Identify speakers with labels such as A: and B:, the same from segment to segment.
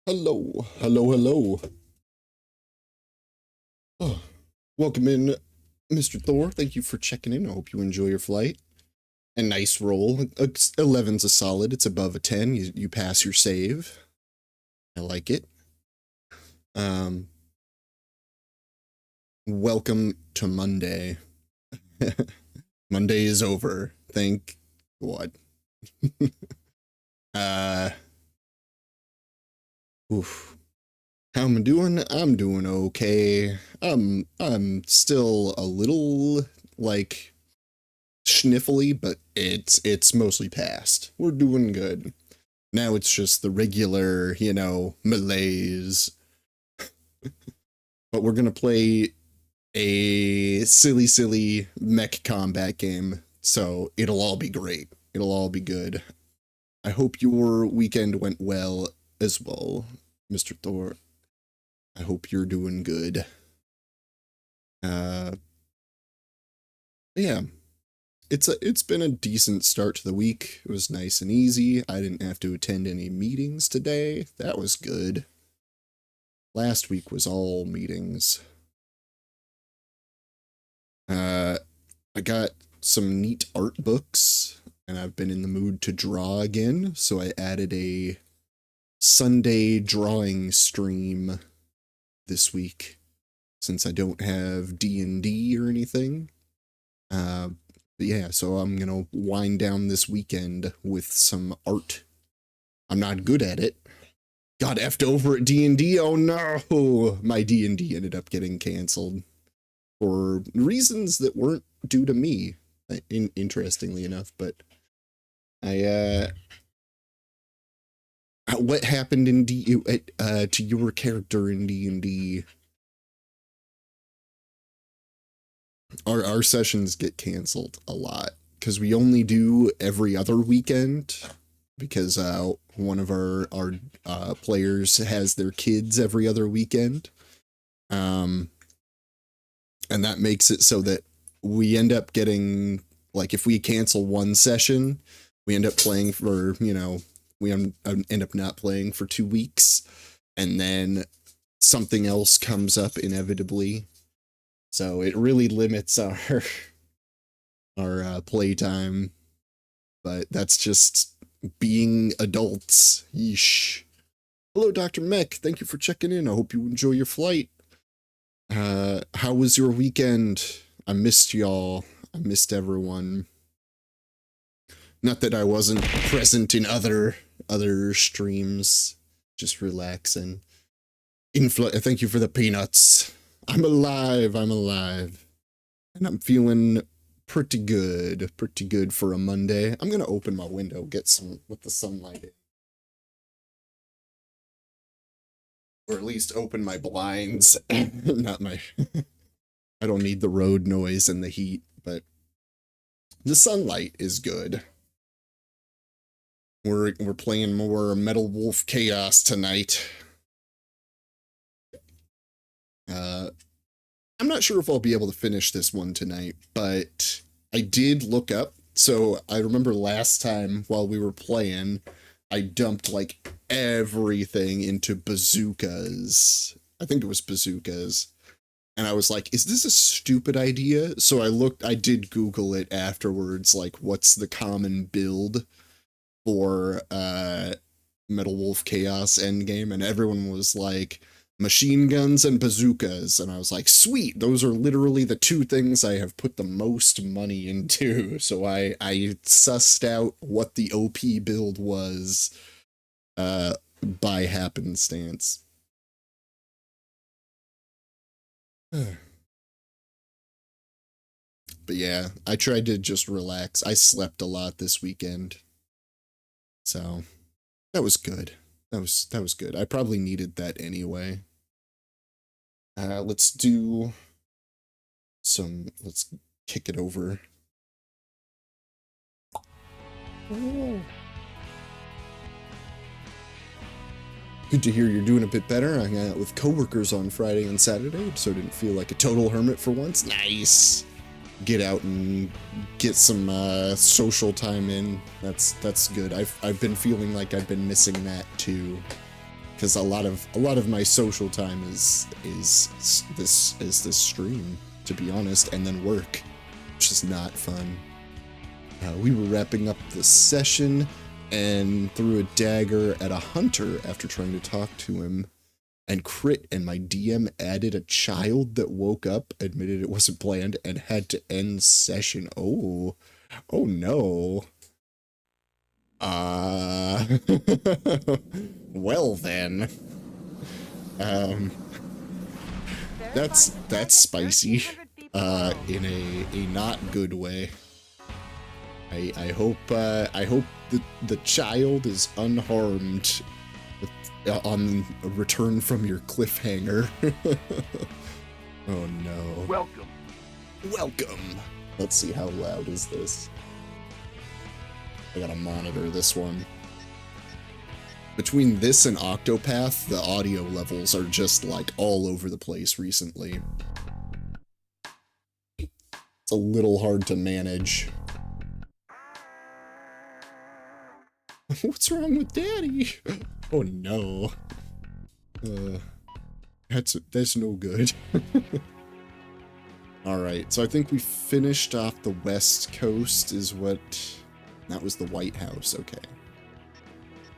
A: Hello, hello, hello. Oh, welcome in, Mr. Thor. Thank you for checking in. I hope you enjoy your flight. A nice roll. 11's a solid. It's above a 10. You pass your save. I like it. Um, Welcome to Monday. Monday is over. Thank what? uh, oof. How am I doing? I'm doing okay. I'm still a little like sniffly, but it's mostly past. We're doing good. Now it's just the regular, malaise. But we're gonna play a silly mech combat game, so it'll all be great. It'll all be good. I hope your weekend went well as well, Mr. Thor. I hope you're doing good. Uh, yeah, it's been a decent start to the week. It was nice and easy. I didn't have to attend any meetings today. That was good. Last week was all meetings. I got some neat art books, and I've been in the mood to draw again, so I added a Sunday drawing stream this week since I don't have D&D or anything. But yeah, so I'm gonna wind down this weekend with some art. I'm not good at it. Got effed over at D&D. Oh no! My D&D ended up getting canceled for reasons that weren't due to me, interestingly enough. But I what happened in to your character in D&D? Our sessions get canceled a lot because we only do every other weekend because one of our players has their kids every other weekend. And that makes it so that we end up getting, like, if we cancel one session, we end up playing for, we end up not playing for 2 weeks, and then something else comes up inevitably. So it really limits our playtime, but that's just being adults. Yeesh. Hello, Dr. Mech. Thank you for checking in. I hope you enjoy your flight. How was your weekend? I missed y'all. I missed everyone. Not that I wasn't present in other streams. Just relaxing. Thank you for the peanuts. I'm alive. I'm alive. And I'm feeling pretty good for a Monday. I'm gonna open my window, get some with the sunlight in. Or at least open my blinds. Not my I don't need the road noise and the heat, but the sunlight is good. We're playing more Metal Wolf Chaos tonight. I'm not sure if I'll be able to finish this one tonight, but I did look up. So I remember last time while we were playing, I dumped like everything into bazookas. I think it was bazookas. And I was like, is this a stupid idea? So I did Google it afterwards, like, what's the common build for Metal Wolf Chaos Endgame? And everyone was like, machine guns and bazookas. And I was like, sweet, those are literally the two things I have put the most money into. So I sussed out what the OP build was by happenstance. But yeah, I tried to just relax. I slept a lot this weekend. So that was good. That was good. I probably needed that anyway. Let's do let's kick it over. Good to hear you're doing a bit better. I hung out with coworkers on Friday and Saturday, so didn't feel like a total hermit for once. Nice. Get out and get some social time in. That's good. I've been feeling like I've been missing that too, because a lot of my social time is this stream, to be honest, and then work, which is not fun. We were wrapping up the session and threw a dagger at a hunter after trying to talk to him, and crit, and my DM added a child that woke up, admitted it wasn't planned, and had to end session. Oh no. Well then. That's spicy. In a not good way. I hope the child is unharmed on a return from your cliffhanger. Oh no.
B: Welcome.
A: Let's see, how loud is this? I gotta monitor this one. Between this and Octopath, the audio levels are just like all over the place recently. It's a little hard to manage. What's wrong with Daddy? Oh no. That's no good. Alright, so I think we finished off the West Coast is what... That was the White House, okay.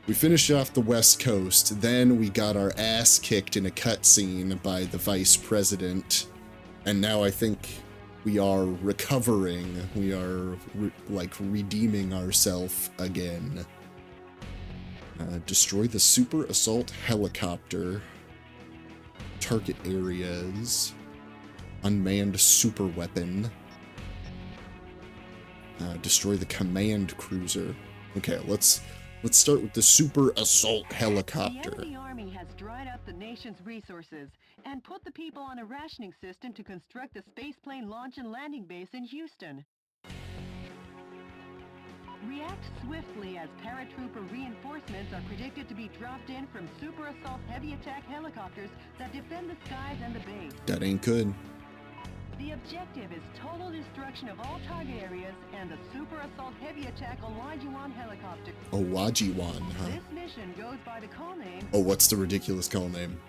A: We finished off the West Coast, then we got our ass kicked in a cutscene by the Vice President, and now I think we are recovering. We are, redeeming ourselves again. Destroy the Super Assault Helicopter. Target areas. Unmanned super weapon. Destroy the command cruiser. Okay, let's start with the Super Assault Helicopter.
C: The enemy army has dried up the nation's resources and put the people on a rationing system to construct the spaceplane launch and landing base in Houston. React swiftly, as paratrooper reinforcements are predicted to be dropped in from Super Assault heavy attack helicopters that defend the skies and the base.
A: That ain't good.
C: The objective is total destruction of all target areas and the Super Assault heavy attack Olajuwon helicopter.
A: Olajuwon, huh?
C: This mission goes by the call name...
A: Oh, what's the ridiculous call name?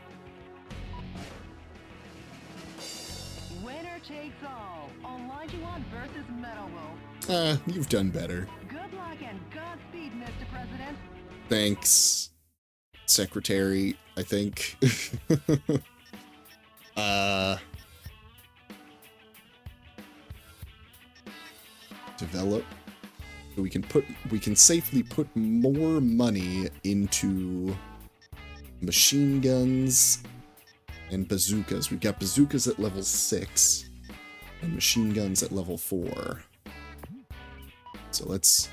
C: Winner takes all. Olajuwon versus Metalwolf.
A: You've done better.
C: Good luck and Godspeed, Mr. President.
A: Thanks, Secretary, I think. Develop. So we can safely put more money into machine guns and bazookas. We've got bazookas at level 6 and machine guns at level 4. So let's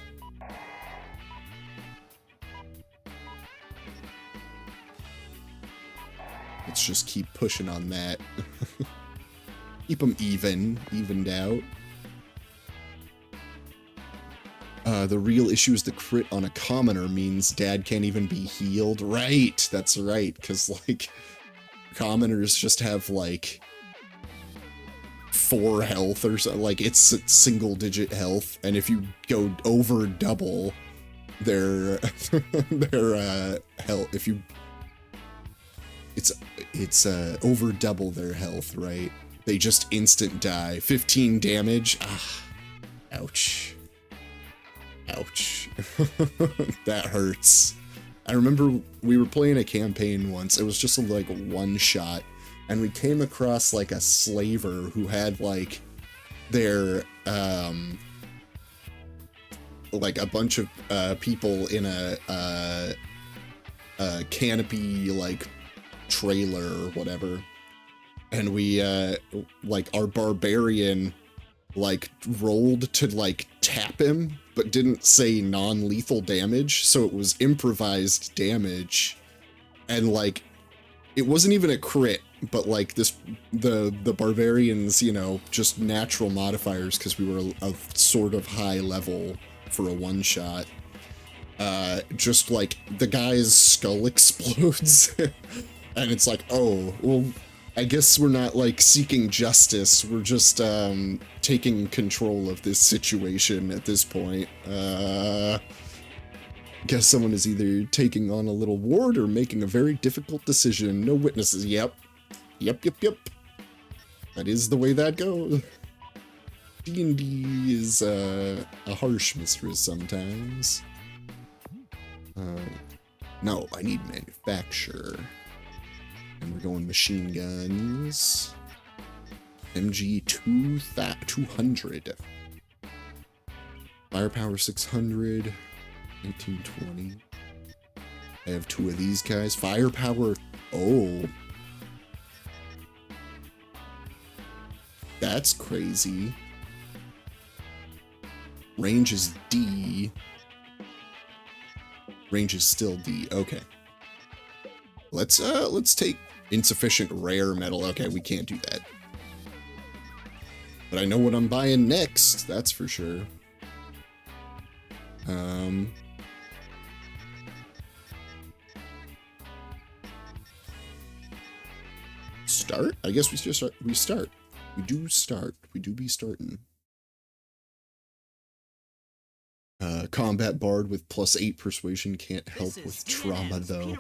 A: just keep pushing on that. Keep them evened out. The real issue is the crit on a commoner means Dad can't even be healed. Right, that's right, because, like, commoners just have, like, 4 health or so. Like, it's single-digit health, and if you go over double their health, if you... It's over double their health, right? They just instant die. 15 damage. Ah, ouch. Ouch. That hurts. I remember we were playing a campaign once. It was just like a one shot, and we came across like a slaver who had like their like a bunch of people in a canopy like trailer or whatever, and we like our barbarian like rolled to like tap him but didn't say non-lethal damage, so it was improvised damage, and like it wasn't even a crit, but like the barbarians, you know, just natural modifiers because we were a sort of high level for a one shot, just like the guy's skull explodes. And it's like, oh, well, I guess we're not, like, seeking justice. We're just, taking control of this situation at this point. guess someone is either taking on a little ward or making a very difficult decision. No witnesses. Yep. Yep. That is the way that goes. D&D is a harsh mistress sometimes. No, I need manufacture. And we're going machine guns. MG 200. Firepower 600. 1920. I have 2 of these guys. Firepower. Oh. That's crazy. Range is D. Range is still D. Okay. Let's take insufficient rare metal. Okay, we can't do that. But I know what I'm buying next, that's for sure. Start? I guess we just start. We start. We do start. We do be starting. Combat bard with +8 persuasion can't help with trauma though.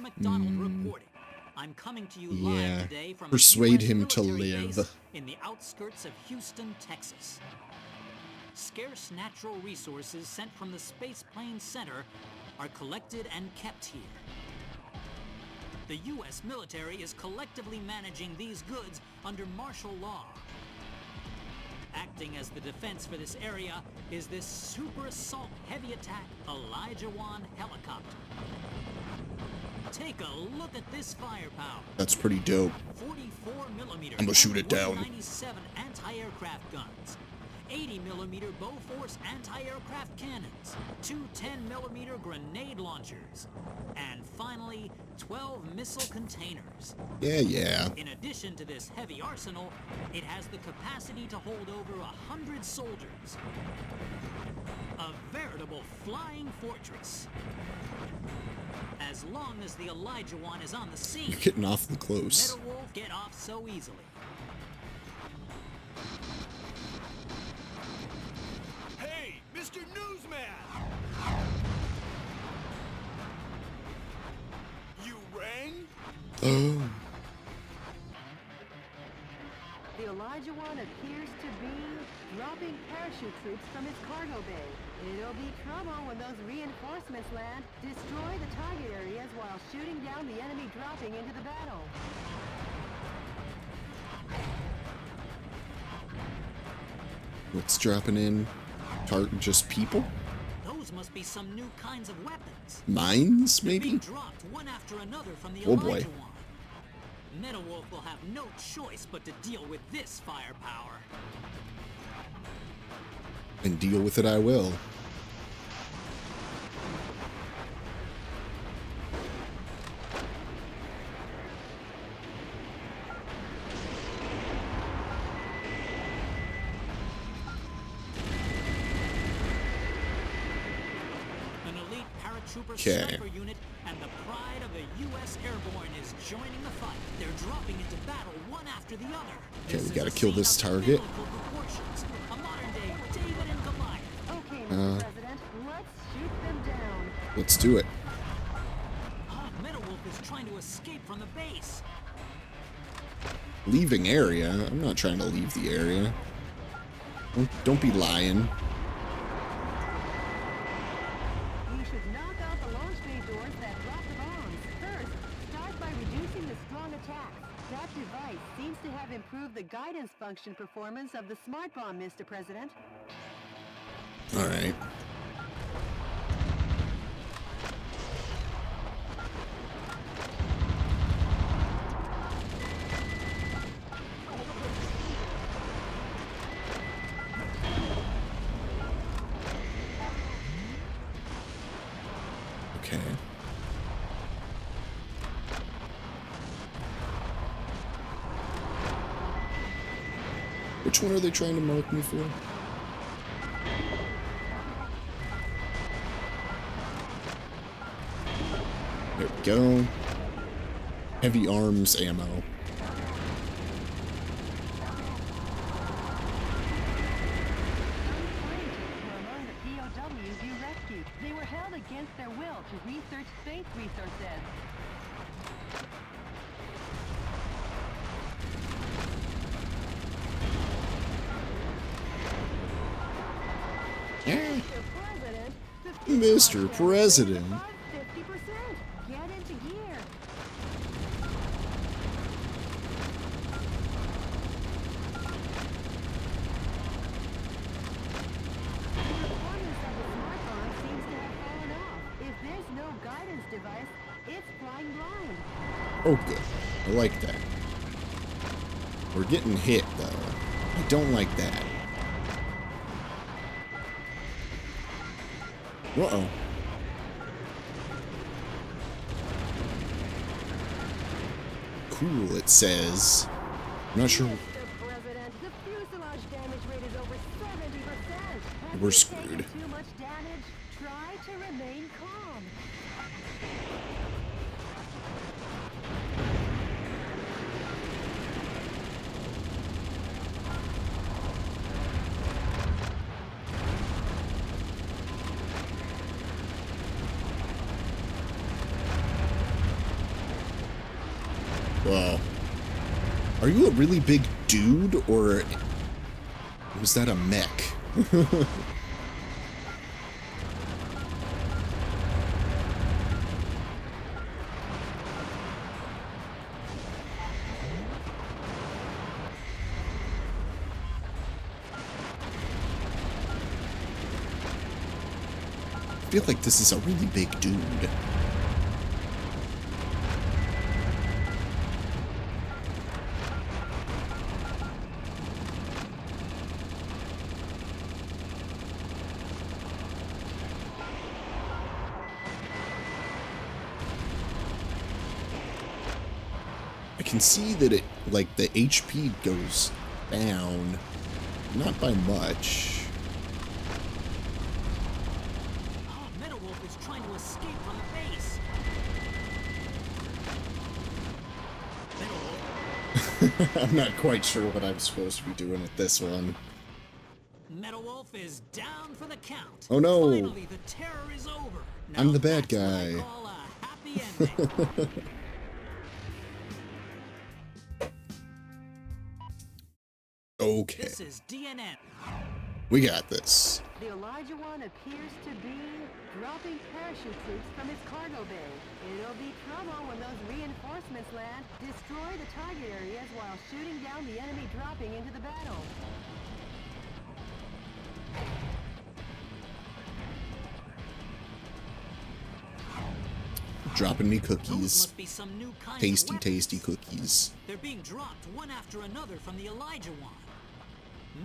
B: I'm coming to you live today from
A: persuade
B: US
A: him to
B: military
A: live.
B: base in the outskirts of Houston, Texas. Scarce natural resources sent from the Space Plane Center are collected and kept here. The U.S. military is collectively managing these goods under martial law. Acting as the defense for this area is this Super Assault Heavy Attack Elijah Wan helicopter. Take a look at this firepower.
A: That's pretty dope.
B: 44mm.
A: I'm gonna shoot it down.
B: 97 anti-aircraft guns. 80mm Bofors anti-aircraft cannons, 2 10mm grenade launchers, and finally, 12 missile containers.
A: Yeah.
B: In addition to this heavy arsenal, it has the capacity to hold over 100 soldiers. A veritable flying fortress. As long as the Elijah Wan is on the scene,
A: You're getting awfully close.
B: Metal Wolf get off so easily.
D: Hey, Mr. Newsman! You rang?
A: Oh.
C: The Elijah Wan appears to be dropping parachute troops from its cargo bay. It'll be trouble when those reinforcements land. Destroy the target areas while shooting down the enemy dropping into the battle.
A: What's dropping in? Just people?
B: Those must be some new kinds of weapons.
A: Mines,
B: They're being
A: maybe?
B: dropped one after another from the
A: Oh, boy.
B: Elijah Wan. Metal Wolf will have no choice but to deal with this firepower.
A: And deal with it I will.
B: An elite paratrooper
A: 'Kay.
B: sniper unit and the pride of the U.S. Airborne is joining the fight. They're dropping into battle one after the other.
A: Okay,
B: This
A: we
B: is
A: gotta
B: a
A: kill
B: scene
A: this
B: of
A: target.
B: biblical proportions. A modern-day David and Goliath.
C: Okay, Mr. President, let's shoot them down.
A: Let's do it.
B: Metal Wolf is trying to escape from the base.
A: Leaving area? I'm not trying to leave the area. Don't be lying.
C: We should knock out the launch bay doors that drop the bombs. First, start by reducing the strong attacks. That device seems to have improved the guidance function performance of the smart bomb, Mr. President.
A: Alright. Okay. Which one are they trying to mark me for? There we go. Heavy arms ammo.
C: Were among the POWs you rescued. They were held against their will, to research space resources.
A: Eh,
C: Mr. President, the
A: Mr.
C: fuselage
A: President.
C: damage rate is above 50%. Get into gear. The performance of the smart bomb seems to have fallen off. If there's no guidance device, it's flying blind.
A: Oh, good. I like that. We're getting hit, though. I don't like that. Uh-oh. Cool, it says. I'm not sure.
C: Mr. President, the fuselage damage rate is over 70%.
A: We're
C: Have you
A: screwed.
C: taken too much damage? Try to remain calm.
A: Wow. Are you a really big dude, or was that a mech? I feel like this is a really big dude. I can see that it, like, the HP goes down. Not by much.
B: Oh, Metal Wolf is trying to escape from the base. Metal Wolf,
A: I'm not quite sure what I'm supposed to be doing with this one.
B: Metal Wolf is down for the count.
A: Oh, no.
B: Finally, the terror is over. Now
A: I'm the bad
B: that's what
A: guy.
B: I call a happy ending.
A: Okay,
B: This is DNN.
A: we got this.
C: The Elijah One appears to be dropping parachute troops from its cargo bay. It'll be trouble when those reinforcements land. Destroy the target areas while shooting down the enemy dropping into the battle.
A: Dropping me
B: Those
A: cookies.
B: must be some new kind
A: Tasty,
B: of weapons.
A: tasty cookies.
B: They're being dropped one after another from the Elijah One.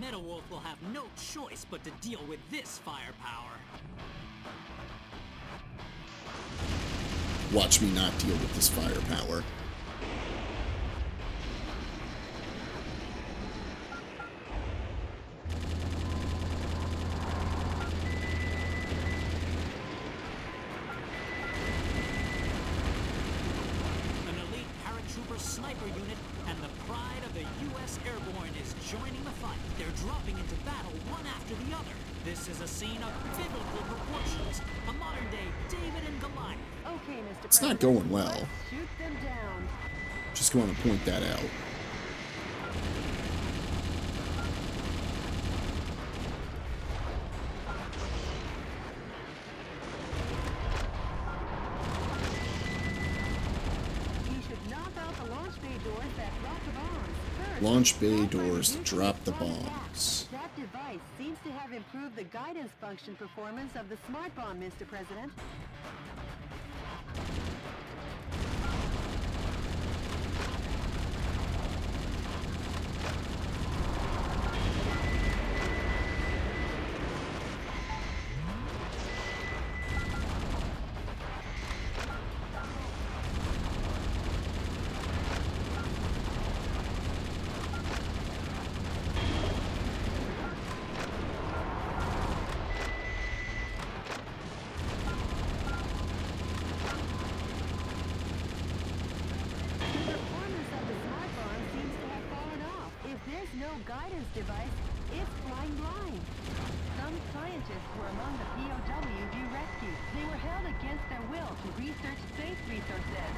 B: Metal Wolf will have no choice but to deal with this firepower.
A: Watch me not deal with this firepower.
B: An elite paratrooper sniper unit and the pride of the U.S. Airborne is joining the fight. They're dropping into battle one after the other. This is a scene of biblical proportions, a modern-day David and Goliath.
C: Okay, Mr.
A: It's not
C: President,
A: going well.
C: let's shoot them down.
A: Just want to point that out.
C: You should knock out the launch bay doors that drop the bombs. First,
A: Launch bay
C: try to
A: doors
C: use
A: drop the
C: front attack.
A: bombs.
C: That device seems to have improved the guidance function performance of the smart bomb, Mr. President. The performance of the smart bomb seems to have fallen off. If there's no guidance device, it's flying blind. Some young scientists were among the POWs you rescued. They were held against their will to research space resources.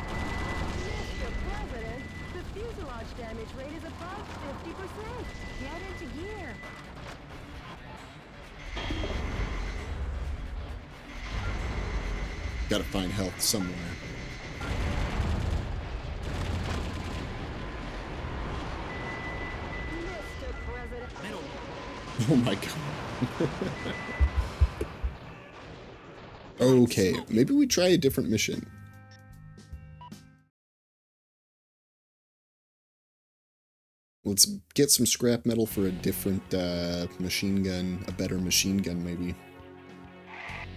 E: Mr. President, the fuselage damage rate is above 50%. Get into gear.
A: Gotta find health somewhere.
E: Mr. President.
B: Metal
A: Oh my god. Okay, maybe we try a different mission. Let's get some scrap metal for a different machine gun, a better machine gun maybe.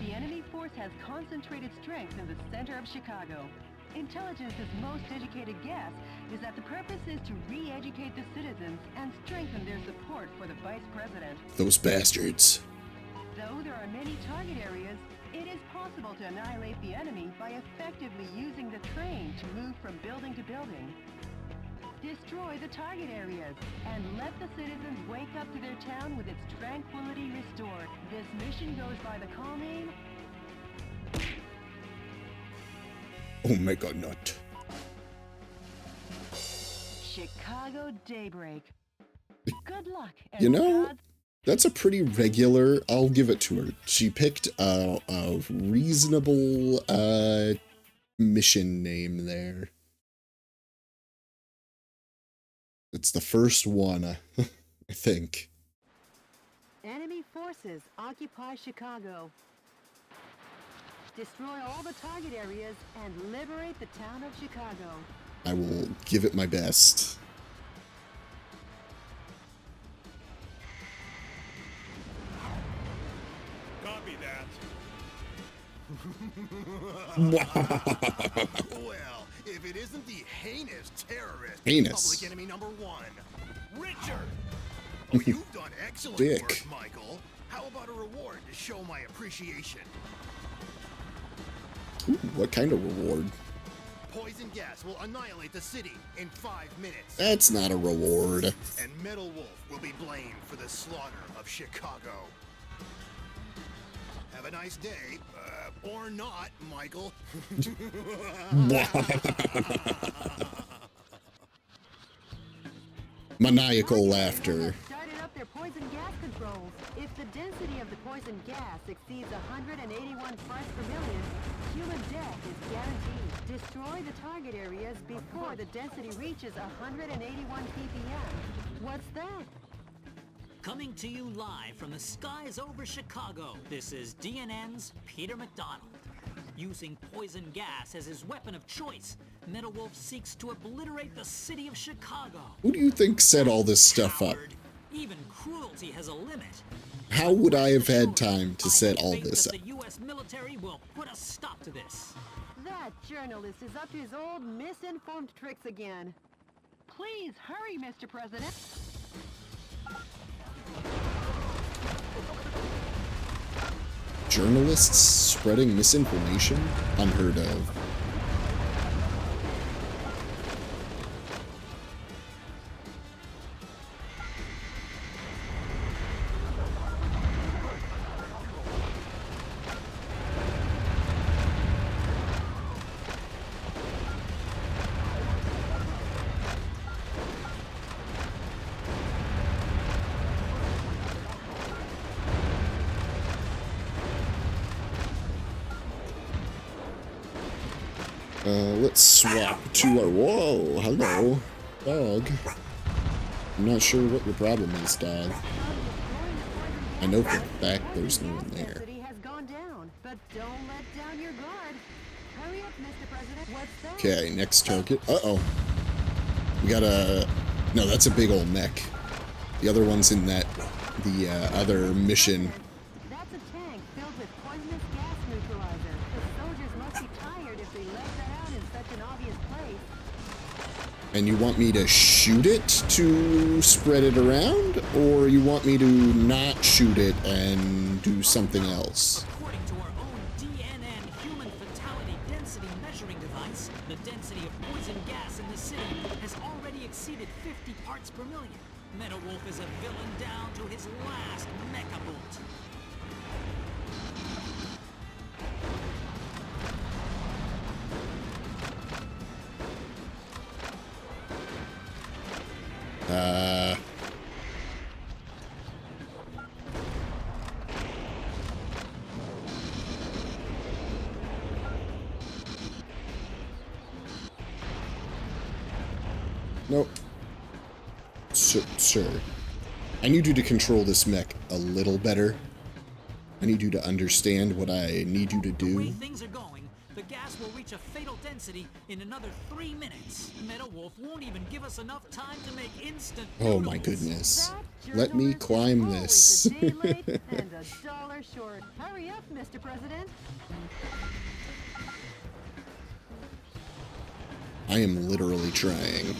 C: The enemy force has concentrated strength in the center of Chicago. Intelligence's most educated guess is that the purpose is to re-educate the citizens and strengthen their support for the vice president.
A: Those bastards.
C: Though there are many target areas, it is possible to annihilate the enemy by effectively using the train to move from building to building. Destroy the target areas and let the citizens wake up to their town with its tranquility restored. This mission goes by the call name
A: Omega Nut.
C: Chicago Daybreak. Good luck. And
A: You know,
C: God-
A: that's a pretty regular, I'll give it to her. She picked a reasonable mission name there. It's the first one, I think.
C: Enemy forces occupy Chicago. Destroy all the target areas and liberate the town of Chicago.
A: I will give it my best.
D: Copy that.
F: Well, if it isn't the heinous terrorist,
A: Heinous.
F: public enemy number one,
D: Richard!
F: oh, you've done excellent
A: Dick.
F: work, Michael. How about a reward to show my appreciation?
A: Ooh, what kind of reward?
F: Poison gas will annihilate the city in 5 minutes,
A: That's not a reward.
F: and Metal Wolf will be blamed for the slaughter of Chicago. Have a nice day, or not, Michael.
A: Maniacal laughter.
C: Started up their poison gas controls. If the density of the poison gas exceeds 181 parts per million, human death is guaranteed. Destroy the target areas before the density reaches 181 ppm. What's that?
B: coming to you live from the skies over Chicago. This is DNN's Peter McDonald. Using poison gas as his weapon of choice, Metal Wolf seeks to obliterate the city of Chicago.
A: Who do you think set all this stuff up?
B: Coward. Even cruelty has a limit.
A: How would I have had time to
B: I
A: set
B: have
A: all
B: faith
A: this
B: that
A: up?
B: The U.S. military will put a stop to this.
C: That journalist is up to his old misinformed tricks again. Please hurry, Mr. President.
A: Journalists spreading misinformation? Unheard of. Let's swap to our... Whoa, hello, dog. I'm not sure what your problem is, dog. I know for a fact there's no one there.
C: Density has gone down, but don't let down your guard. Hurry up, Mr. President. What's that?
A: Okay, next target. Uh-oh. We got a... No, that's a big old mech. The other one's in that... The other mission.
C: That's a tank filled with poisonous gas neutralizer. The soldiers must be tired if they let that out in such an obvious place.
A: And you want me to shoot it to spread it around? Or you want me to not shoot it and do something else?
B: According to our own DNN human fatality density measuring device, the density of poison gas in the city has already exceeded 50 parts per million. Metal Wolf is a villain down to his last mecha bolt.
A: Nope. Sir. I need you to control this mech a little better. I need you to understand what I need you to
B: The way
A: do.
B: things are going, the gas will reach a fatal density in another 3 minutes. MetaWolf won't even give us enough time to make instant
A: Oh my
B: noodles.
A: goodness.
C: That
A: Let me
C: journalist is
A: climb
C: always
A: this.
C: a day late and $1 short. Hurry up, Mr. President.
A: I am literally trying.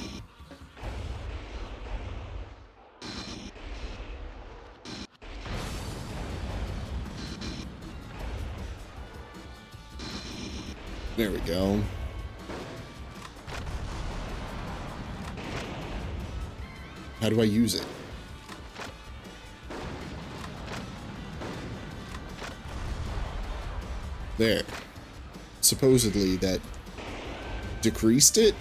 A: There we go. How do I use it? There. Supposedly that decreased it?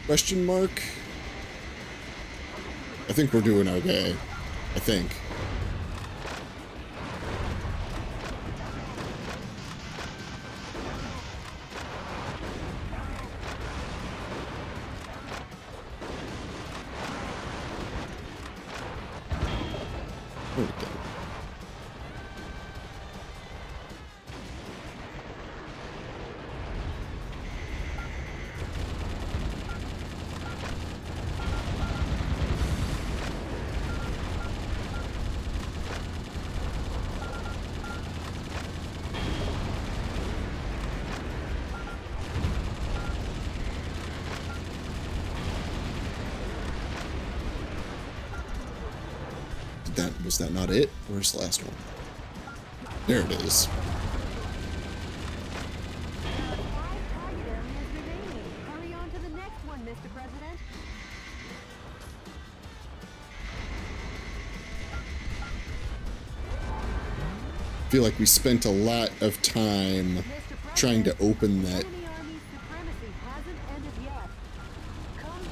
A: Question mark? I think we're doing okay. I think. There we go. Was that not it? Where's the last one? There it is.
C: 5 target areas remaining. Hurry on to the next one, Mr. President.
A: I feel like we spent a lot of time
C: Mr.
A: trying to
C: President,
A: open that.
C: enemy army's supremacy hasn't ended yet. Come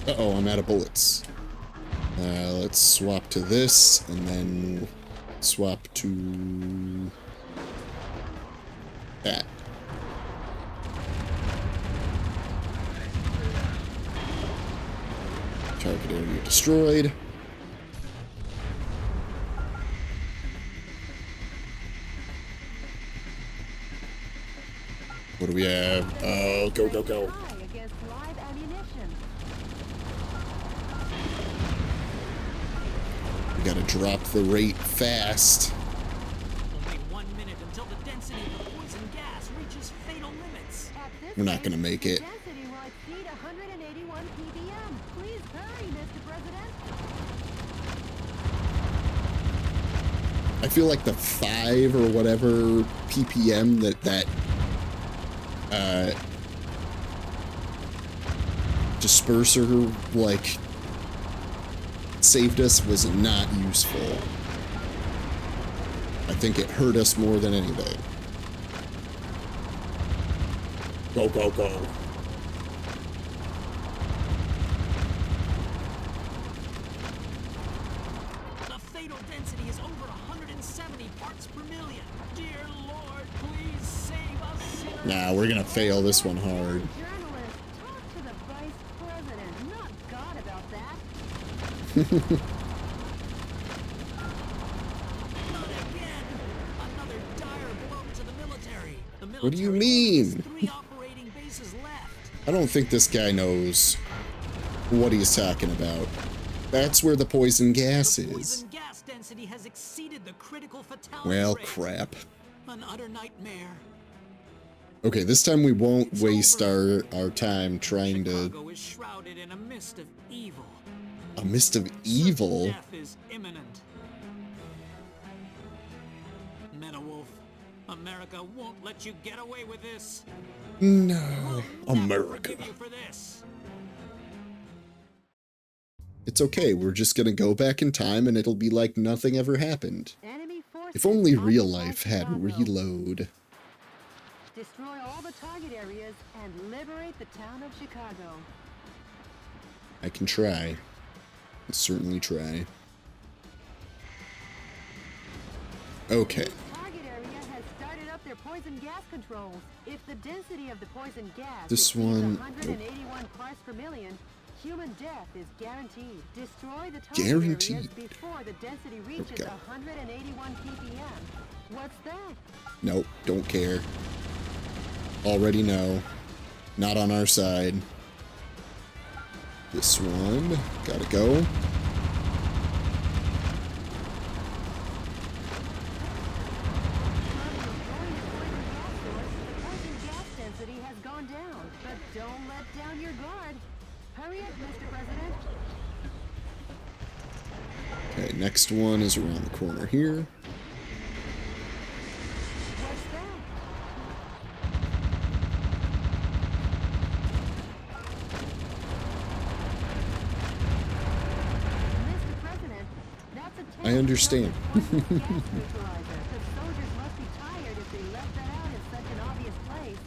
A: Uh-oh, I'm out of bullets. Let's swap to this, and then swap to that. Target area destroyed. What do we have? Oh, go, go, go.
C: try against live ammunition.
A: We gotta drop the rate fast.
B: Only 1 minute until the density of the poison gas reaches fatal limits.
C: At this
A: We're not
C: rate,
A: gonna make
C: the
A: it.
C: density will exceed 181 ppm. Please hurry, Mr. President.
A: I feel like the 5 or whatever ppm that disperser like saved us was not useful. I think it hurt us more than anything. Go, go, go.
B: The fatal density is over 170 parts per million. Dear Lord, please save us sinners.
A: Nah, we're gonna fail this one hard.
C: Journalist, talk to the vice president, not God, about that.
B: Not again! Another dire blow to the military. The military
A: What do you
B: only has
A: mean?
B: 3 operating bases left.
A: I don't think this guy knows what he's talking about. That's where the poison gas
B: The
A: is.
B: poison gas density has exceeded the critical fatality
A: Well,
B: rate.
A: crap.
B: An utter nightmare.
A: Okay, this time we won't waste our time trying to...
B: Chicago is shrouded in a mist of evil.
A: A mist of
B: Certain
A: evil?
B: Death is imminent. MetaWolf, America won't let you get away with this.
A: No.
B: We'll never
A: America.
B: forgive you for this.
A: It's okay, we're just gonna go back in time and it'll be like nothing ever happened.
C: Enemy forces
A: If only
C: reinforcements
A: real
C: occupied
A: life had
C: Chicago.
A: reload.
C: Destroy all the target areas and liberate the town of Chicago.
A: I can try. I'll certainly try. Okay.
C: Target area has started up their poison gas controls. If the density of the poison gas
A: This
C: exceeds
A: one-
C: 181 parts per million, human death is guaranteed. Destroy the target
A: Guaranteed.
C: areas before the density reaches
A: go.
C: 181 ppm. What's that?
A: Nope, don't care. Already know. Not on our side. This one. Gotta go.
C: The poison gas density has gone down, but don't let down your guard. Hurry up, Mr. President.
A: Okay, next one is around the corner here.
C: What's that? Mr. President, that's a
A: I understand.
C: poison gas neutralizer. The soldiers must be tired if they left that out in such an obvious place.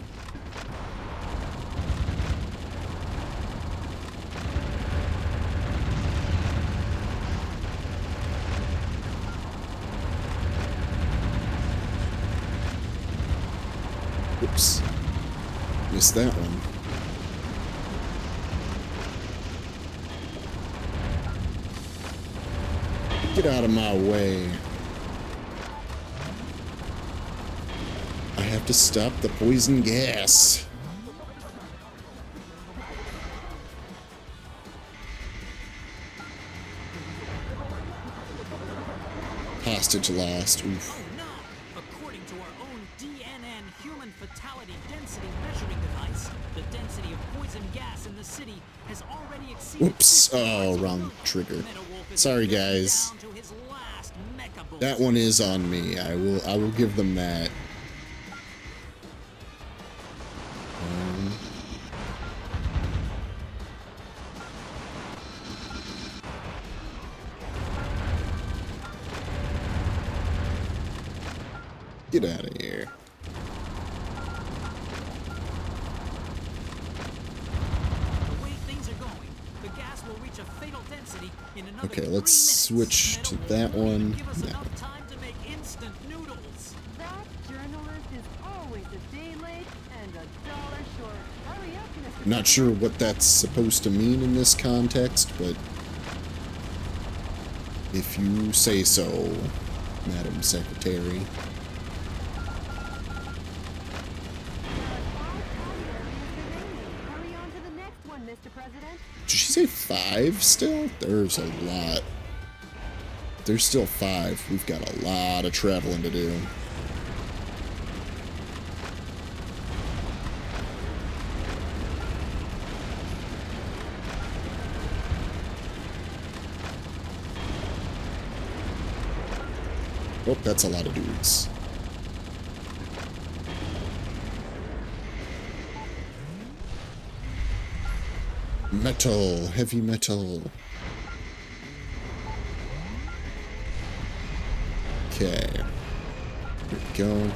A: Oops. Missed that one. Get out of my way. I have to stop the poison gas. Hostage lost. Oof.
B: Oh no! According to our own DNN human fatality density measuring device, the density of poison gas in the city has already exceeded.
A: Whoops.
B: 50
A: Oh,
B: parts per
A: wrong
B: million.
A: trigger.
B: Metawolf is
A: Sorry,
B: getting
A: guys.
B: down to his last mecha bolt.
A: That one is on me. I will give them that. Get out of here.
B: The way things are going, the gas will reach a fatal density in another
A: Okay,
B: 3
A: let's
B: minutes.
A: switch to
B: Metawolf
A: that
B: won't even
A: one.
B: Give us
A: No.
B: enough time to make instant noodles.
C: That journalist is always a day late and $1 short. Hurry up, Mr.
A: Not sure what that's supposed to mean in this context, but if you say so, Madam Secretary.
C: Hurry on to the next one, Mr. President.
A: Did she say 5 still? There's a lot. There's still 5. We've got a lot of traveling to do. Oh, that's a lot of dudes. Metal, heavy metal. Okay. Here we go.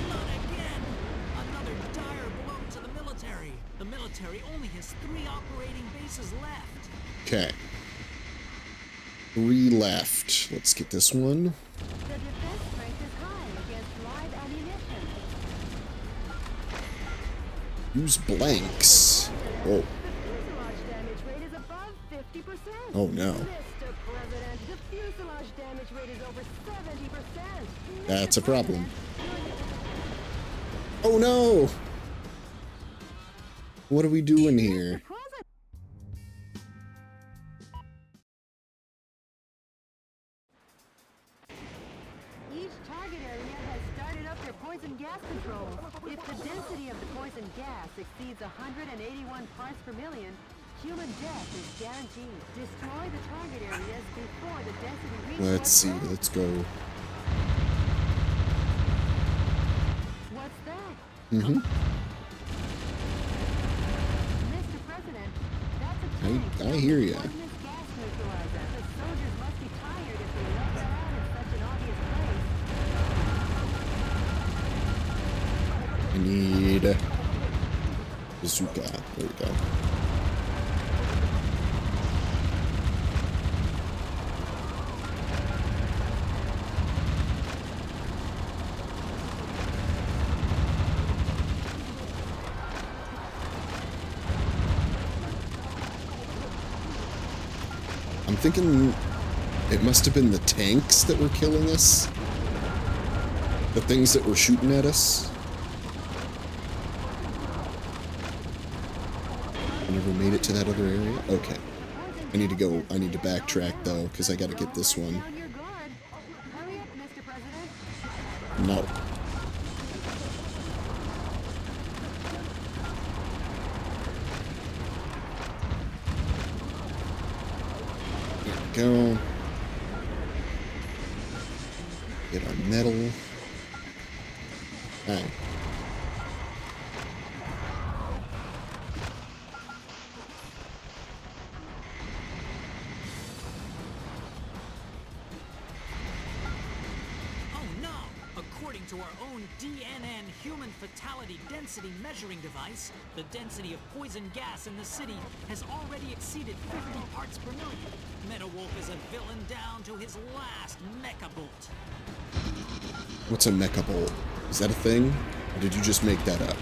B: Not again! Another dire blow to the military. The military only has 3 operating bases left.
A: Okay. 3 left. Let's get this one.
C: The defense strength is high against live ammunition.
A: Use blanks. Oh,
C: The fuselage damage rate is above 50%.
A: oh no.
C: Mr. President, the fuselage damage rate is over 70%.
A: That's a
C: Mr.
A: problem.
C: President,
A: Oh no! What are we doing here?
C: President. Each target area has started up their poison gas controls. If the density of the poison gas exceeds 181 parts per million, human death is guaranteed. Destroy the target areas before the density reaches.
A: Let's see. Let's go. Mm-hmm.
C: Mr. President, that's a tank.
A: I hear ya.
C: Poisonous gas neutralizer. The soldiers must be tired if they left that out in such an obvious place.
A: I need bazooka. There we go. I'm thinking it must have been the tanks that were killing us. The things that were shooting at us. I never made it to that other area. Okay. I need to go. I need to backtrack though, because I gotta get this one.
C: On your guard. Hurry up, Mr. President.
A: No. There we go. Get our metal. Alright.
B: Oh no! According to our own DNN human fatality density measuring device, the density of poison gas in the city has already exceeded 50 parts per million. MetaWolf is a villain down to his last mecha bolt.
A: What's a mecha bolt? Is that a thing? Or did you just make that up?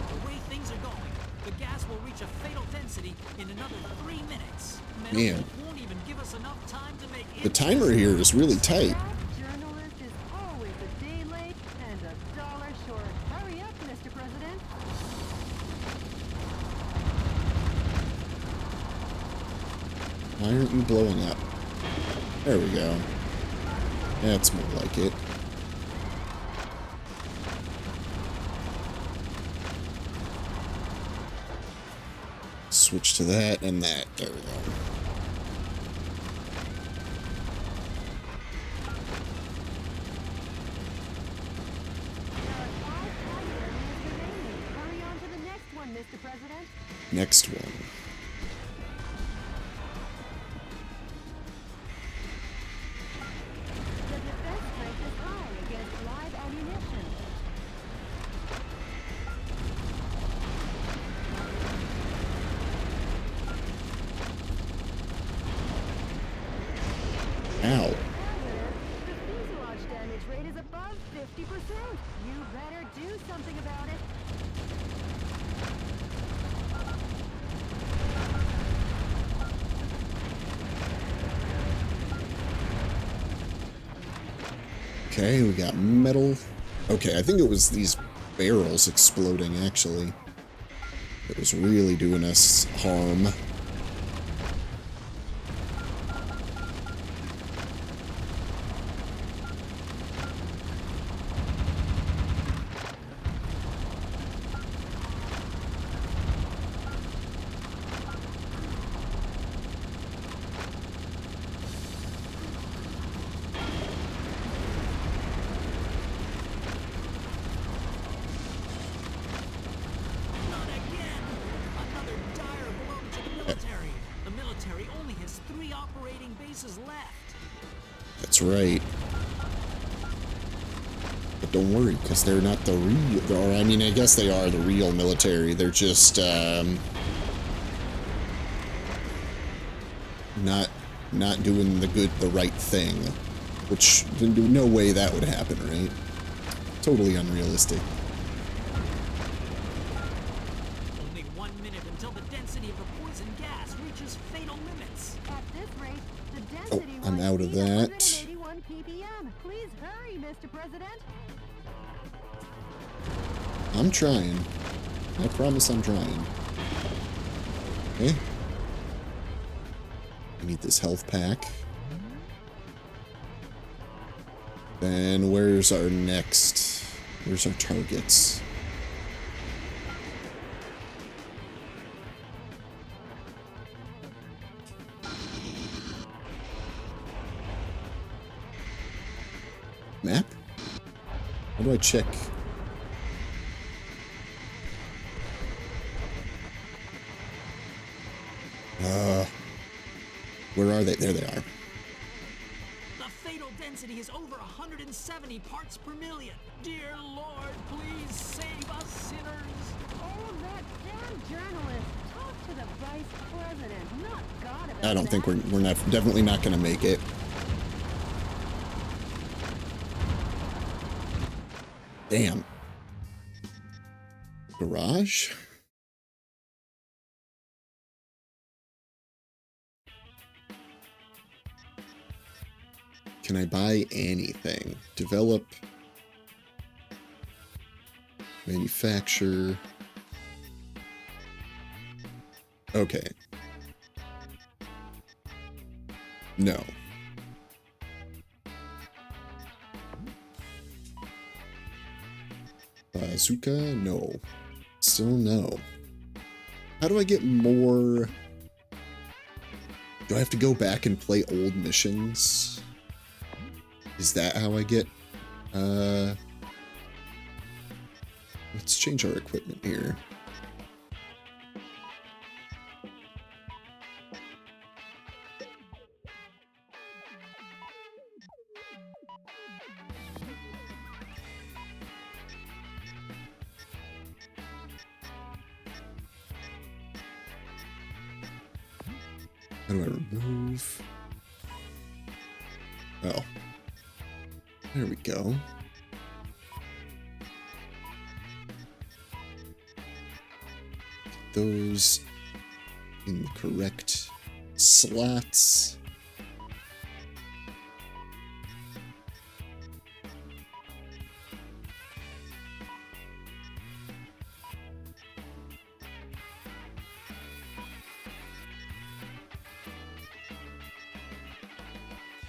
B: The way things are going, the gas will reach a fatal density in another 3 minutes.
A: Man.
B: MetaWolf won't even give us enough time to make
A: The timer here is really tight.
C: That journalist is always a day late and $1 short. Hurry up, Mr. President.
A: Why aren't you blowing up? There we go. That's more like it. Switch to that and that. There we go.
C: There are 5 target areas remaining. Hurry on to the next one, Mr. President.
A: Next one.
C: The defense strength is high against live ammunition.
A: Ow.
C: The fuselage damage rate is above 50%. You better do something about it.
A: Okay, we got metal. Okay, I think it was these barrels exploding, actually. It was really doing us harm.
B: Not again! Another dire blow to the military. The military only has 3 operating bases left.
A: That's right. But don't worry, because they're not the real... Or, I mean, I guess they are the real military. They're just, not doing the right thing. Which, no way that would happen, right? Totally unrealistic.
B: Only 1 minute until the density of the poison gas reaches fatal limits.
C: At this rate, the density
A: I'm
C: will
A: out of
C: exceed
A: that.
C: 181 ppm. Please hurry, Mr. President.
A: I'm trying. I promise I'm trying. Okay. I need this health pack. Then where's our next? Where's our targets? Map? How do I check? Where are they? There they are.
B: The fatal density is over 170 parts per million. Dear Lord, please save us sinners.
C: Oh, that damn journalist. Talk to the vice president, not God about
A: I don't think
C: that.
A: we're not definitely not gonna make it. Damn. Garage? Can I buy anything? Develop. Manufacture. Okay. No. Bazooka? No. Still no. How do I get more? Do I have to go back and play old missions? Is that how I get? Let's change our equipment here. How do I remove? Oh. There we go. Get those in the correct slots.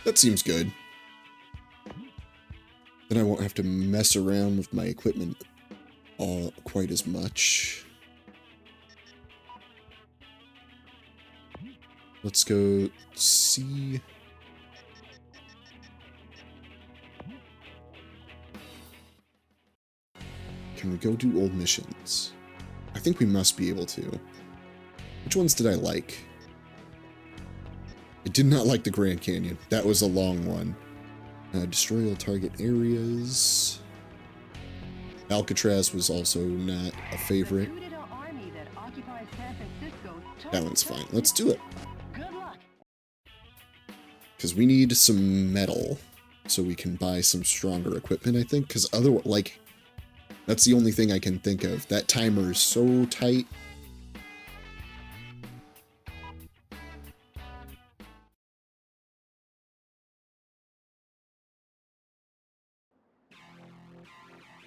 A: That seems good. Then I won't have to mess around with my equipment quite as much. Let's go see. Can we go do old missions? I think we must be able to. Which ones did I like? I did not like the Grand Canyon. That was a long one. Destroy all target areas. Alcatraz was also not a favorite.
C: The Tudor army that occupied San Francisco took
A: That one's fine.
C: Texas.
A: Let's do it.
C: Good luck.
A: Because we need some metal so we can buy some stronger equipment, I think. Because otherwise, like, that's the only thing I can think of. That timer is so tight.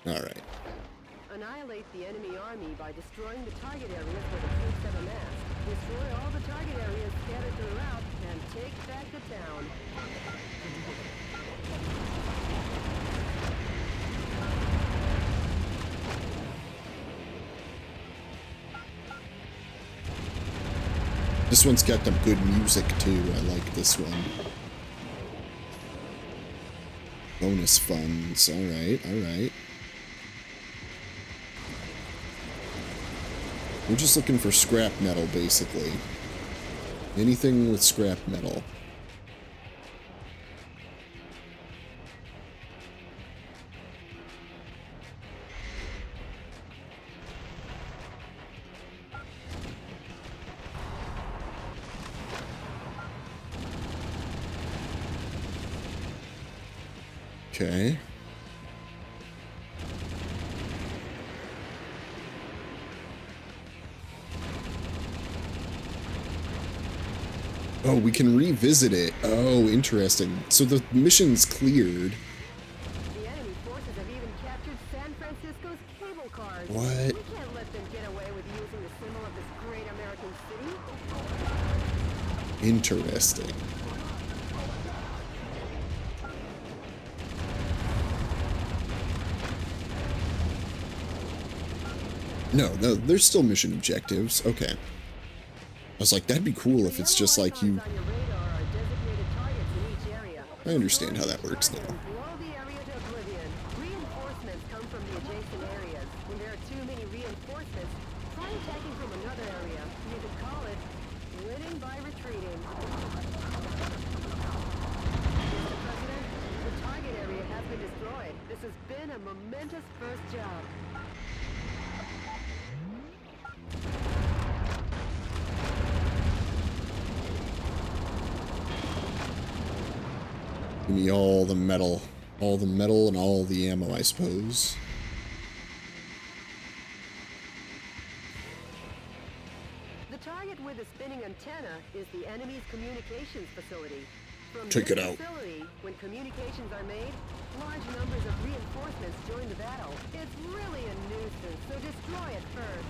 A: Alright.
C: Annihilate the enemy army by destroying the target areas where the troops have amassed. Destroy all the target areas scattered throughout, and take back the town.
A: This one's got some good music too. I like this one. Bonus funds. Alright, alright. We're just looking for scrap metal, basically. Anything with scrap metal. Okay. Oh, we can revisit it. Oh, interesting. So the mission's cleared.
C: The enemy forces have even captured San Francisco's cable cars.
A: What?
C: We can't let them get away with using the symbol of this great American city.
A: Interesting. No, no, there's still mission objectives. Okay. I was like, that'd be cool if it's just like you...
C: On your radar are designated targets in each area.
A: I understand how that works now.
C: Blow the area to oblivion. Reinforcements come from the adjacent areas. When there are too many reinforcements, try attacking from another area. You could call it winning by retreating. Mr. President, the target area has been destroyed. This has been a momentous first job.
A: Give me all the metal. All the metal and all the ammo, I suppose.
C: The target with the spinning antenna is the enemy's communications facility. From
A: Take
C: this
A: it out.
C: facility, when communications are made, large numbers of reinforcements join the battle. It's really a nuisance, so destroy it first.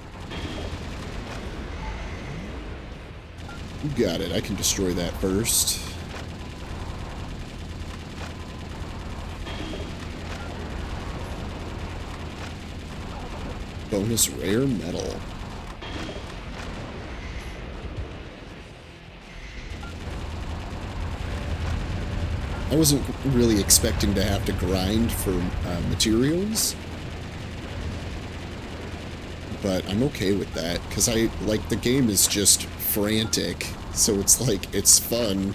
A: You got it. I can destroy that first. Bonus rare metal. I wasn't really expecting to have to grind for materials, but I'm okay with that because the game is just frantic, so it's like it's fun.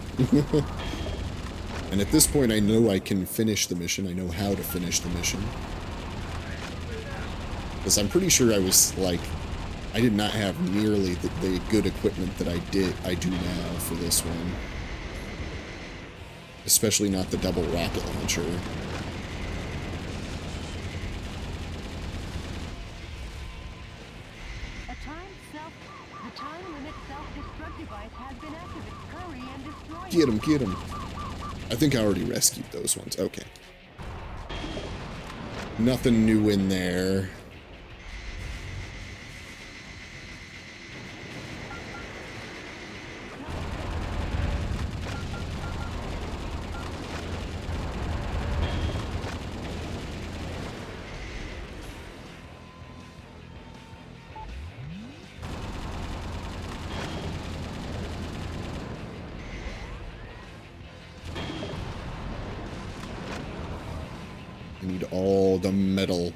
A: And at this point I know I can finish the mission. I know how to finish the mission. Because I'm pretty sure I was like, I did not have nearly the good equipment that I do now for this one. Especially not the double rocket launcher.
C: The time limit self-destruct device has been activated. Hurry and destroy it.
A: Get him, get him. I think I already rescued those ones. Okay. Nothing new in there. I need all the metal.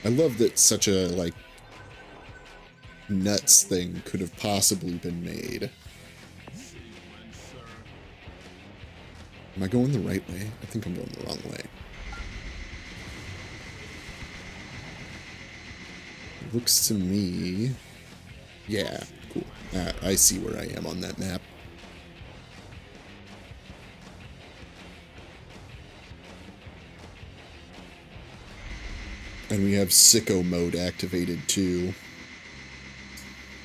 A: I love that such a, like, nuts thing could have possibly been made. Am I going the right way? I think I'm going the wrong way. Looks to me... Yeah, cool. I see where I am on that map. And we have sicko mode activated too.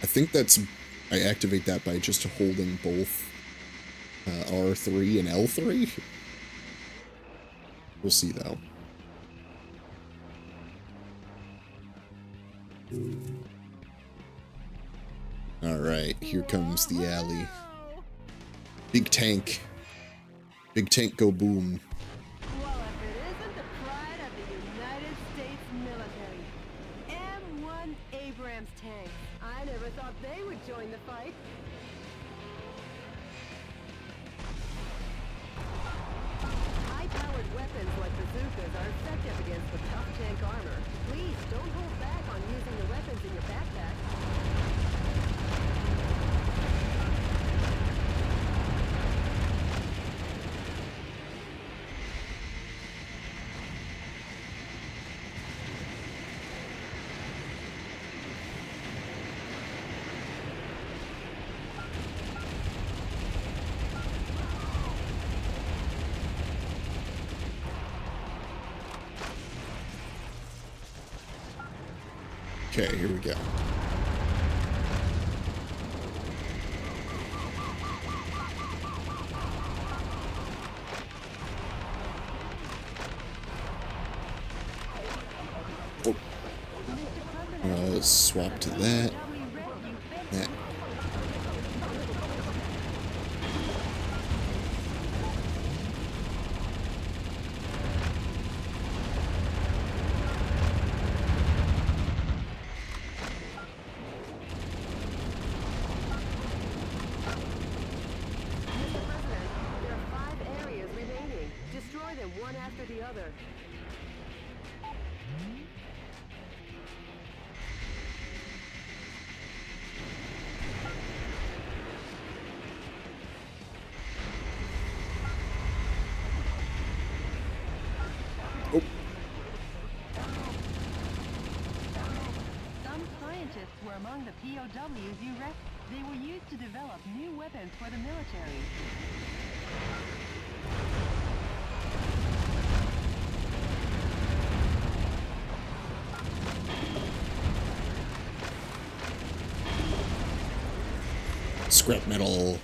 A: I think that's... I activate that by just holding both R3 and L3? We'll see though. Alright, here comes the alley. Big tank. Big tank go boom.
C: Well, if it isn't the pride of the United States military. M1 Abrams tanks. I never thought they would join the fight. High-powered weapons like bazookas are effective against the tough tank armor. Please don't hold back on using the weapons in your backpack.
A: Okay, here we go. Oh. Swap to that. That.
C: Mr. President, there are 5 areas remaining. Destroy them one after the other.
A: Oh,
C: Some scientists were among the POWs you wrecked. They were used to develop new weapons for the military.
A: scrap metal.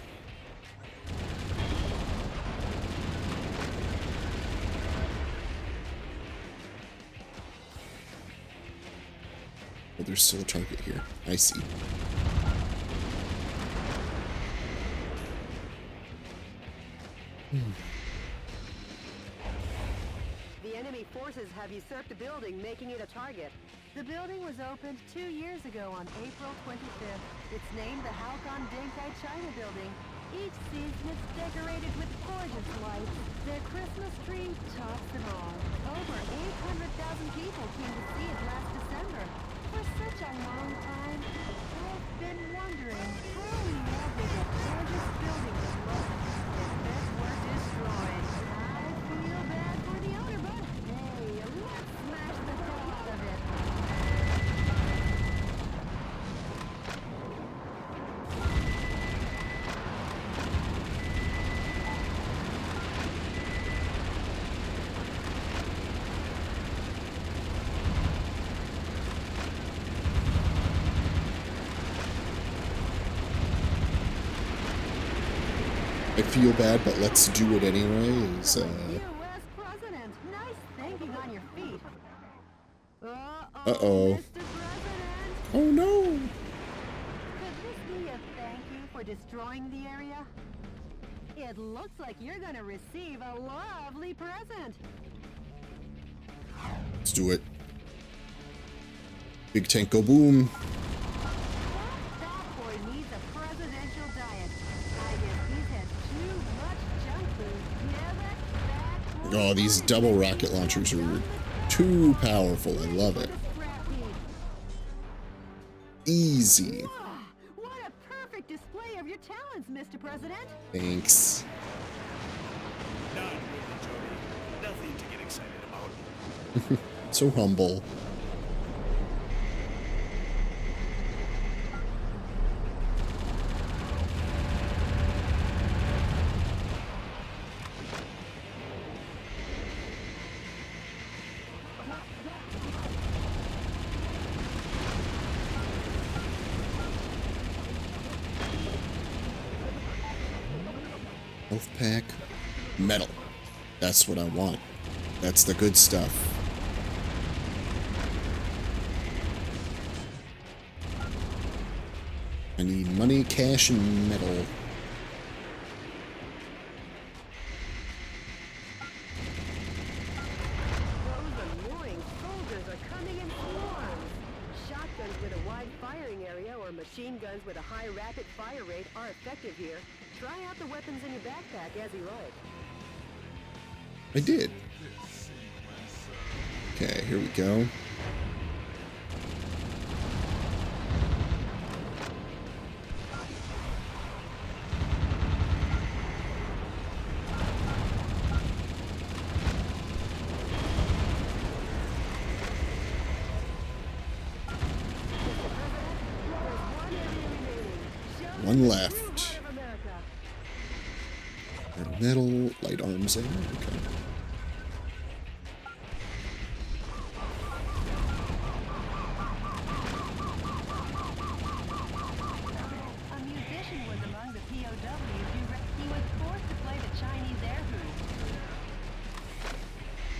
A: Oh, there's still a target here. I see.
C: The enemy forces have usurped the building, making it a target. The building was opened 2 years ago on April 25th. It's named the Halcon Denkai China Building. Each season it's decorated with gorgeous lights. Their Christmas tree tops them all. Over 800,000 people came to see it last December. For such a long time, I've been wondering how in the world they get gorgeous buildings and look. If this were destroyed, I feel bad for the owner, but hey, let's smash the hell out of it.
A: I feel bad, but let's do it anyways.
C: U.S. President, nice thinking on your feet.
A: Uh-oh.
C: Mr. President,
A: Oh no!
C: could this be a thank you for destroying the area? It looks like you're gonna receive a lovely present.
A: Let's do it. Big tank go boom.
C: That boy needs a presidential diet. I guess he's had too much junk food. Yeah, that boy
A: Oh, these double rocket launchers are too powerful. I love it.
C: scrap heap.
A: Easy.
C: Ah, what a perfect display of your talents, Mr. President.
A: Thanks.
D: Not really, Jody. Nothing to get excited about.
A: So humble. Health pack. Metal. That's what I want. That's the good stuff. I need money, cash, and metal.
C: Those alluring soldiers are coming in swarms. Shotguns with a wide firing area or machine guns with a high rapid fire rate are effective here. Try out the weapons in your backpack as you like.
A: I did. Okay, here we go. One left. Metal, light arms ammo. Okay.
C: A musician was among the POWs. He was forced to play the Chinese air hoop.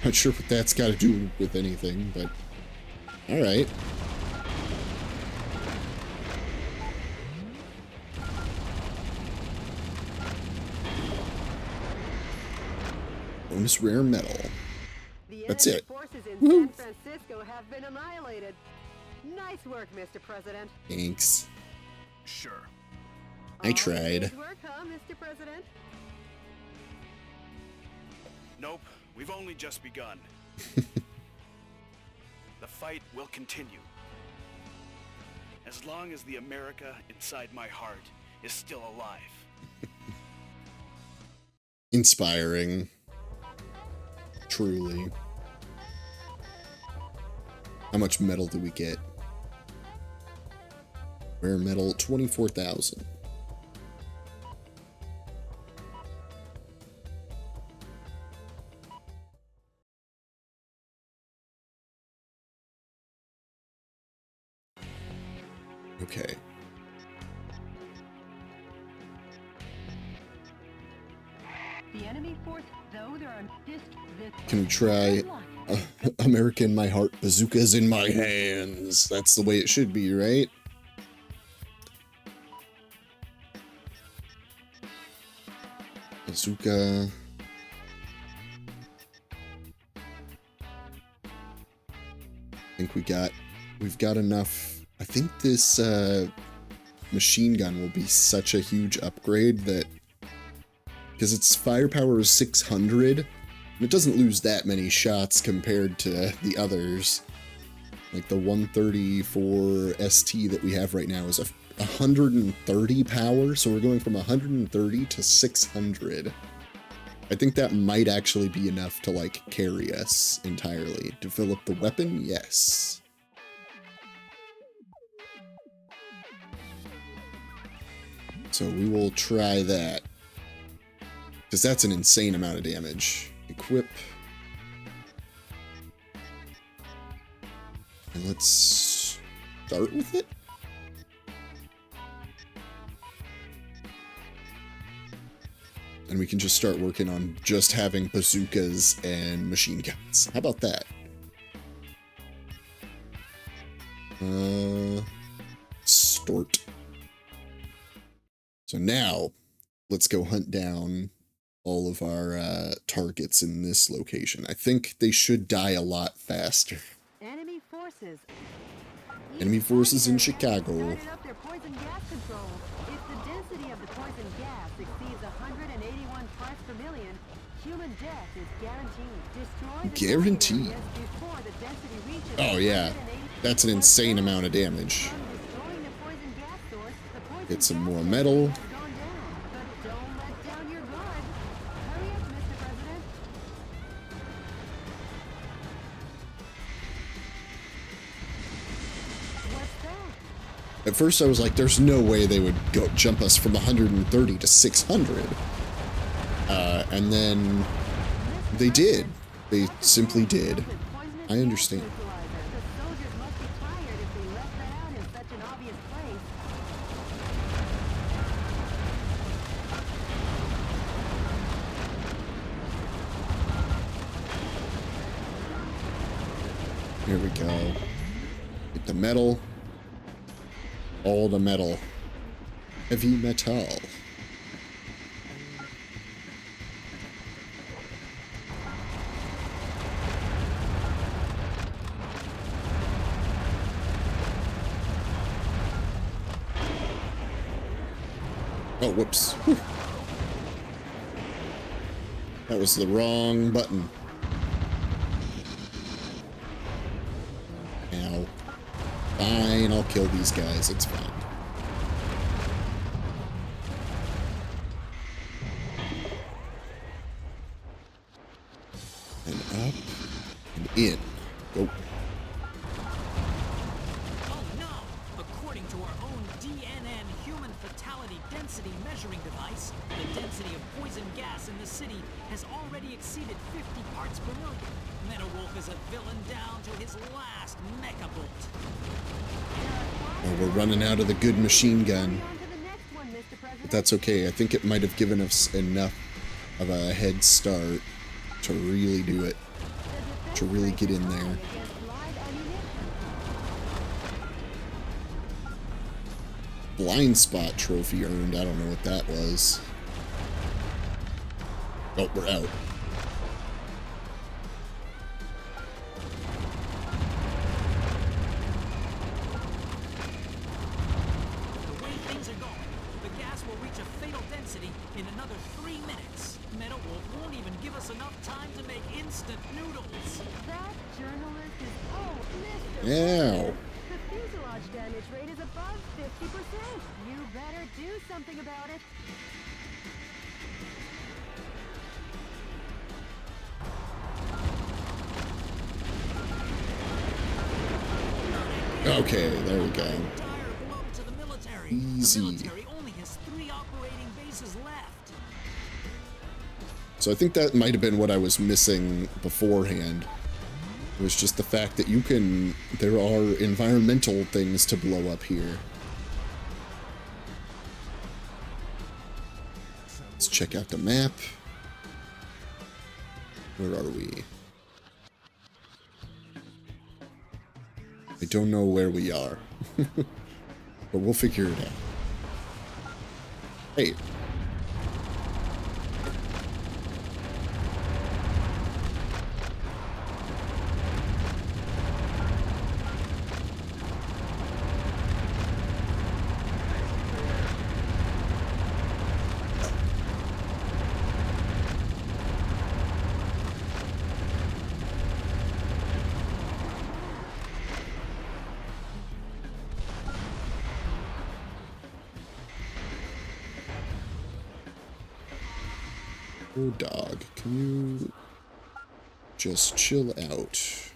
A: Not sure what that's got to do with anything, but all right. Bonus rare metal.
C: The
A: That's
C: enemy
A: it.
C: forces in
A: Woo.
C: San Francisco have been annihilated. Nice work, Mr. President.
A: Thanks.
D: Sure.
A: I
C: All
A: tried.
C: day's work, huh, Mr. President?
D: Nope, we've only just begun. The fight will continue. As long as the America inside my heart is still alive.
A: Inspiring. Truly. How much metal do we get? Rare metal, 24,000. Okay.
C: The enemy force, though there are
A: Can we try America in my heart, bazookas in my hands? That's the way it should be, right? Bazooka. I think we've got enough. I think this machine gun will be such a huge upgrade that, because its firepower is 600, and it doesn't lose that many shots compared to the others. Like the 134 ST that we have right now is a 130 power, so we're going from 130 to 600. I think that might actually be enough to, like, carry us entirely. Develop the weapon? Yes. So we will try that. Because that's an insane amount of damage. Equip. And let's start with it. And we can just start working on just having bazookas and machine guns. How about that? Stort. So now, let's go hunt down all of our targets in this location. I think they should die a lot faster.
C: enemy forces.
A: Enemy forces in Chicago.
C: Started up their poison gas control. If the density of the poison gas exceeds 181 parts per million, human death is guaranteed. Destroy the
A: Guaranteed.
C: target areas before the density reaches
A: Oh yeah,
C: 180
A: that's an insane amount of damage.
C: From destroying the poison gas source, the poison
A: Get some
C: gas
A: more
C: level
A: metal.
C: has gone down. But don't let down your guard. Hurry up, Mr. President. What's that?
A: At first I was like, there's no way they would go jump us from 130 to 600. And then they did. They simply did. I understand.
C: The soldiers must be tired if they left that out in such an obvious place.
A: Here we go. Get the metal. All the metal. Heavy metal. Oh, whoops. Whew. That was the wrong button. Ow. Fine, I'll kill these guys. It's fine. And up and in. Go.
B: Oh no! According to our own DNN human fatality density measuring device, the density of poison gas in the city has already exceeded 50 parts per million. Metawolf is a villain down to his last mecha bolt.
A: Oh, we're running out of the good machine gun.
C: On to the next one, Mr. President.
A: But that's okay. I think it might have given us enough of a head start to really do it. To really get in there.
C: Against live ammunition.
A: Blind spot trophy earned. I don't know what that was. Oh, we're out.
B: us enough time to make instant noodles.
C: That journalist is... Oh, Mr.
A: Ow.
C: The fuselage damage rate is above 50%. You better do something about it.
A: Okay, there we go.
B: Dire blow to the military.
A: Easy.
B: The military only has 3 operating bases left.
A: So I think that might have been what I was missing beforehand. It was just the fact that there are environmental things to blow up here. Let's check out the map. Where are we? I don't know where we are. But we'll figure it out. Hey. Oh, dog, can you just chill out?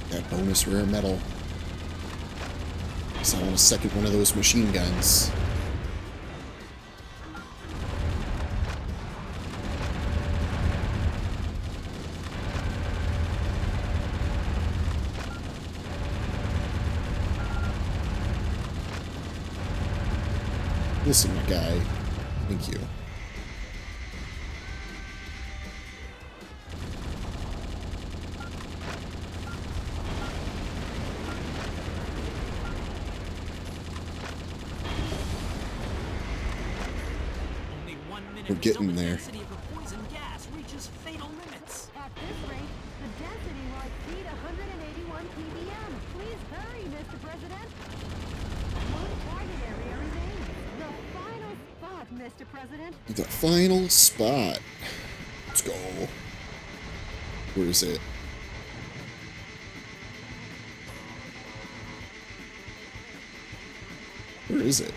A: That bonus rare metal. So I want a second one of those machine guns. Listen, my guy. Thank you. We're getting there.
B: The density of the poison gas reaches fatal limits.
C: At this rate, the density will exceed 181 ppm. Please hurry, Mr. President. One target area remains. The final spot, Mr. President.
A: The final spot. Let's go. Where is it? Where is it?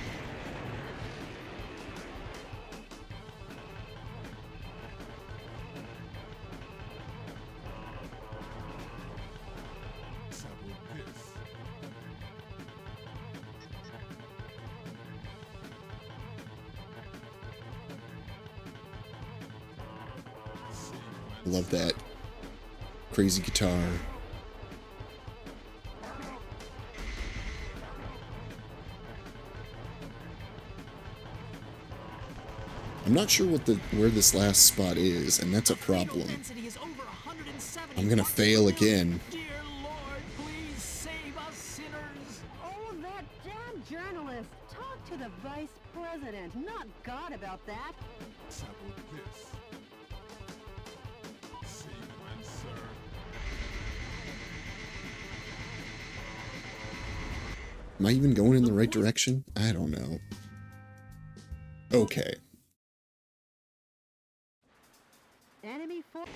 A: I love that crazy guitar. I'm not sure where this last spot is, and that's a problem. I'm gonna fail again.
B: Dear Lord, please save us sinners.
C: Oh, that damn journalist. Talk to the Vice President, not God, about that.
A: Am I even going in the right direction? I don't know. Okay.
C: Enemy force.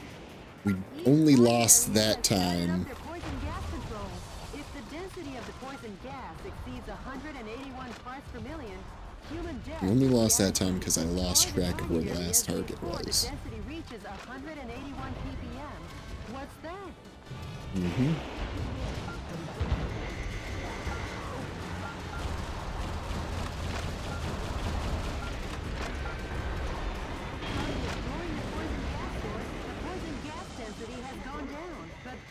A: We only lost that time.
C: If the density of the poison gas exceeds 181 parts per million, human death.
A: We only lost that time because I lost track of where the last target
C: The
A: was.
C: density reaches 181 ppm. What's that?
A: Mm-hmm.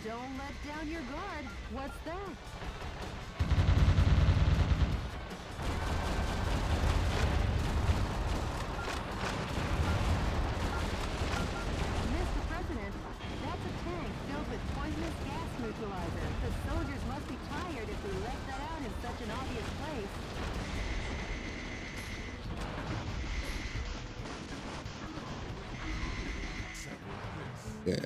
C: Don't let down your guard. What's that? Mr. President, that's a tank filled with poisonous gas neutralizer. The soldiers must be tired if we left that out in such an obvious place.
A: Okay.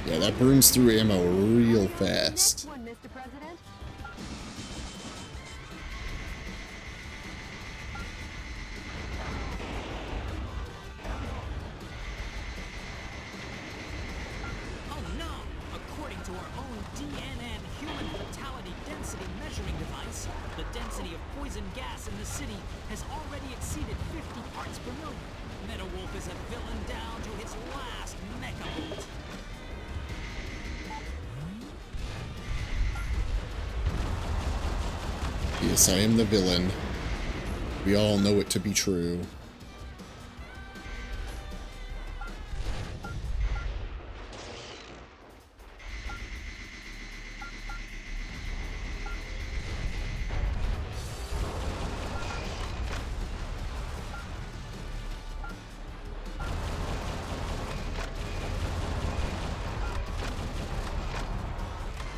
A: Yeah, that burns through ammo real fast.
C: Next one, Mr. President.
B: Oh no! According to our own DNN human fatality density measuring device, the density of poison gas in the city has already exceeded 50 parts per million. Metal Wolf is a villain down to his last mecha bolt.
A: Yes, I am the villain. We all know it to be true.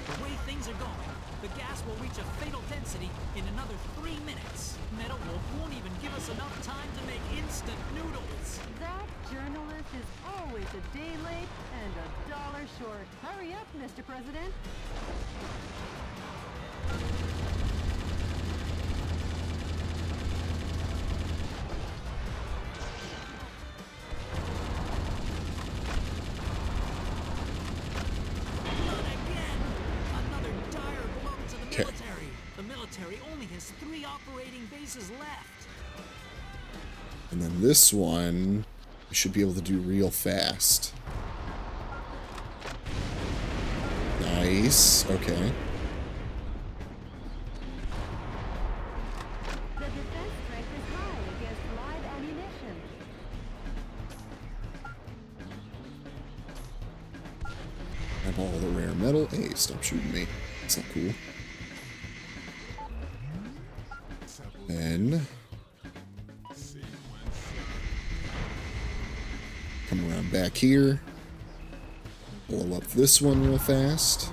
B: The way things are going, the gas will reach a fatal density in another 3 minutes. Metal Wolf won't even give us enough time to make instant noodles.
C: That journalist is always a day late and $1 short. Hurry up, Mr. President.
B: Not again! Another dire blow to the
A: Okay.
B: military. The military only has 3 operating bases left.
A: And then this one, we should be able to do real fast. Nice. Okay.
C: The defense strength is high against live ammunition.
A: Have all the rare metal. Hey, stop shooting me. That's not cool. Then come around back here. Blow up this one real fast.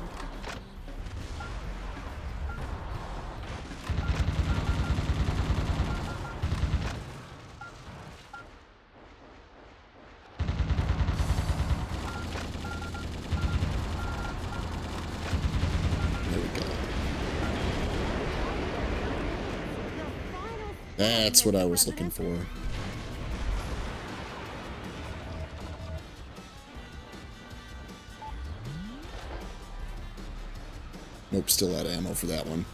A: There we go. That's what I was looking for. Nope, still out of ammo for that one.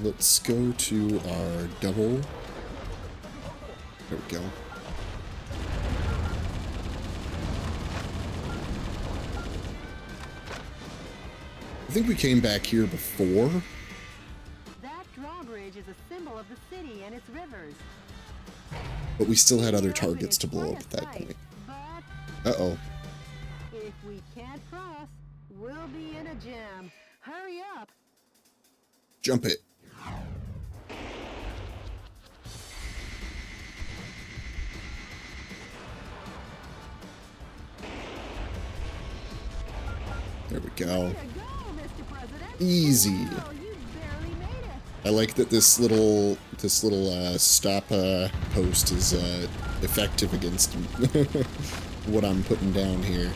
A: Let's go to our double. There we go. I think we came back here before.
C: That drawbridge is a symbol of the city and its rivers.
A: But we still had other
C: The opening
A: targets
C: is
A: to blow
C: quite
A: up
C: a
A: at that
C: sight,
A: point.
C: But
A: Uh-oh.
C: if we can't cross, we'll be in a jam. Hurry up!
A: Jump it. There we go.
C: Way to go, Mr. President!
A: Easy.
C: Wow, you barely made it!
A: I like that this little stop post is effective against what I'm putting down here.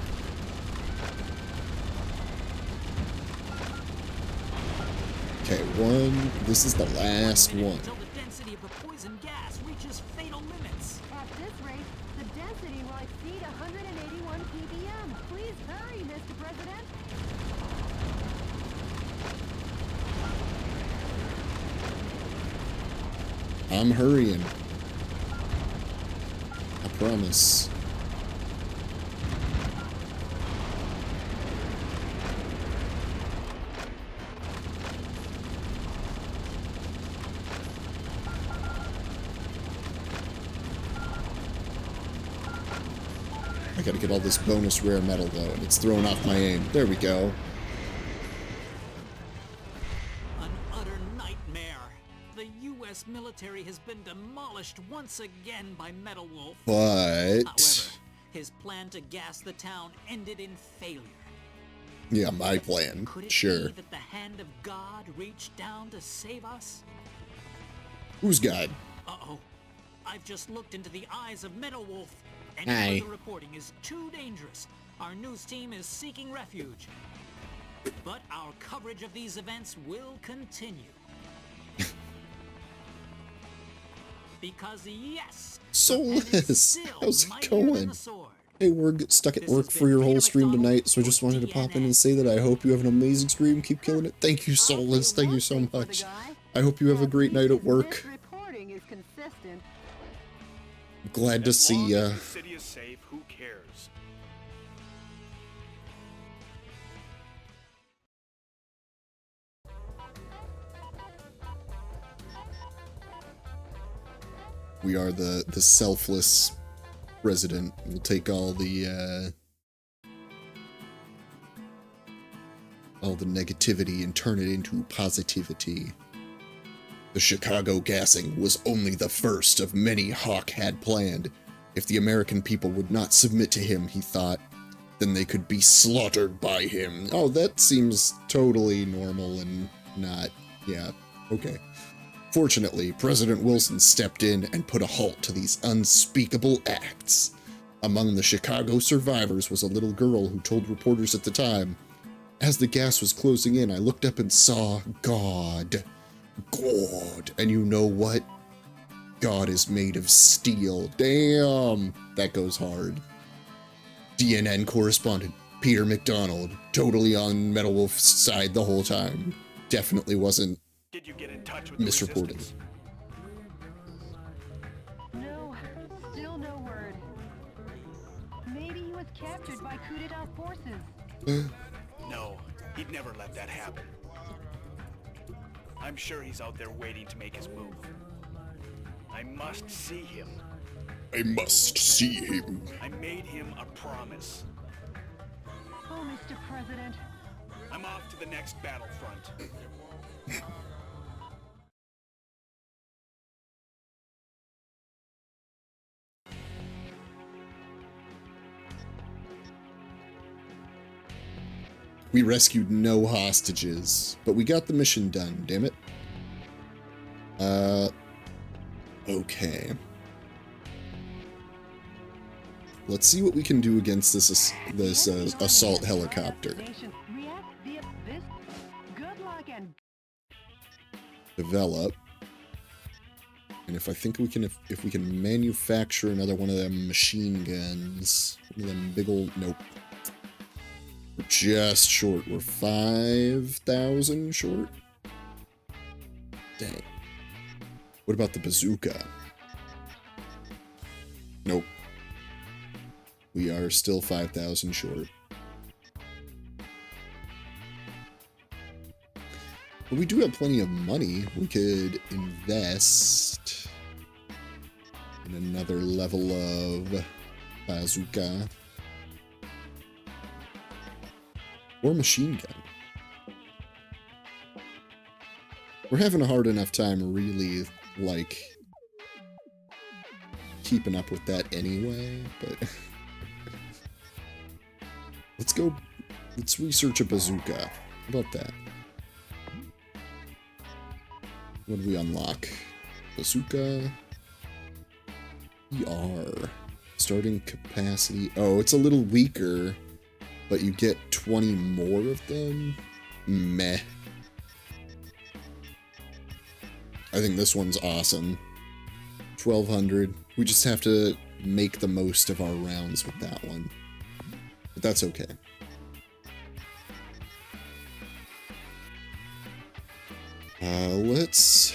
A: Okay, one. This is the last one.
B: Until the density of the poison gas reaches fatal limits.
C: At this rate, the density will exceed 181 ppm. Please hurry, Mr. President!
A: I'm hurrying. I promise. gotta get all this bonus rare metal, though, and it's throwing off my aim. There we go.
B: An utter nightmare. The U.S. military has been demolished once again by Metal Wolf.
A: But...
B: However, his plan to gas the town ended in failure.
A: yeah, my plan.
B: Could it
A: Sure.
B: be that the hand of God reached down to save us?
A: Who's God?
B: Uh-oh. I've just looked into the eyes of Metal Wolf. Any
A: Hi.
B: further reporting is too dangerous. Our news team is seeking refuge. But our coverage of these events will continue. Because yes,
A: Soulless, how's it going?
B: Sword.
A: Hey, we're stuck at
B: This
A: work
B: has
A: for
B: been
A: your whole
B: Peter
A: stream
B: McDonald
A: tonight, so I
B: for
A: just wanted to pop in
B: TNN.
A: and say that I hope you have an amazing stream. Keep killing it. Thank you, Soulless. Thank you so much. I hope you have a great night at work.
C: Reporting is consistent.
A: Glad to
D: As
A: see
D: long
A: ya.
D: as the city is safe, who cares?
A: We are the selfless president. We'll take all the negativity and turn it into positivity. The Chicago gassing was only the first of many Hawk had planned. If the American people would not submit to him, he thought, then they could be slaughtered by him. Oh, that seems totally normal and not... yeah, okay. Fortunately, President Wilson stepped in and put a halt to these unspeakable acts. Among the Chicago survivors was a little girl who told reporters at the time, "As the gas was closing in, I looked up and saw God. God. And you know what? God is made of steel." Damn, that goes hard. DNN correspondent Peter McDonald, totally on Metal Wolf's side the whole time. Definitely wasn't
D: Did you get in touch with the
A: misreporting.
D: resistance?
C: No, still no word. Maybe he was captured by coup d'etat forces.
D: No, he'd never let that happen. I'm sure he's out there waiting to make his move. I must see him.
A: I must see him.
D: I made him a promise.
C: Oh, Mr. President.
D: I'm off to the next battlefront.
A: We rescued no hostages, but we got the mission done, damn it. Okay. Let's see what we can do against this assault helicopter.
C: React via this. Good luck and
A: Develop. And if I think we can, if we can manufacture another one of them machine guns, one of them big old, nope. We're just short. We're 5,000 short. Dang. What about the bazooka? Nope. We are still 5,000 short. But we do have plenty of money. We could invest in another level of bazooka. Or machine gun. We're having a hard enough time really, like, keeping up with that anyway, but... let's research a bazooka. How about that? What do we unlock? Bazooka. ER. Starting capacity. Oh, it's a little weaker, but you get 20 more of them? Meh. I think this one's awesome. 1,200. We just have to make the most of our rounds with that one. But that's okay. Let's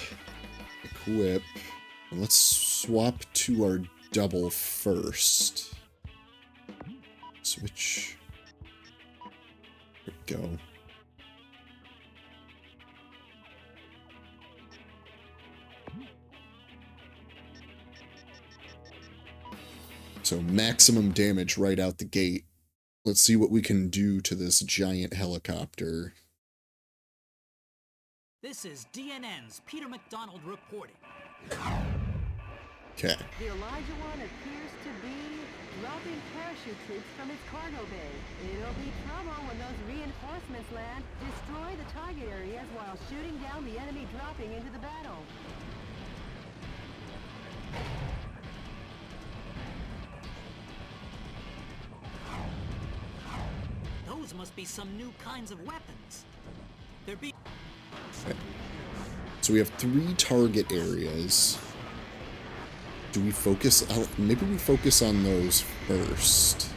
A: equip. Let's swap to our double first. Switch. There we go. So maximum damage right out the gate. Let's see what we can do to this giant helicopter.
B: This is DNN's Peter McDonald reporting.
A: Okay.
C: The Elijah One appears to be dropping parachute troops from its cargo bay. It'll be trouble when those reinforcements land. Destroy the target areas while shooting down the enemy dropping into the battle.
B: Those must be some new kinds of weapons. They're being...
A: Okay. So we have 3 target areas. Do we focus? Maybe we focus on those first.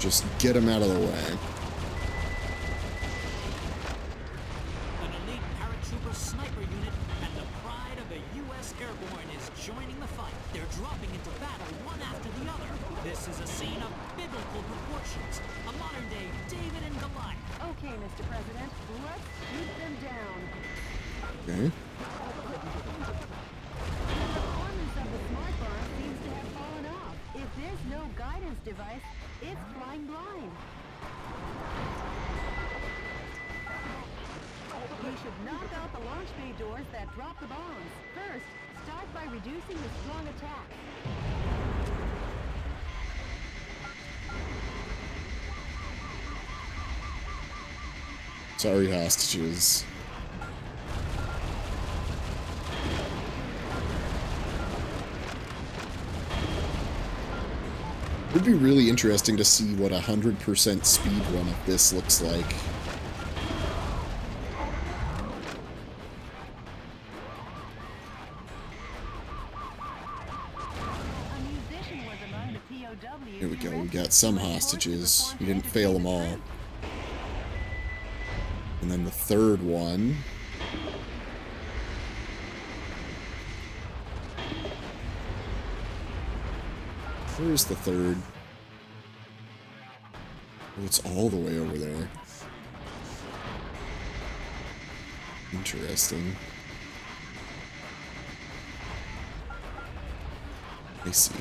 A: Just get them out of the way.
B: An elite paratrooper sniper unit and the pride of the U.S. Airborne is joining the fight. They're dropping into battle one after the other. This is a scene of biblical proportions. A modern-day David and Goliath.
C: Okay, Mr. President, let's shoot them down.
A: Okay.
C: The performance of the smart bomb seems to have fallen off. If there's no guidance device, it's flying blind. We should knock out the launch bay doors that drop the bombs. First, start by reducing the strong attack.
A: Sorry, hostages. It would be really interesting to see what 100% speed run of this looks like.
C: A musician was among the POWs.
A: Here we go, we got some hostages. We didn't fail them all. And then the third one. Where's the third? Oh, it's all the way over there. Interesting. I see.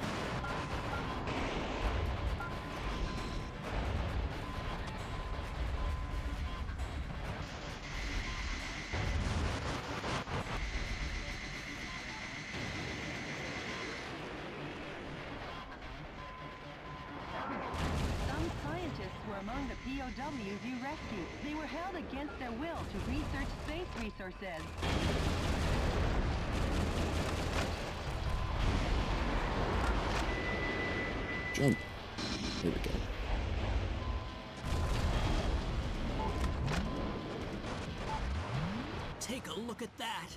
C: Some scientists were among the POWs you rescued. They were held against their will to research space resources.
A: Jump. There we go.
B: Take a look at that.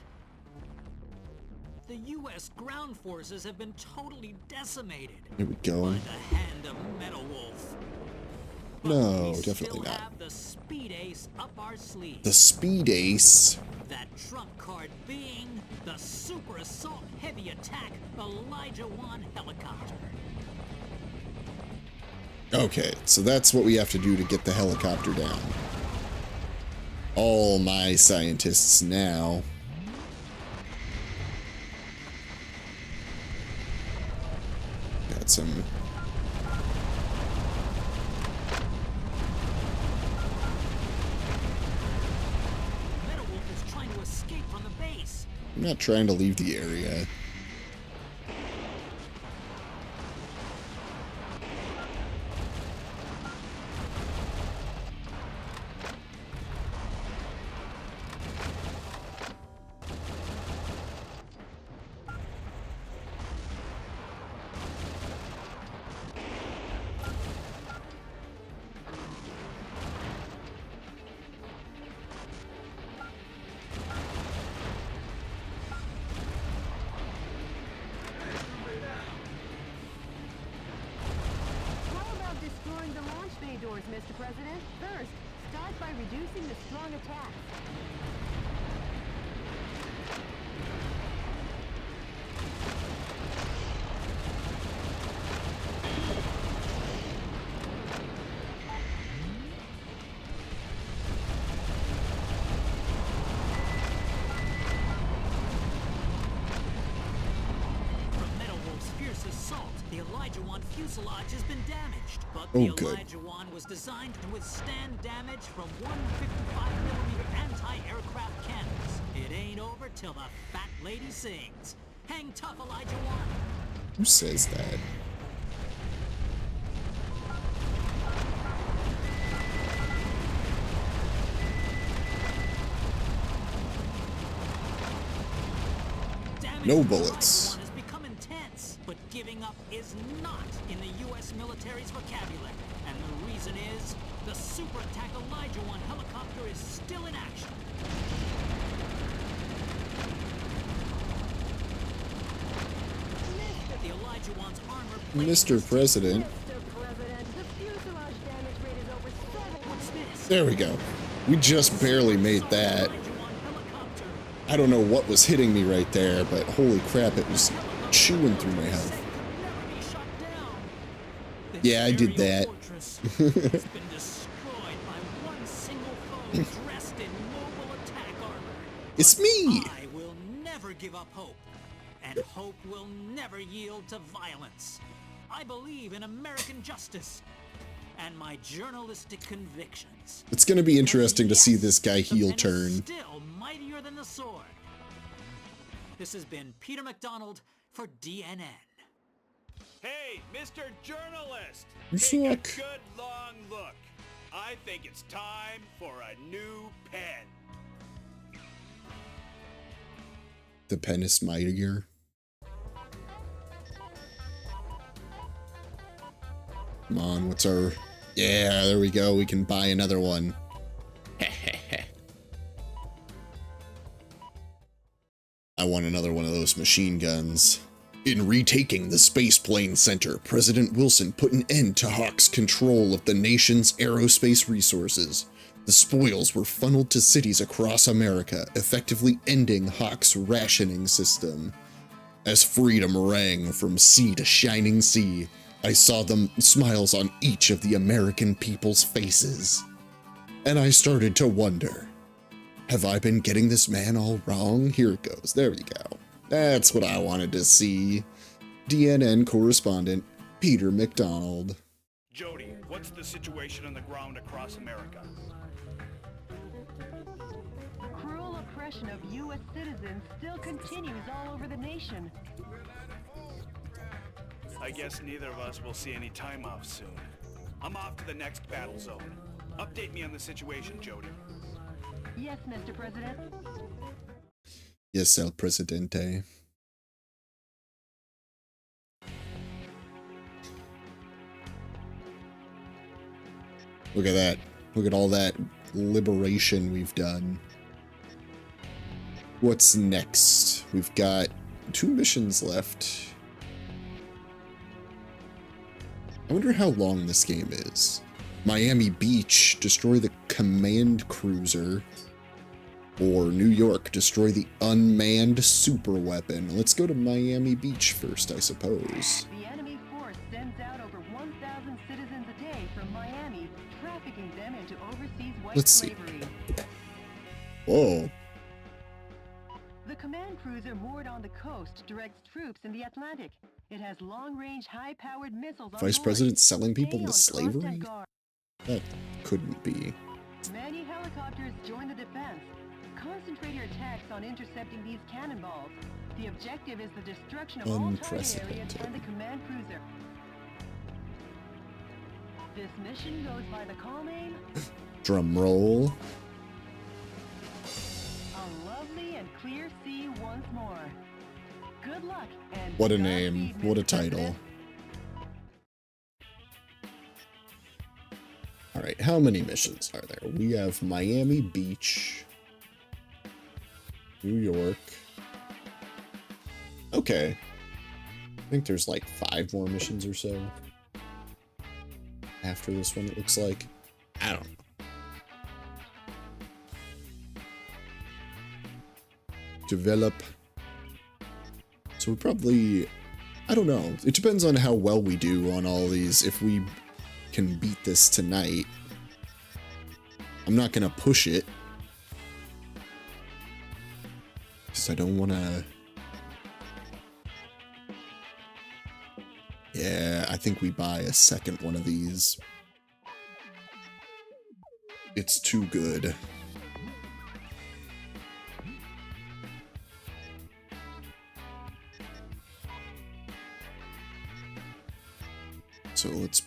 B: The U.S. ground forces have been totally decimated
A: Here we go.
B: by the hand of Metal Wolf. But
A: No,
B: we
A: definitely
B: still
A: not.
B: have the Speed Ace up our sleeve.
A: The Speed Ace.
B: That trump card being the Super Assault Heavy Attack Elijah 1 helicopter.
A: Okay, so that's what we have to do to get the helicopter down. All my scientists now. Got some...
B: Metal Wolf is trying to escape from the base.
A: I'm not trying to leave the area.
C: How about destroying the launch bay doors, Mr. President? First, start by reducing the strong attack.
B: Elijah-1 fuselage has been damaged, but
A: Oh,
B: the
A: good.
B: Elijah-1 was designed to withstand damage from 155mm anti-aircraft cannons. It ain't over till the fat lady sings. Hang tough, Elijah-1.
A: Who says that?
B: Damage
A: No
B: to
A: bullets.
B: Elijah-1 has become intense, but giving up is not in the U.S. military's vocabulary. And the reason is, the super attack Elijah-1 helicopter is still in action. The Elijah-1's armor plating
A: Mr. President.
E: Mr. President, the fuselage damage rate is over 7.
B: What's this?
A: There we go. We just barely made that.
B: Elijah-1 helicopter.
A: I don't know what was hitting me right there, but holy crap, it was chewing through my health.
B: Never be shot down. This
A: Yeah, I did
B: aerial
A: that.
B: fortress has been destroyed by one single foe dressed in mobile attack armor.
A: It's
B: But
A: me.
B: I will never give up hope, and hope will never yield to violence. I believe in American justice and my journalistic convictions.
A: It's going to be interesting to see
B: Yes,
A: this guy
B: the
A: heel
B: pen is
A: turn.
B: Still mightier than the sword. This has been Peter McDonald for DNN.
D: Hey, Mr. Journalist!
A: You
D: Take
A: suck.
D: a good long look. I think it's time for a new pen.
A: The pen is mightier. Come on, what's our... Yeah, there we go. We can buy another one. I want another one of those machine guns. In retaking the Space Plane Center, President Wilson put an end to Hawk's control of the nation's aerospace resources. The spoils were funneled to cities across America, effectively ending Hawk's rationing system. As freedom rang from sea to shining sea, I saw the smiles on each of the American people's faces. And I started to wonder, have I been getting this man all wrong? Here it goes. There we go. That's what I wanted to see. DNN correspondent Peter McDonald.
D: Jody, what's the situation on the ground across America?
C: Cruel oppression of U.S. citizens still continues all over the nation.
D: I guess neither of us will see any time off soon. I'm off to the next battle zone. Update me on the situation, Jody.
C: Yes, Mr. President.
A: Yes, El Presidente. Look at that. Look at all that liberation we've done. What's next? We've got 2 missions left. I wonder how long this game is. Miami Beach, destroy the command cruiser. Or New York, destroy the unmanned superweapon. Let's go to Miami Beach first, I suppose.
C: The enemy force sends out over 1,000 citizens a day from Miami, trafficking them into overseas white
A: Let's see.
C: slavery.
A: Whoa.
C: The command cruiser moored on the coast directs troops in the Atlantic. It has long-range, high-powered missiles on
A: Vice
C: board.
A: President selling people
C: Stay
A: into
C: on
A: slavery?
C: constant guard.
A: That couldn't be.
C: Many helicopters join the defense. Concentrate your attacks on intercepting these cannonballs. The objective is the destruction of all target areas
A: Unprecedented.
C: and the command cruiser. This mission goes by the call name,
A: Drum roll.
C: A Lovely and Clear Sea Once More. Good luck and
A: What a
C: Godspeed,
A: name. What a
C: Mr.
A: title.
C: President.
A: Alright, how many missions are there? We have Miami Beach. New York. Okay. I think there's like 5 more missions or so. After this one, it looks like. I don't know. Develop. So we probably... I don't know. It depends on how well we do on all these. If we can beat this tonight. I'm not gonna push it. Because I don't want to... Yeah, I think we buy a second one of these. It's too good. So let's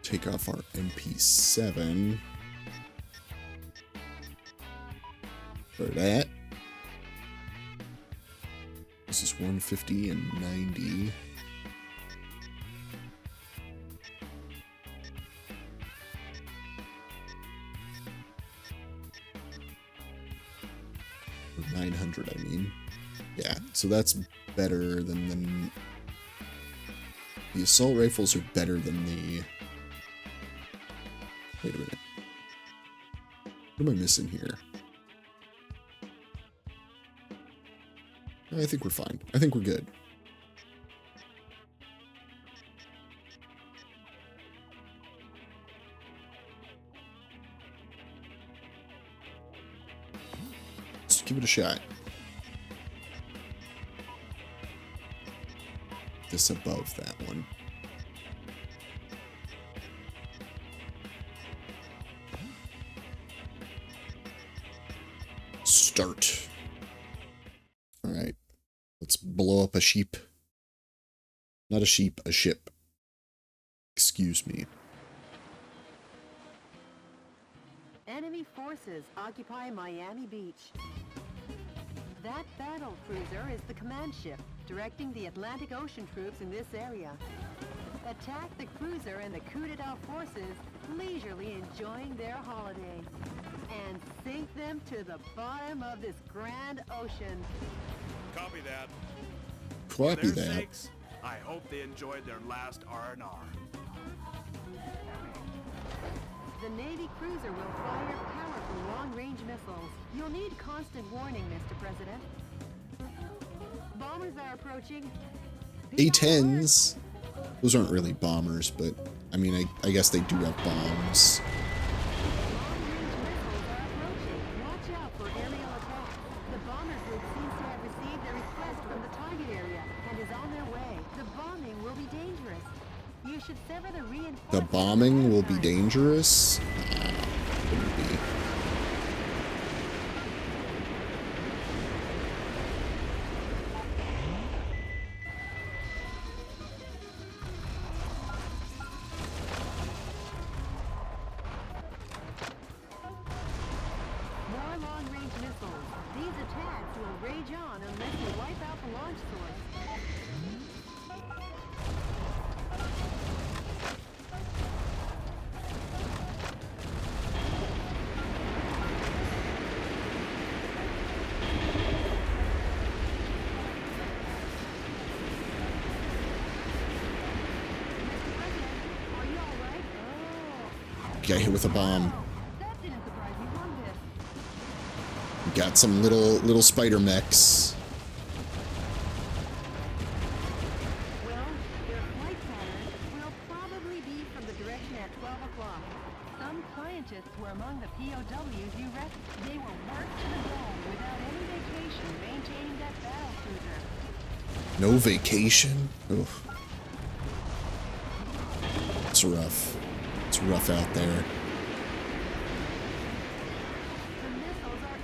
A: take off our MP7 for that. This is 150 and 90. Or 900, I mean. Yeah, so that's better than the assault rifles are better than the... Wait a minute. What am I missing here? I think we're fine. I think we're good. Let's give it a shot. This above that one. Start. All right. Let's blow up a sheep. Not a sheep, a ship. Excuse me.
C: Enemy forces occupy Miami Beach. That battle cruiser is the command ship, directing the Atlantic Ocean troops in this area. Attack the cruiser and the coup d'etat forces, leisurely enjoying their holiday. And sink them to the bottom of this grand ocean.
D: Copy that.
A: Copy
D: For their
A: that.
D: sakes, I hope they enjoyed their last R&R.
C: The Navy cruiser will fire powerful long-range missiles. You'll need constant warning, Mr. President. Bombers are approaching. Be on alert.
A: A-10s. Those aren't really bombers, but I mean, I guess they do have bombs.
C: Long-range missiles are approaching. Watch out for aerial attacks. The bomber group seems to have received a request from the target area and is on their way. The bombing will be dangerous. You should sever the reinforcements.
A: The bombing will be dangerous? Wouldn't be.
C: More long-range missiles. These attacks will rage on unless you wipe out the launch source. Are you all right? Oh,
A: Got hit with a bomb.
C: that didn't surprise me one bit.
A: Got some little spider mechs.
C: Well, their flight pattern will probably be from the direction at 12 o'clock. Some scientists were among the POWs you rescued. They were worked to the bone without any vacation maintaining that battle cruiser.
A: No vacation? Oof. It's rough. It's rough out there.
C: The missiles are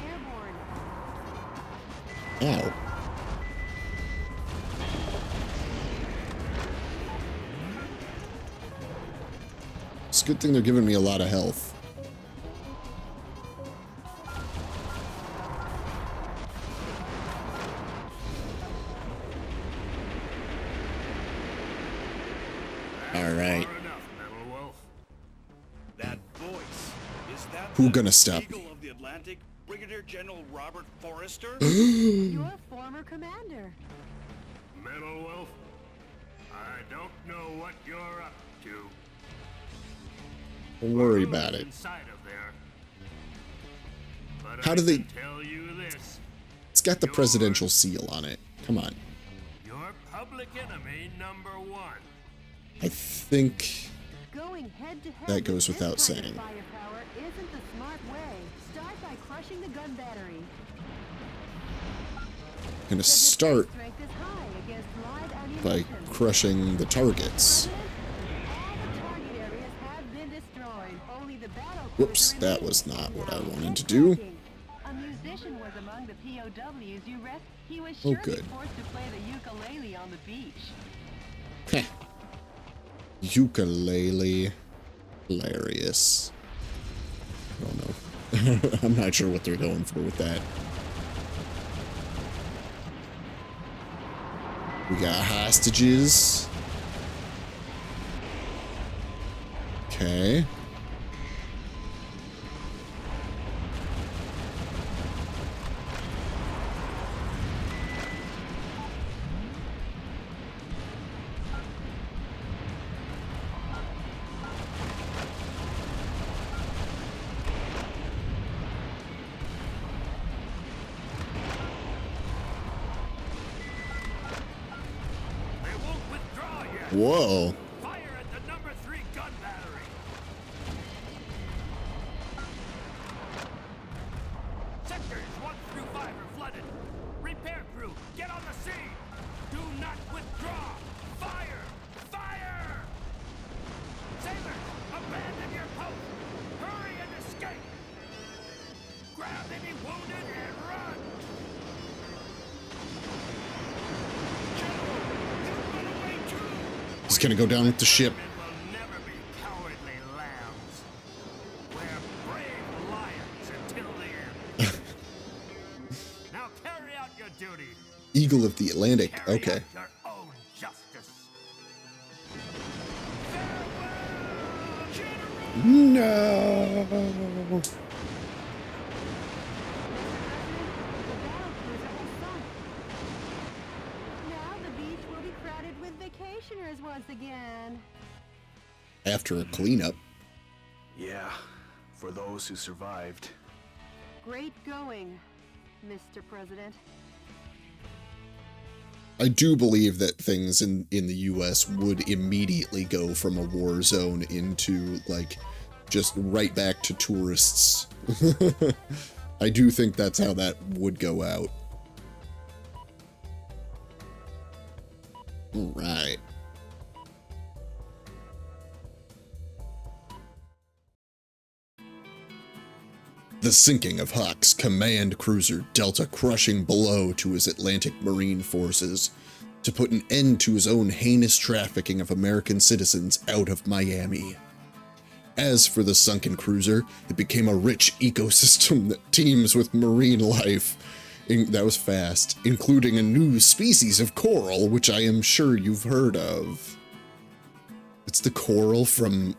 C: airborne.
A: Ow. It's a good thing they're giving me a lot of health. All right.
F: Far enough, Metal Wolf.
D: That voice, is that
A: Who
D: the
A: gonna stop
D: Eagle
A: me?
D: of the Atlantic, Brigadier General Robert Forrester?
C: Your former commander.
F: Metal Wolf, I don't know what you're up to.
A: Don't worry
F: Who's
A: about it.
F: inside of there. But
A: How
F: I
A: do they-
F: can tell you this.
A: It's got the presidential seal on it. Come on.
F: You're public enemy number one.
A: I think
C: Going head to head
A: That goes
C: with
A: without
C: this kind
A: saying.
C: of firepower isn't the smart way. Start by crushing the gun battery.
A: gonna start
C: Strength is high against live
A: by
C: ammunition.
A: crushing the targets.
C: All the target areas have been destroyed. Only the battle
A: Whoops,
C: cruiser
A: that
C: remains.
A: was not what I
C: Now
A: wanted to
C: get
A: do.
C: cracking. A musician was among the POWs you rescued. He was
A: Oh,
C: surely
A: good.
C: forced to play the ukulele on the beach.
A: Heh. Ukulele. Hilarious. I don't know. I'm not sure what they're going for with that. We got hostages. Okay.
F: They won't withdraw yet.
A: Whoa.
F: Fire at the number 3 gun battery. Sectors 1 through 5 are flooded. Repair crew, get on the scene. Do not withdraw. Fire! Fire! Sailors, abandon your post. Hurry and escape. Grab any wounded and run. General, you run away too.
A: He's gonna go down with the ship.
F: Men will never be cowardly lambs. We're brave lions until the end. Now carry out your duty.
A: Eagle of the Atlantic.
F: Carry
A: Okay.
F: out your own justice. Farewell, General!
A: No.
C: The battle cruiser has sunk. Now the beach will be crowded with vacationers once again.
A: After a cleanup.
D: Yeah, for those who survived.
C: Great going, Mr. President.
A: I do believe that things in the US would immediately go from a war zone into, like, just right back to tourists. I do think that's how that would go out. All right. The sinking of Hawk's command cruiser dealt a crushing blow to his Atlantic Marine forces to put an end to his own heinous trafficking of American citizens out of Miami. As for the sunken cruiser, it became a rich ecosystem that teems with marine life. That was fast, including a new species of coral, which I am sure you've heard of. It's the coral from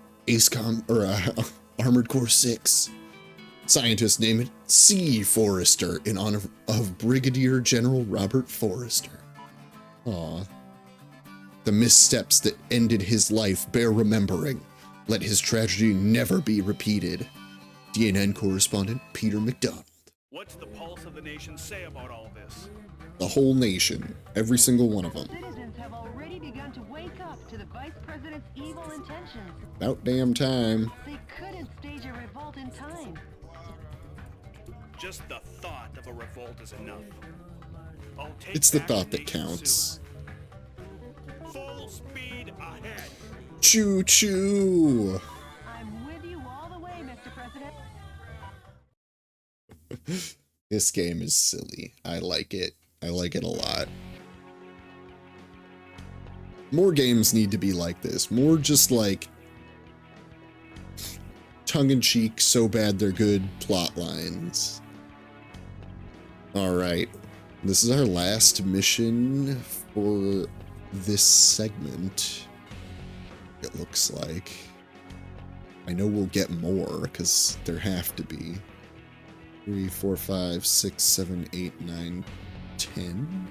A: Armored Core 6. Scientists name it Sea Forester in honor of Brigadier General Robert Forrester. Aw. The missteps that ended his life bear remembering. Let his tragedy never be repeated. CNN correspondent Peter McDonald.
D: What's the pulse of the nation say about all this?
A: The whole nation, every single one of them.
C: Citizens have already begun to wake up to the Vice President's evil intentions.
A: About damn time.
C: They couldn't stage a revolt in time.
D: Just the thought of a revolt is enough. I'll take
A: It's the
D: back
A: thought that
D: nation
A: counts.
D: soon. Full speed ahead.
A: Choo choo!
C: I'm with you all the way, Mr. President.
A: This game is silly. I like it. I like it a lot. More games need to be like this. More just like tongue-in-cheek, so bad they're good plot lines. Alright. This is our last mission for this segment. It looks like. I know we'll get more, because there have to be. 3, 4, 5, 6, 7, 8, 9, 10.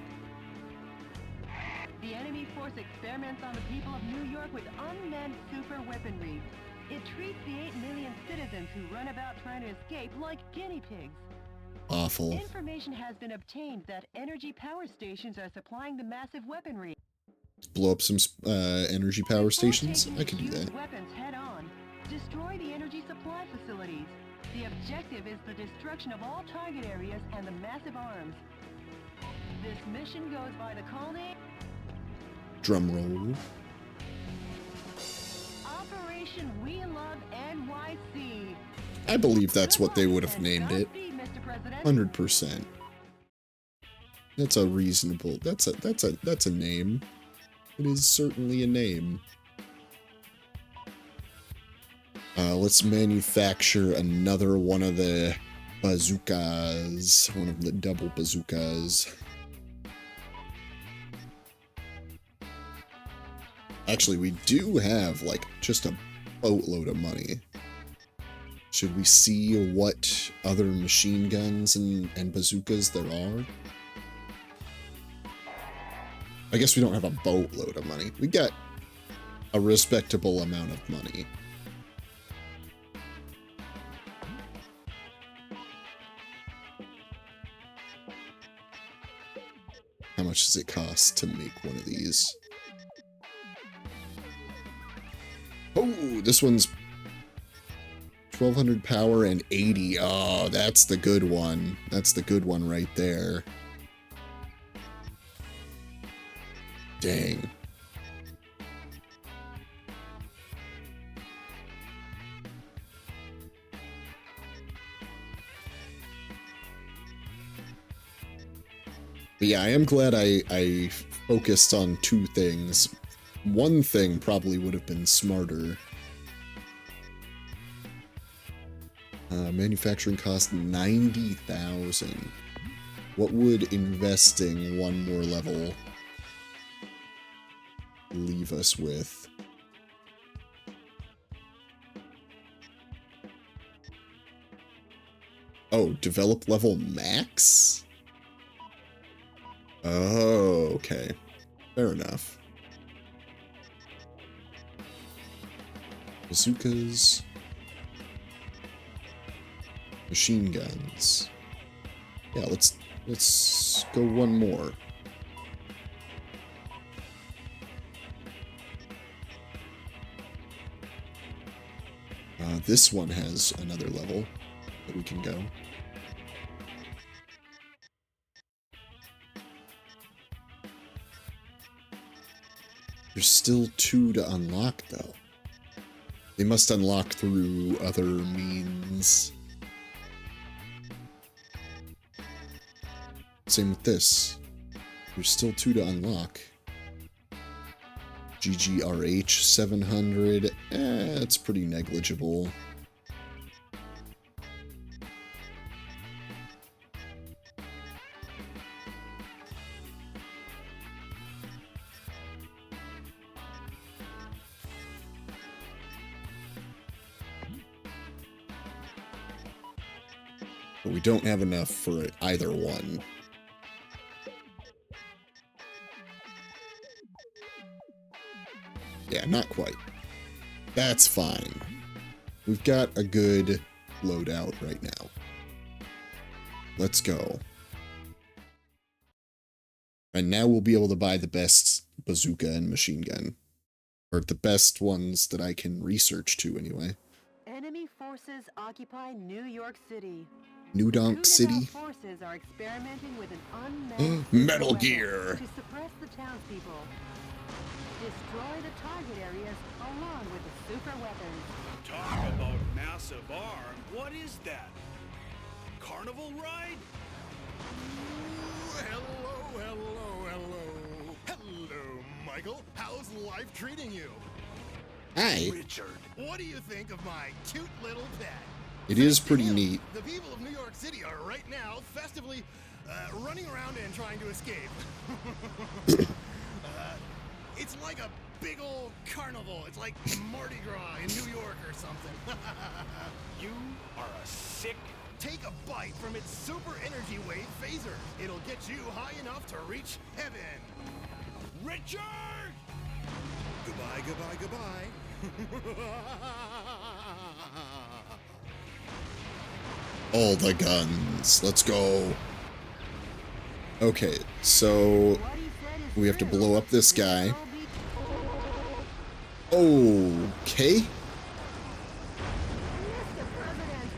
C: The enemy force experiments on the people of New York with unmanned super weaponry. It treats the 8 million citizens who run about trying to escape like guinea pigs.
A: Awful.
C: Information has been obtained that energy power stations are supplying the massive weaponry.
A: Blow up some energy power stations? I could do
C: Use
A: that.
C: weapons head on. Destroy the energy supply facilities. The objective is the destruction of all target areas and the massive arms. This mission goes by the call name
A: Drum roll.
C: Operation We Love NYC.
A: I believe that's what they would have named it.
C: Godspeed, Mr. President.
A: 100%. That's a reasonable. That's a name. It is certainly a name. Let's manufacture another one of the bazookas. One of the double bazookas. Actually, we do have, like, just a boatload of money. Should we see what other machine guns and bazookas there are? I guess we don't have a boatload of money. We got a respectable amount of money. How much does it cost to make one of these? Oh, this one's 1200 power and 80. Oh, that's the good one. That's the good one right there. Dang. But yeah, I am glad I focused on two things. One thing probably would have been smarter. Manufacturing cost 90,000. What would investing one more level leave us with? Oh, develop level max? Oh, okay. Fair enough. Bazookas. Machine guns. Yeah, let's go one more. This one has another level that we can go. There's still 2 to unlock, though. They must unlock through other means. Same with this. There's still 2 to unlock. GGRH 700. It's pretty negligible. But we don't have enough for either one. Yeah, not quite. That's fine. We've got a good loadout right now. Let's go. And now we'll be able to buy the best bazooka and machine gun. Or the best ones that I can research to, anyway.
C: Enemy forces occupy New York City.
A: New Donk City.
C: Forces are experimenting with an unmanned
A: Metal
C: weapon
A: Gear.
C: to suppress the townspeople. Destroy the target areas along with the super weapons.
D: Talk about massive arm. What is that? Carnival ride?
G: Hello, Michael. How's life treating you?
A: Hi.
G: Richard, what do you think of my cute little pet?
A: It is pretty neat.
G: The people of New York City are right now festively running around and trying to escape. It's like a big old carnival. It's like Mardi Gras in New York or something.
D: You are a sick...
G: Take a bite from its super energy wave phaser. It'll get you high enough to reach heaven.
D: Richard!
G: Goodbye, goodbye, goodbye.
A: All the guns. Let's go. Okay, so
C: What he said is
A: we have to
C: true.
A: blow up this guy.
C: There'll be
A: Okay.
C: Mr. President.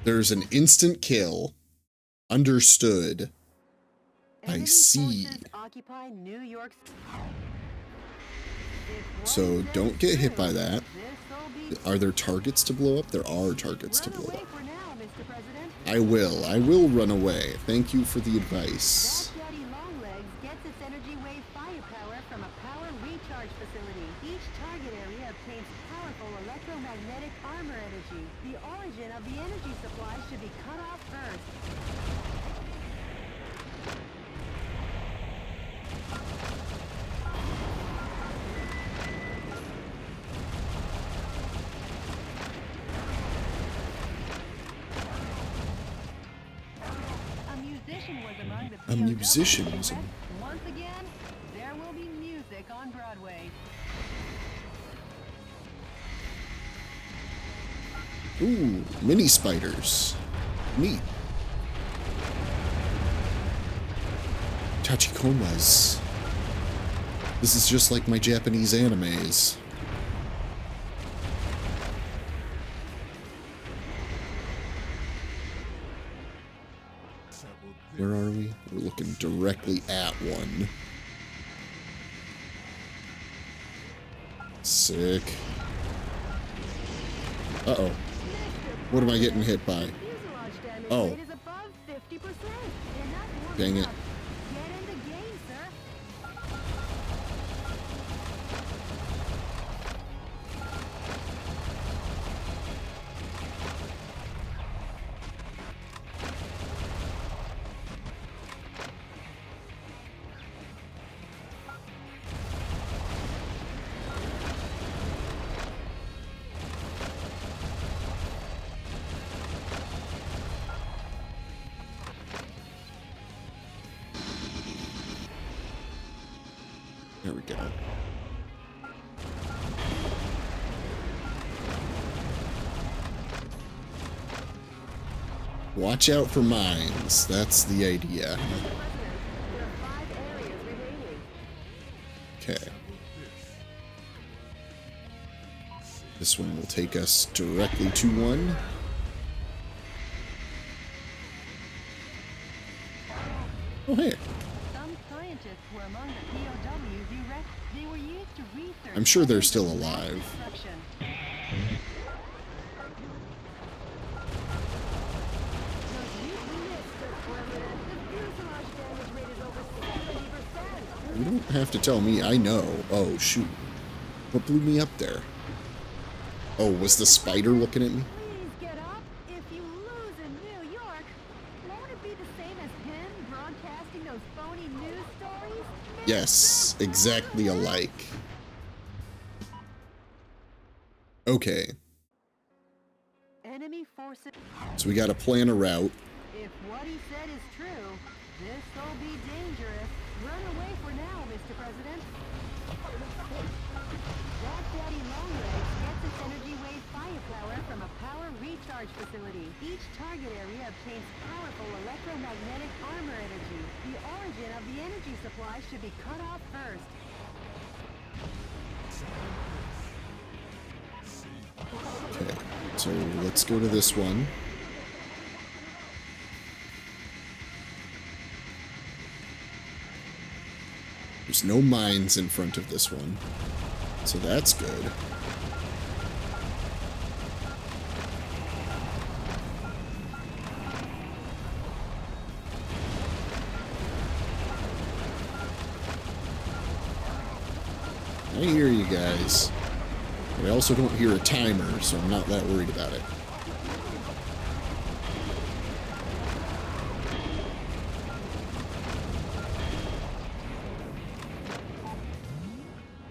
A: There's an instant kill. Understood. I I see.
C: Forces occupy New York.
A: So don't get hit by that. Are there targets to blow up? There are targets to blow up. I will run away. Thank you for the advice.
C: Daddy Longlegs gets its energy wave firepower from a power recharge facility. Each target area obtains powerful electromagnetic armor energy. The origin of the energy supply should be cut off first.
A: A musician was among.
C: Once again, there will be music on Broadway.
A: Ooh, mini spiders. Neat. Tachikomas. This is just like my Japanese animes. Where are we? We're looking directly at one. Sick. Uh-oh. What am I getting hit by? Oh. Dang it. There we go. Watch out for mines. That's the idea. Okay. This one will take us directly to one. Oh, hey. I'm sure they're still alive. You don't have to tell me, I know. Oh, shoot. What blew me up there? Oh, was the spider looking at me?
C: Please get up. If you lose in New York, won't it be the same as him broadcasting those phony news stories?
A: Yes, exactly alike. Okay.
C: Enemy forces.
A: So we gotta plan a route.
C: If what he said is true, this'll be dangerous. Run away for now, Mr. President. That Daddy Longlegs gets its energy wave firepower from a power recharge facility. Each target area obtains powerful electromagnetic armor energy. The origin of the energy supply should be cut off first.
A: Okay, so let's go to this one. There's no mines in front of this one, so that's good. I hear you guys. But I also don't hear a timer, so I'm not that worried about it.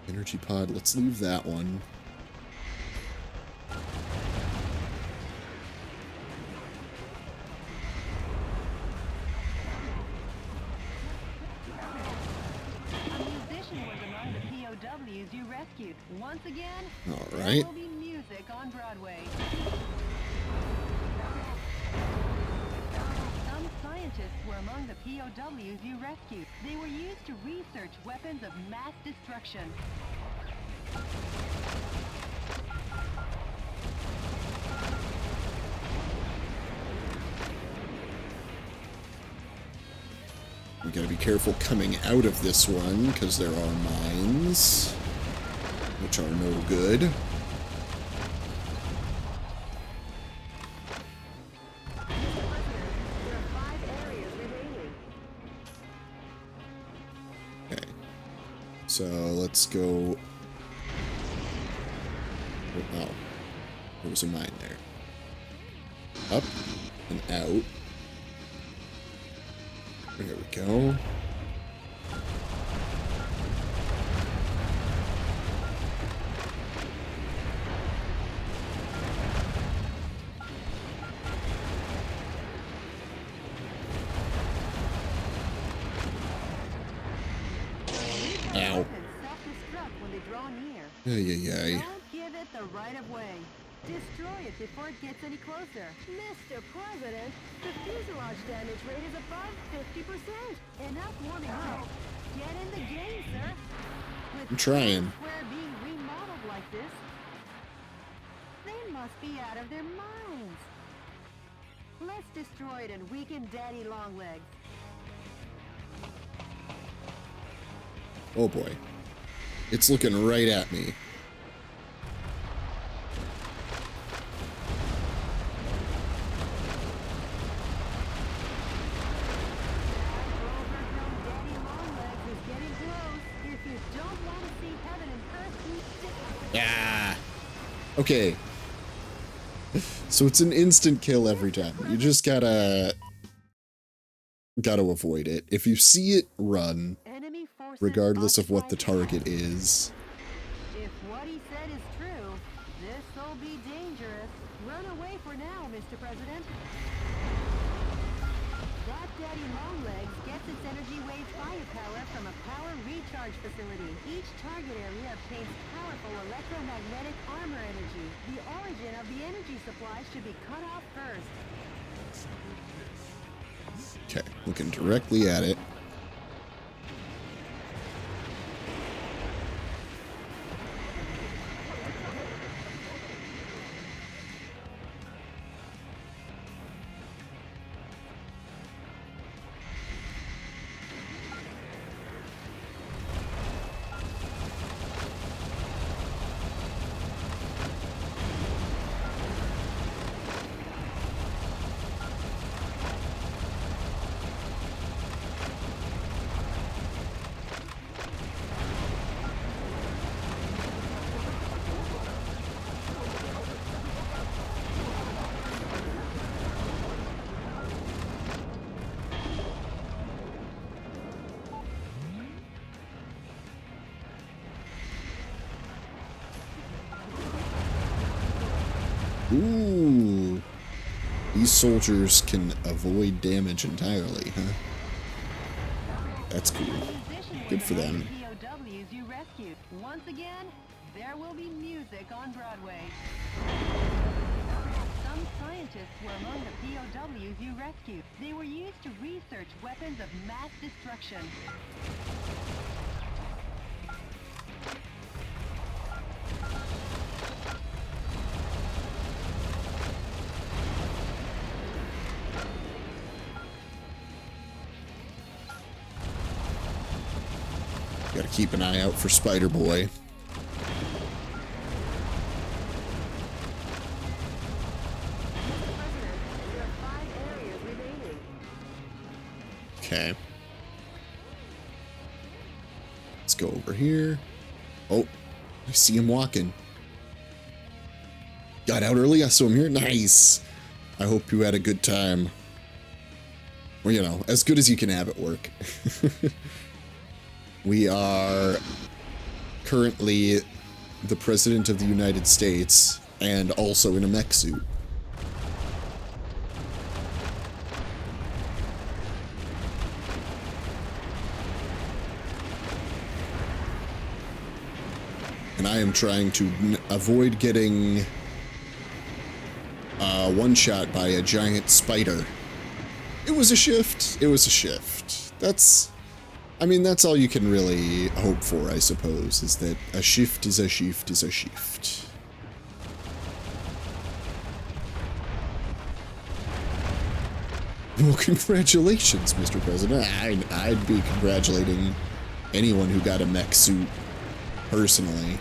A: Energy pod, let's leave that one.
C: You rescued. Once again,
A: all right.
C: There will be music on Broadway. Some scientists were among the POWs you rescued. They were used to research weapons of mass destruction.
A: We gotta be careful coming out of this one, because there are mines, which are no good.
C: Mr. President, there are 5 areas remaining.
A: Okay. So let's go. Oh, there was a mine there. Up and out. There we go. Ow.
C: Weapons self-destruct when they draw near.
A: Ay.
C: Don't give it the right of way. Destroy it before it gets any closer. Mr. President, the fuselage damage rate is above 50%. Enough warming up. Get in the game, sir. With
A: I'm trying.
C: Square being remodeled like this, they must be out of their minds. Let's destroy it and weaken Daddy Longlegs.
A: Oh boy. It's looking right at me.
C: Overgrown Daddy Longlegs is getting close. If you don't want to see heaven and earth,
A: Ah. Okay. So it's an instant kill every time. You just gotta avoid it. If you see it, run,
C: enemy forces
A: regardless of what the
C: occupy
A: target is.
C: If what he said is true, this'll be dangerous. Run away for now, Mr. President. That Daddy Longlegs gets its energy wave firepower from a power recharge facility. Each target area obtains powerful electromagnetic armor energy. The origin of the energy supply should be cut off first.
A: Okay, looking directly at it. Ooh. These soldiers can avoid damage entirely, huh? That's cool.
C: Musician
A: Good for
C: with
A: them.
C: the POWs you rescued. Once again, there will be music on Broadway. Some scientists were among the POWs you rescued. They were used to research weapons of mass destruction.
A: Gotta keep an eye out for Spider Boy.
C: President, there are 5 areas remaining.
A: Okay. Let's go over here. Oh, I see him walking. Got out early, I saw him here. Nice. I hope you had a good time. Well, you know, as good as you can have at work. We are currently the President of the United States and also in a mech suit. And I am trying to avoid getting one-shot by a giant spider. It was a shift. It was a shift. I mean, that's all you can really hope for, I suppose, is that a shift is a shift is a shift. Well, congratulations, Mr. President. I'd be congratulating anyone who got a mech suit, personally.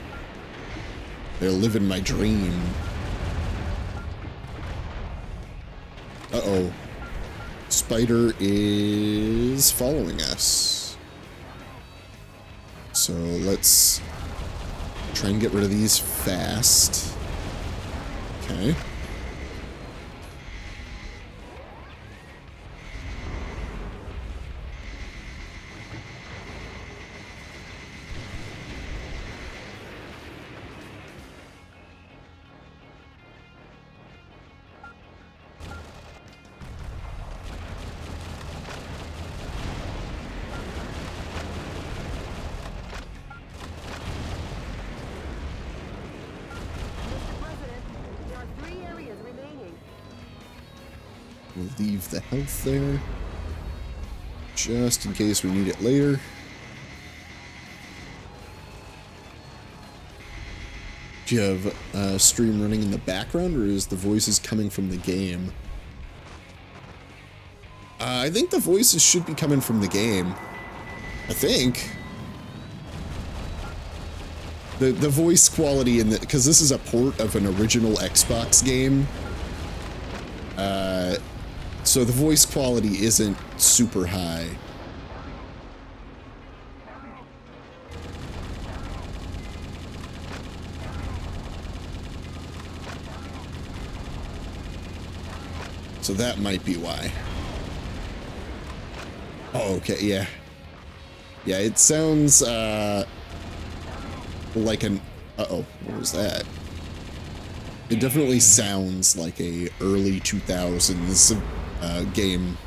A: They're living my dream. Uh-oh. Spider is following us. So let's try and get rid of these fast. Okay. We'll leave the health there, just in case we need it later. Do you have a stream running in the background, or is the voices coming from the game? I think the voices should be coming from the game. I think. The voice quality in the, because this is a port of an original Xbox game. So the voice quality isn't super high. So that might be why. Oh, okay, yeah. Yeah, it sounds, like an... Uh-oh, what was that? It definitely sounds like a early 2000s game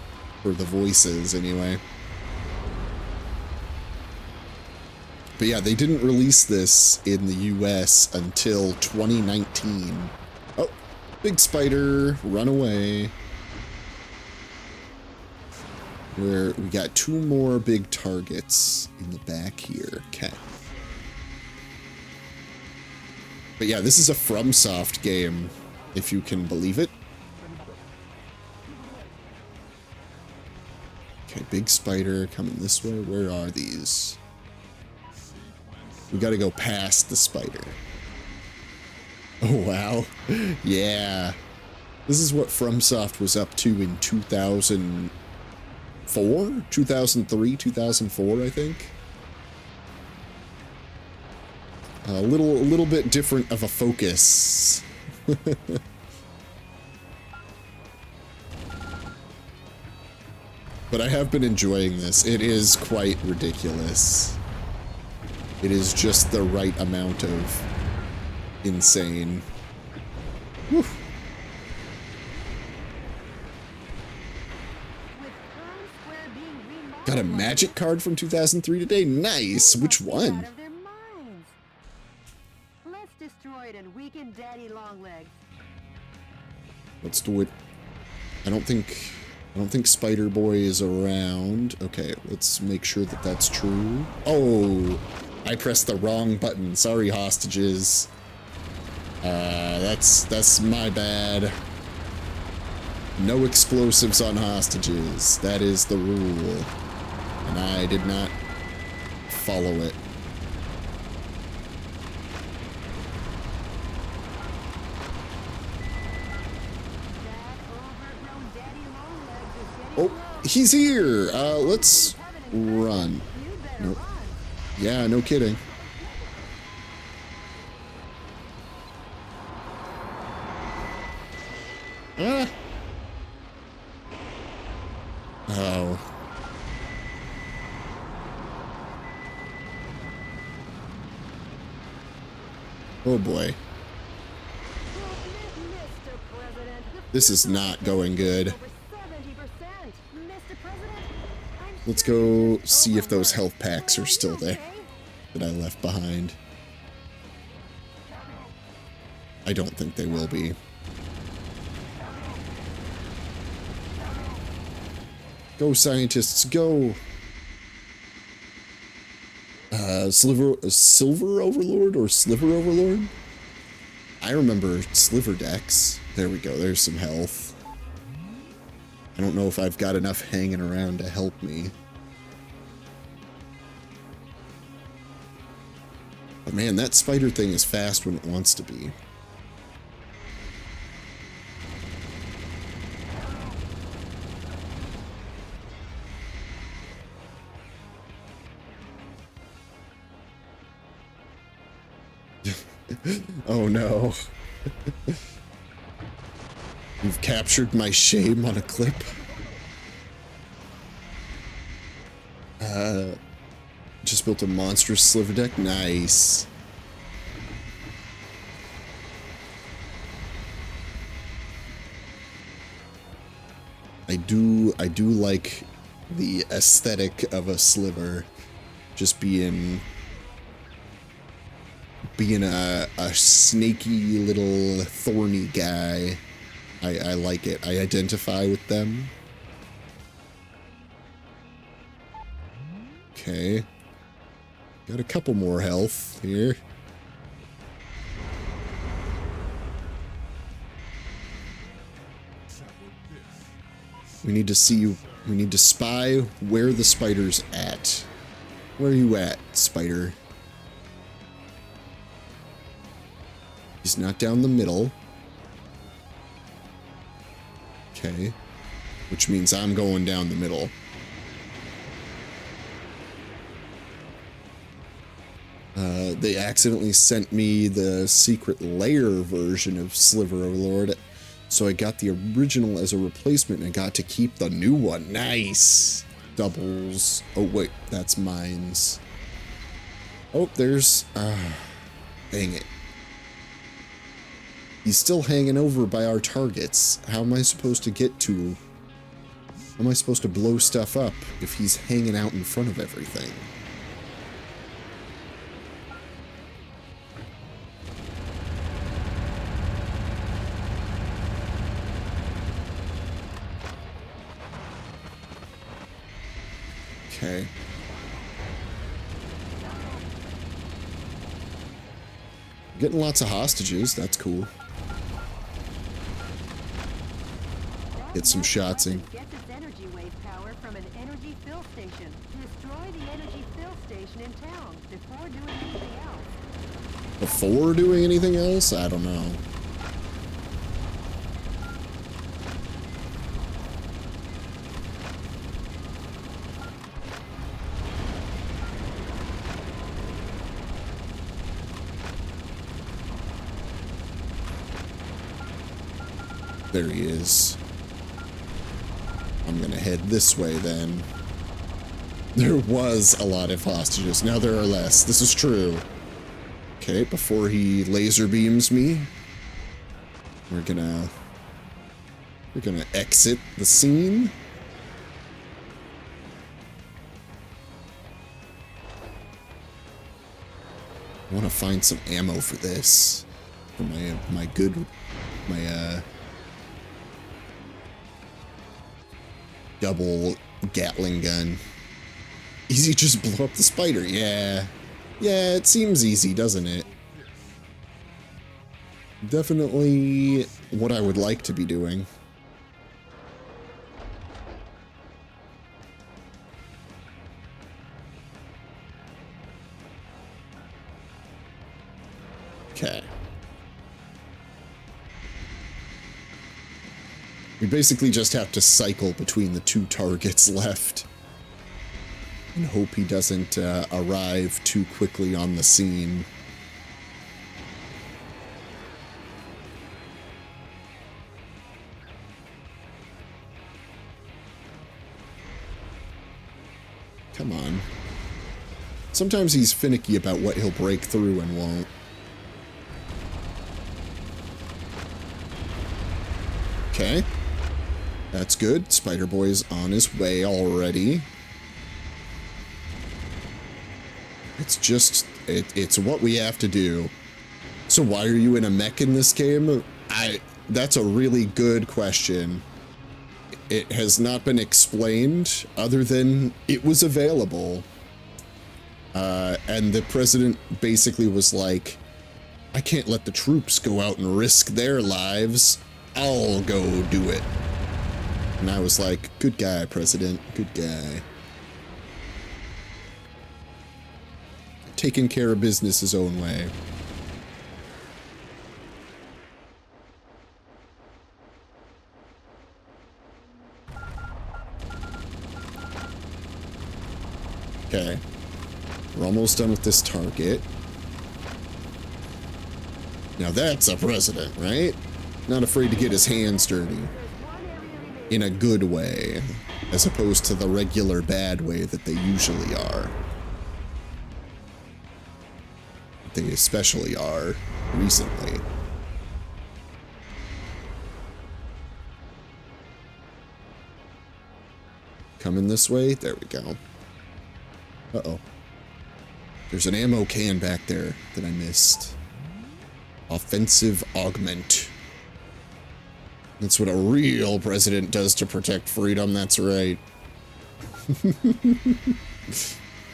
A: for the voices, anyway. But yeah, they didn't release this in the US until 2019. Oh, big spider, run away. We got 2 more big targets in the back here. Okay. But yeah, this is a FromSoft game, if you can believe it. Okay, big spider coming this way. Where are these? We gotta go past the spider. Oh, wow. Yeah. This is what FromSoft was up to in 2004? 2003, 2004, I think. A little bit different of a focus. But I have been enjoying this. It is quite ridiculous. It is just the right amount of insane. Whew. Got a magic card from 2003 today? Nice! Which one?
C: Let's destroy it and weaken Daddy Longlegs.
A: Let's do it. I don't think Spider Boy is around. Okay, let's make sure that that's true. Oh, I pressed the wrong button. Sorry, hostages. That's my bad. No explosives on hostages. That is the rule. And I did not follow it. Oh, he's here! Let's run. Nope. Yeah, no kidding. Ah! Oh. Oh boy. This is not going good. Let's go see if those health packs are still there that I left behind. I don't think they will be. Go, scientists, go! Silver Overlord or Sliver Overlord? I remember Sliver Dex. There we go, there's some health. I don't know if I've got enough hanging around to help me. But man, that spider thing is fast when it wants to be. Oh no. You've captured my shame on a clip. Just built a monstrous sliver deck. Nice. I do like the aesthetic of a sliver just being a snaky little thorny guy. I like it. I identify with them. Okay. Got a couple more health here. We need to spy where the spider's at. Where are you at, spider? He's not down the middle. Okay. Which means I'm going down the middle. They accidentally sent me the secret lair version of Sliver Overlord, so I got the original as a replacement and I got to keep the new one. Nice! Doubles. Oh wait, that's mines. Oh, there's... dang it. He's still hanging over by our targets. How am I supposed to get to... How am I supposed to blow stuff up if he's hanging out in front of everything? Okay. Getting lots of hostages, that's cool. Get some shots in.
C: Gets its energy wave power from an energy fill station. Destroy the energy fill station in town before doing anything else.
A: Before doing anything else? I don't know. There he is. I'm gonna head this way then. There was a lot of hostages. Now there are less. This is true. Okay, before he laser beams me, we're gonna exit the scene. I want to find some ammo for this. For my double Gatling gun. Easy, just blow up the spider. Yeah. Yeah, it seems easy, doesn't it? Definitely what I would like to be doing. Okay. We basically just have to cycle between the two targets left. And hope he doesn't arrive too quickly on the scene. Come on. Sometimes he's finicky about what he'll break through and won't. Okay. That's good. Spider Boy's on his way already. It's just... It's what we have to do. So why are you in a mech in this game? That's a really good question. It has not been explained, other than it was available. And the president basically was like, I can't let the troops go out and risk their lives. I'll go do it. And I was like, good guy, President, good guy. Taking care of business his own way. Okay. We're almost done with this target. Now that's a president, right? Not afraid to get his hands dirty. In a good way, as opposed to the regular bad way that they usually are. They especially are recently. Coming this way? There we go. Uh-oh. There's an ammo can back there that I missed. Offensive augment. That's what a real president does to protect freedom, that's right.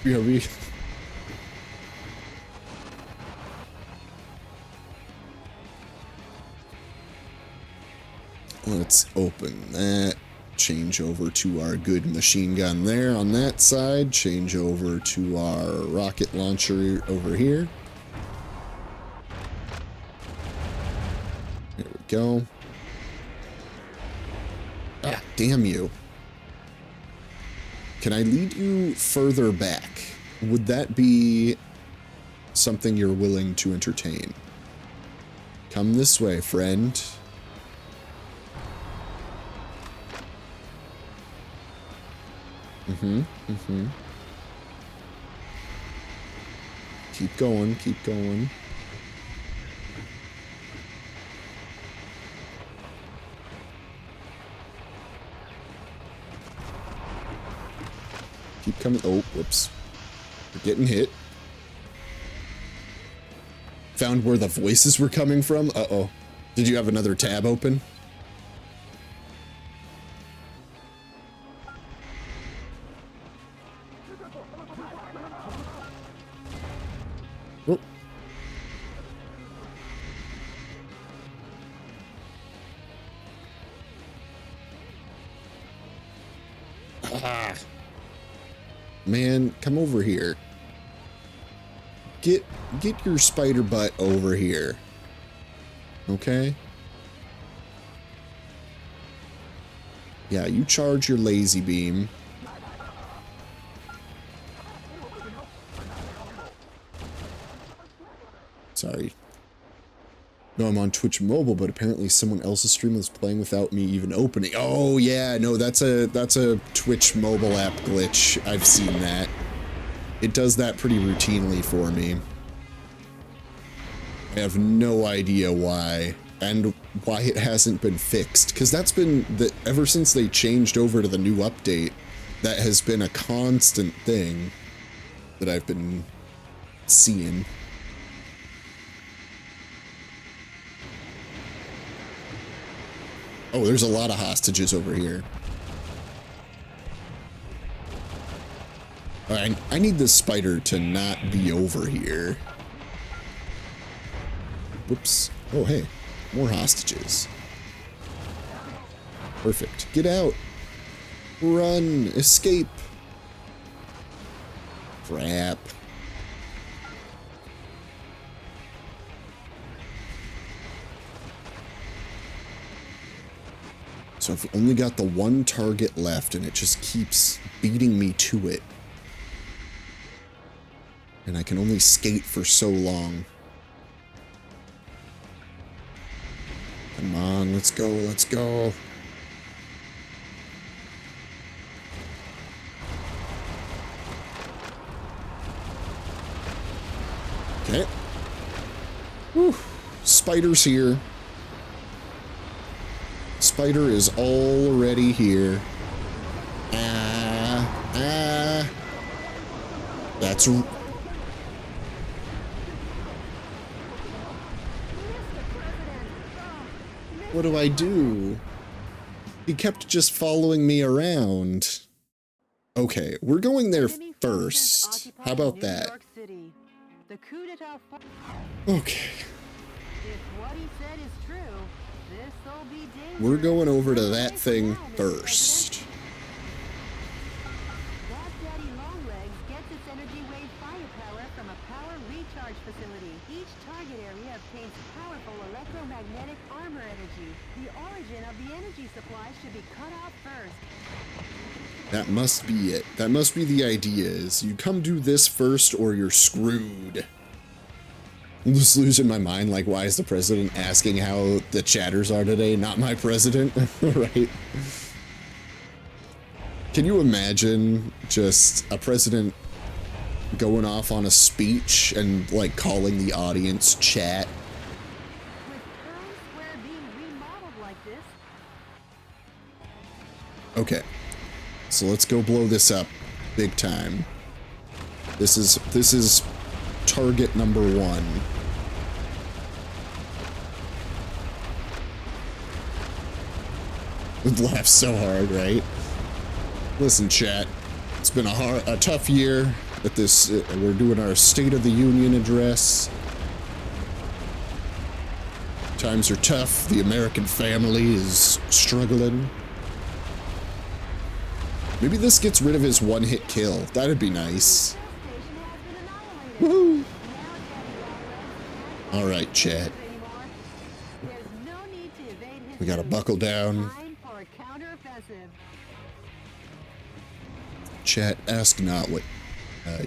A: Yeah, let's open that. Change over to our good machine gun there on that side. Change over to our rocket launcher over here. There we go. Ah, damn you. Can I lead you further back? Would that be something you're willing to entertain? Come this way, friend. Keep going, keep going. Keep coming. Oh, whoops. We're getting hit. Found where the voices were coming from? Uh-oh. Did you have another tab open? Oh. Ah. Man, come over here. Get your spider butt over here. Okay? Yeah, you charge your laser beam. Sorry. No, I'm on Twitch Mobile, but apparently someone else's stream was playing without me even opening. Oh yeah, no, that's a Twitch Mobile app glitch. I've seen that. It does that pretty routinely for me. I have no idea why, and why it hasn't been fixed, because that's been ever since they changed over to the new update. That has been a constant thing that I've been seeing. Oh, there's a lot of hostages over here. Alright, I need this spider to not be over here. Whoops. Oh, hey. More hostages. Perfect. Get out. Run. Escape. Crap. So I've only got the one target left, and it just keeps beating me to it. And I can only skate for so long. Come on, let's go, let's go. Okay. Whew. Spider's here. Spider is already here. That's... What do I do? He kept just following me around. Okay, we're going there first. How about that? Okay.
C: If what he said is true, This'll be
A: We're
C: dangerous.
A: going over to
C: Stay
A: that
C: away
A: thing
C: from now, Mr.
A: first.
C: President. That Daddy Longlegs gets its energy wave firepower from a power recharge facility. Each target area obtains powerful electromagnetic armor energy. The origin of the energy supply should be cut off first.
A: That must be it. That must be the idea, is you come do this first or you're screwed. I'm just losing my mind, like, why is the president asking how the chatters are today? Not my president, right? Can you imagine just a president going off on a speech and, like, calling the audience chat?
C: With Times Square being remodeled like this,
A: Okay, so let's go blow this up big time. This is target number 1. Would laugh so hard, right? Listen, chat. It's been a tough year. At this, we're doing our State of the Union address. Times are tough. The American family is struggling. Maybe this gets rid of his one-hit kill. That'd be nice.
C: station has been annihilated.
A: Woo!
C: Now Daddy Longlegs can't
A: All right, chat.
C: anymore. There's no need to evade his
A: We gotta
C: moves.
A: buckle down.
C: Time for a counteroffensive.
A: Chat, ask not what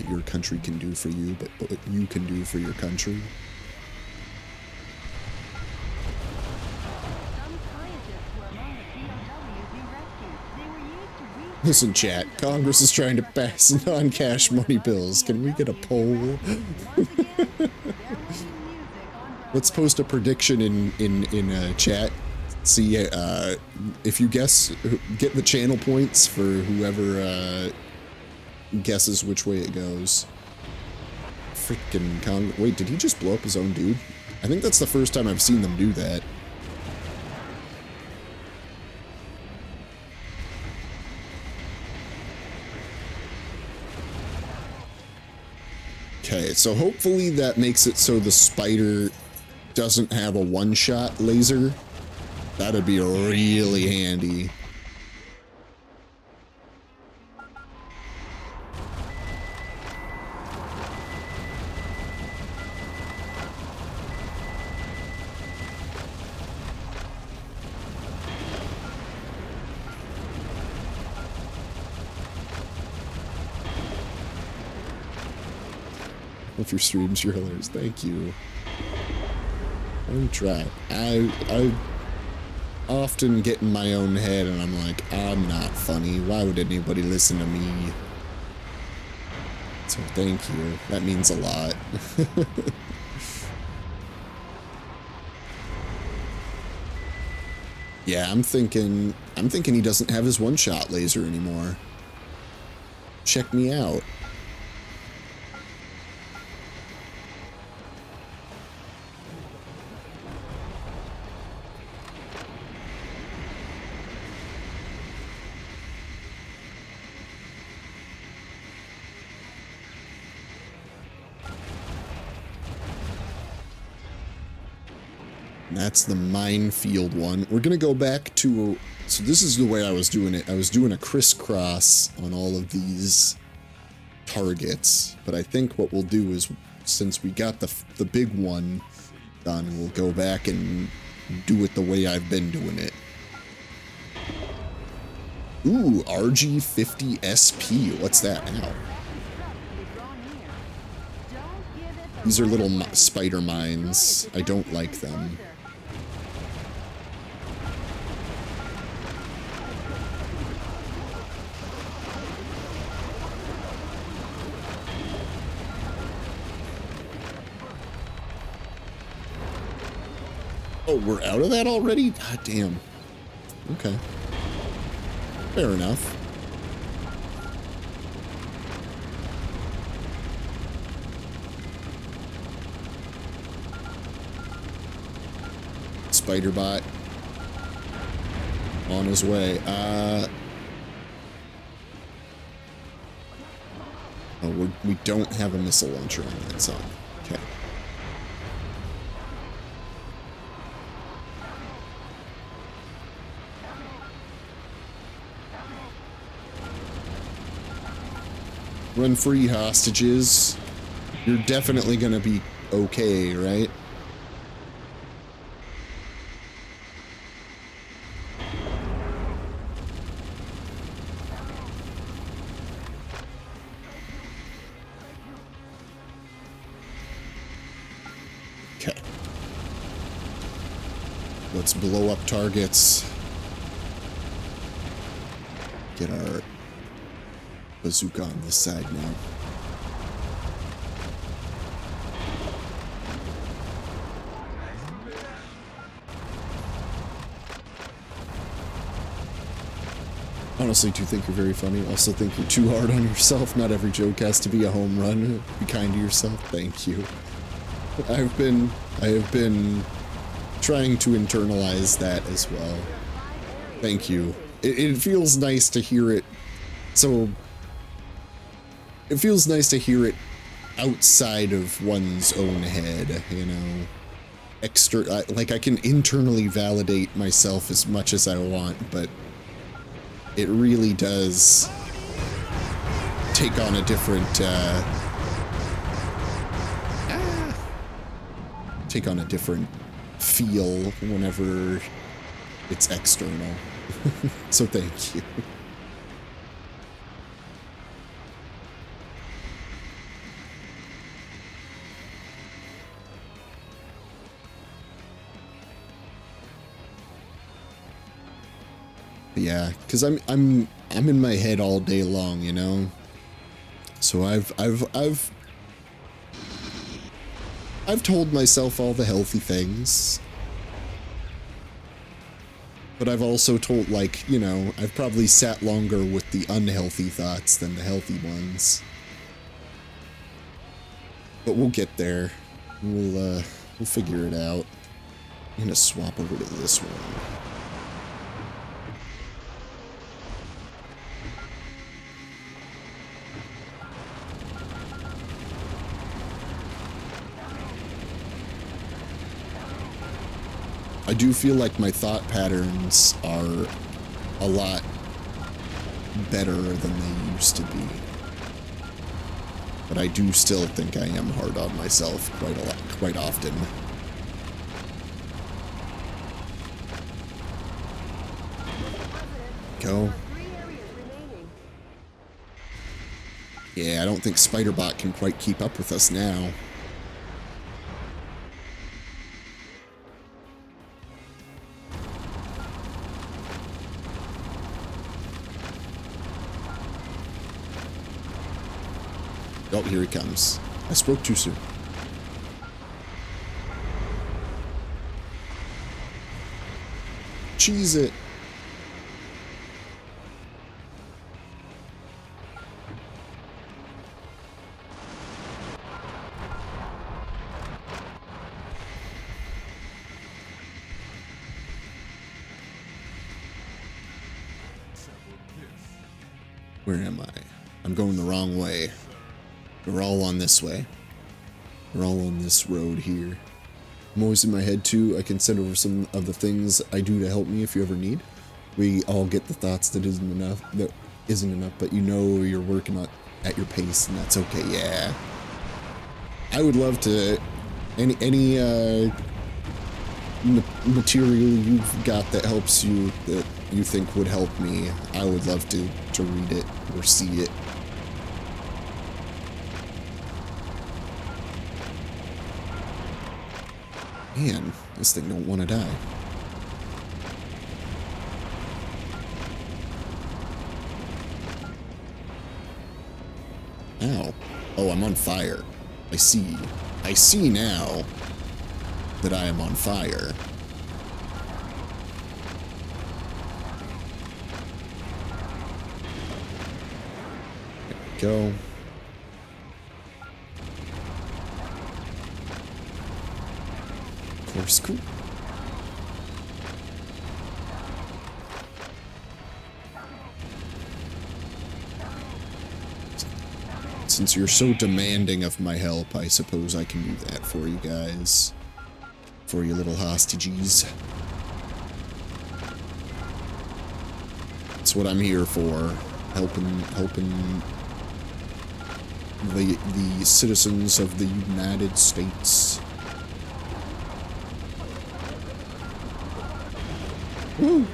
A: your country can do for you, but what you can do for your country.
C: Some scientists were among the POWs we rescued. They were used to research
A: Listen, chat. Congress is trying to pass non-cash money bills. Can we get a poll?
C: Once again, there will be music on
A: Let's post a prediction in chat. See if you guess, get the channel points for whoever guesses which way it goes. Freaking wait, did he just blow up his own dude? I think that's the first time I've seen them do that. Okay, so hopefully that makes it so the spider doesn't have a one-shot laser. That'd be really handy. If your streams, you're hilarious. Thank you. I'm trying. I often get in my own head and I'm like, I'm not funny. Why would anybody listen to me? So thank you. That means a lot. Yeah, I'm thinking he doesn't have his one-shot laser anymore. Check me out. That's the minefield one. We're gonna go back to, so this is the way I was doing it. I was doing a crisscross on all of these targets, but I think what we'll do is, since we got the big one done, we'll go back and do it the way I've been doing it. Ooh, RG50 SP. What's that now? These are little spider mines. I don't like them. Oh, we're out of that already? God damn. Okay. Fair enough. Spider-Bot on his way. Oh, we don't have a missile launcher on that side. Okay. Run free, hostages. You're definitely gonna be okay, right? Okay. Let's blow up targets. Get our bazooka on this side now. Honestly, do think you're very funny. Also think you're too hard on yourself. Not every joke has to be a home run. Be kind to yourself. Thank you. I have been trying to internalize that as well. Thank you. It feels nice to hear it. So it feels nice to hear it outside of one's own head, you know. Like I can internally validate myself as much as I want, but it really does take on a different feel whenever it's external. So thank you. Yeah, because I'm in my head all day long, you know. So I've told myself all the healthy things, but I've also told, like, you know, I've probably sat longer with the unhealthy thoughts than the healthy ones. But we'll get there. We'll figure it out. I'm gonna swap over to this one. I do feel like my thought patterns are a lot better than they used to be. But I do still think I am hard on myself quite often. Go. Yeah, I don't think Spider-Bot can quite keep up with us now. Oh, here he comes. I spoke too soon. Cheese it. Where am I? I'm going the wrong way. We're all on this way. We're all on this road here. I'm always in my head too. I can send over some of the things I do to help me if you ever need. We all get the thoughts that isn't enough, but you know you're working at your pace, and that's okay. Yeah. I would love to any material you've got that helps you, that you think would help me. I would love to read it or see it. Man, this thing don't want to die. Ow. Oh, I'm on fire. I see. I see now that I am on fire. There we go. Cool. Since you're so demanding of my help, I suppose I can do that for you guys. For you little hostages. That's what I'm here for. Helping the citizens of the United States. Woo!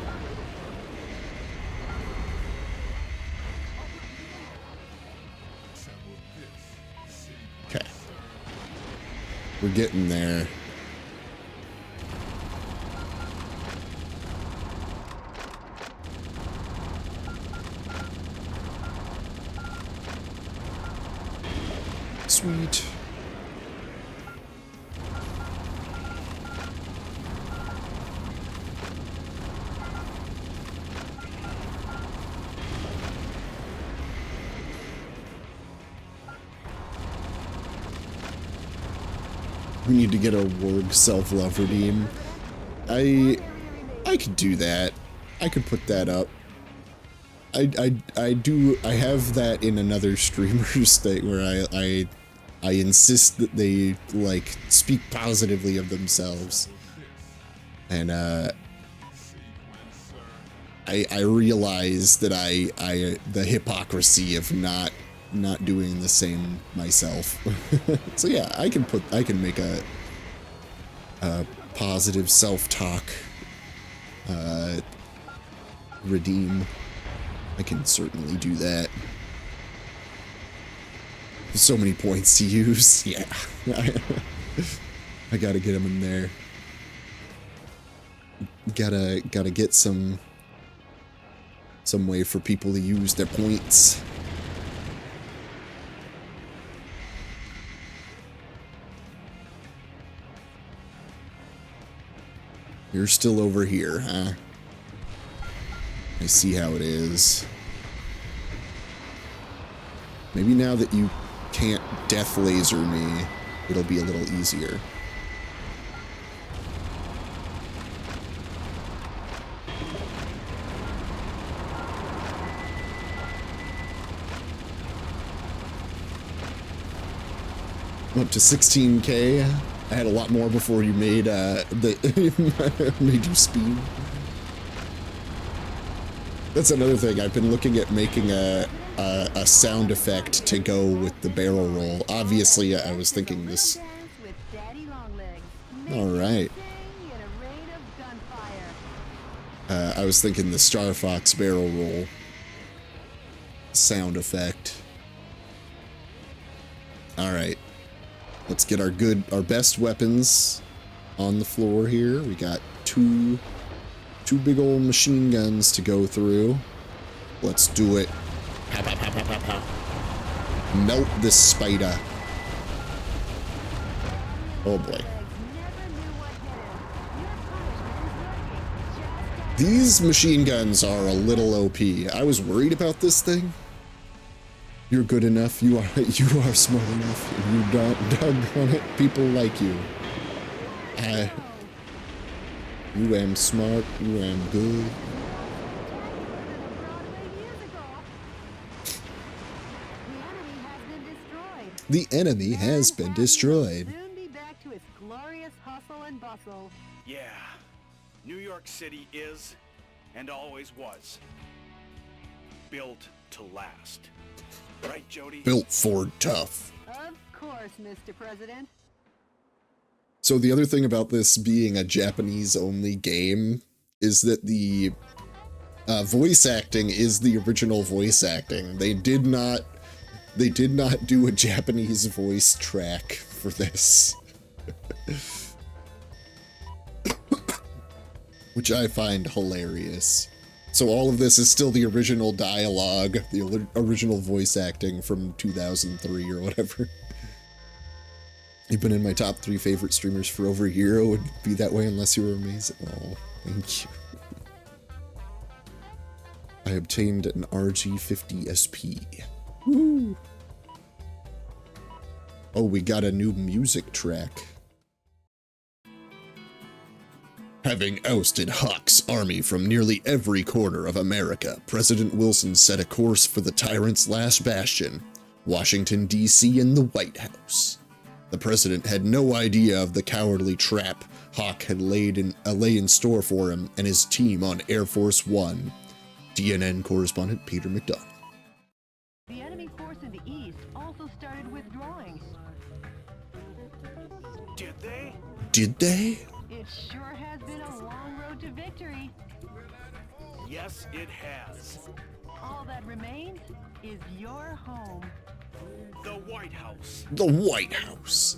A: Okay. We're getting there. Sweet. We need to get a Warg self-love redeem. I could do that. I could put that up. I have that in another streamer's thing where I insist that they like speak positively of themselves. And I realize that the hypocrisy of not doing the same myself. So yeah, I can make a positive self-talk redeem. I can certainly do that. There's so many points to use. Yeah. I gotta get them in there. Gotta get some way for people to use their points. You're still over here, huh? I see how it is. Maybe now that you can't death laser me, it'll be a little easier. I'm up to 16K. I had a lot more before you made made you speed. That's another thing. I've been looking at making a sound effect to go with the barrel roll. Obviously, I was thinking this. All right. I was thinking the Star Fox barrel roll sound effect. All right. Let's get our best weapons on the floor here. We got two big old machine guns to go through. Let's do it. Pow, pow, pow, pow, pow, pow. Melt this spider. Oh boy. These machine guns are a little OP. I was worried about this thing. You're good enough. You are smart enough. You doggone it. People like you. You am smart. You am good. The enemy has been destroyed.
C: Soon be back to its glorious hustle and bustle.
D: Yeah, New York City is, and always was, built to last. Right, Jody?
A: Built Ford tough.
C: Of course, Mr. President.
A: So the other thing about this being a Japanese-only game is that the voice acting is the original voice acting. They did not do a Japanese voice track for this. Which I find hilarious. So all of this is still the original dialogue, the original voice acting from 2003 or whatever. You've been in my top 3 favorite streamers for over a year. It would be that way unless you were amazing. Oh, thank you. I obtained an RG50 SP. Woo! Oh, we got a new music track. Having ousted Hawk's army from nearly every corner of America, President Wilson set a course for the tyrant's last bastion, Washington, D.C. and the White House. The president had no idea of the cowardly trap Hawk had lay in store for him and his team on Air Force One. DNN correspondent Peter McDonald.
C: The enemy force in the east also started withdrawing.
D: Did they?
A: Did they?
C: It sure has been a long road to victory.
D: Yes, it has.
C: All that remains is your home.
D: The White House.
A: The White House.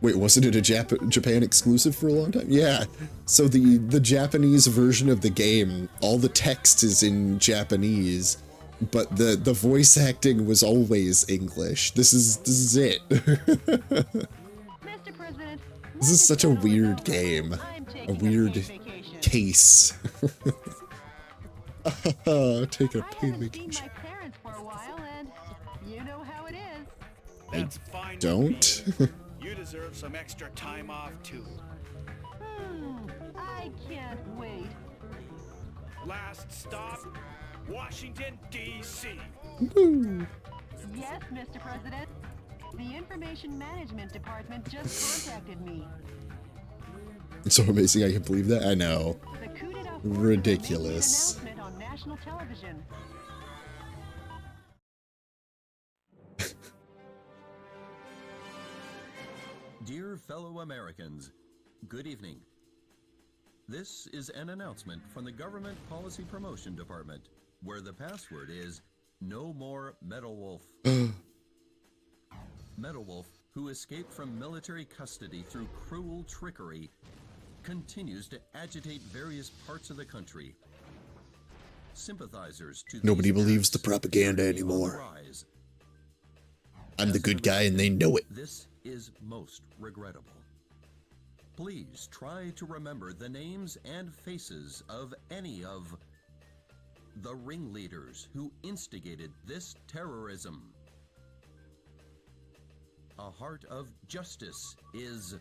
A: Wait, wasn't it a Japan exclusive for a long time? Yeah. So the Japanese version of the game, all the text is in Japanese, but the voice acting was always English. This is it.
C: Mr. President,
A: This is such a weird game. A weird case. Taking a
C: I
A: paid
C: haven't seen
A: vacation.
C: my parents for a while, and you know how it is.
D: That's fine. with
A: Don't?
D: me. You deserve some extra time off too.
C: I can't wait.
D: Last stop, Washington, D.C.
C: Yes, Mr. President. The Information Management Department just contacted me.
A: It's so amazing I can believe that. I know.
C: The coup d'etat forces are
A: Ridiculous.
C: making an announcement on national television.
H: Dear fellow Americans, good evening. This is an announcement from the Government Policy Promotion Department, where the password is No More Metal Wolf. Metal Wolf, who escaped from military custody through cruel trickery, continues to agitate various parts of the country. Sympathizers to
A: Nobody
H: these
A: believes the
H: acts
A: propaganda
H: are on the
A: anymore.
H: rise.
A: I'm the good guy and they know it.
H: This is most regrettable. Please try to remember the names and faces of any of the ringleaders who instigated this terrorism. A heart of justice is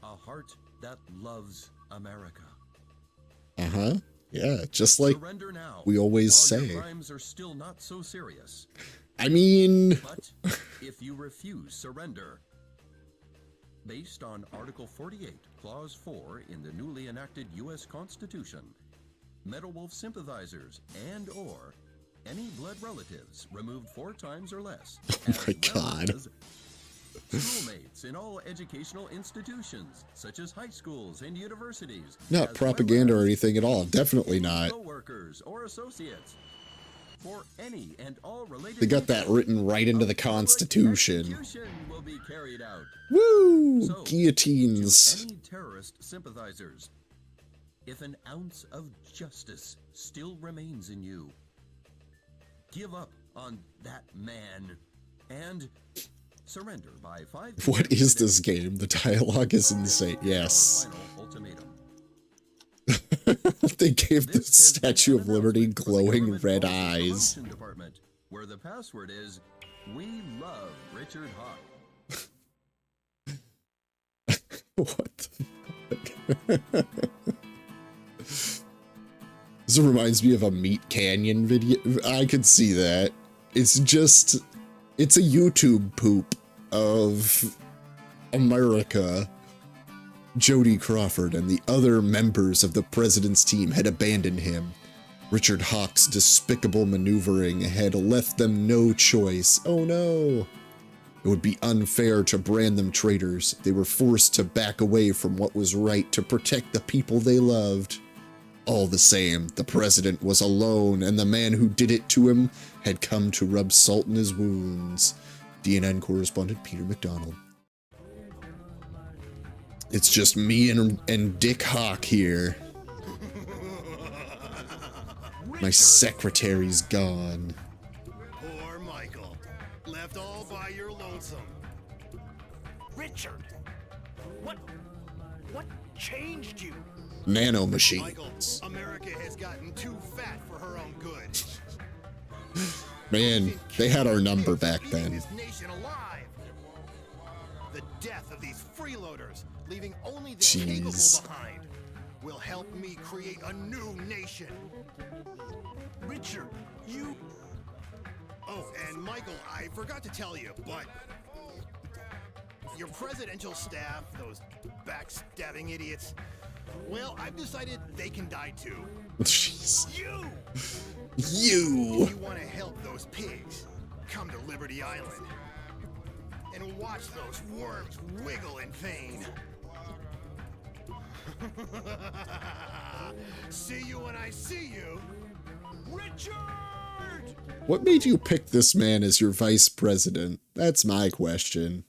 H: a heart that loves America.
A: Uh-huh. Yeah, just like
H: Surrender now.
A: we always
H: while
A: say.
H: your crimes are still not so serious.
A: I mean,
H: But if you refuse surrender, based on Article 48, Clause 4 in the newly enacted U.S. Constitution, Metal Wolf sympathizers and/or any blood relatives removed 4 times or less,
A: Oh my God.
H: as schoolmates in all educational institutions, such as high schools and universities,
A: not
H: as
A: propaganda
H: well
A: or
H: as
A: anything at all. Definitely not.
H: co-workers or associates. For any and all related
A: They got that
H: issues,
A: written right into the
H: a public
A: Constitution.
H: execution will be carried out.
A: Woo!
H: So,
A: Guillotines.
H: to any terrorist sympathizers, if an ounce of justice still remains in you, give up on that man and surrender by 5
A: What
H: p.m.
A: is
H: today.
A: this game? The dialogue is insane. Yes.
H: Final ultimatum.
A: They gave the
H: This has been
A: Statue
H: an
A: of Liberty
H: announcement from the
A: glowing
H: Government
A: red
H: Policy
A: eyes.
H: Promotion Department, where the password is We Love Richard Hawk.
A: What the fuck? This reminds me of a Meat Canyon video. I could see that. It's a YouTube poop of America. Jody Crawford and the other members of the president's team had abandoned him. Richard Hawk's despicable maneuvering had left them no choice. Oh no! It would be unfair to brand them traitors. They were forced to back away from what was right to protect the people they loved. All the same, the president was alone, and the man who did it to him had come to rub salt in his wounds. DNN correspondent Peter McDonald. It's just me and Dick Hawk here. My secretary's gone.
G: Poor Michael. Left all by your lonesome.
D: Richard, what changed you?
A: Nano
G: Michael,
A: machines.
G: America has gotten too fat for her own good.
A: Man, they had our number back
G: Keeping
A: then.
G: this nation alive. The death of these freeloaders, leaving only the capable
A: Jeez.
G: behind, will help me create a new nation.
D: Richard, you...
G: Oh, and Michael, I forgot to tell you, but your presidential staff, those backstabbing idiots, well, I've decided they can die too.
A: Jeez.
G: You!
A: You!
G: If you want to help those pigs, come to Liberty Island and watch those worms wiggle in pain. See you when I see you, Richard!
A: What made you pick this man as your vice president? That's my question.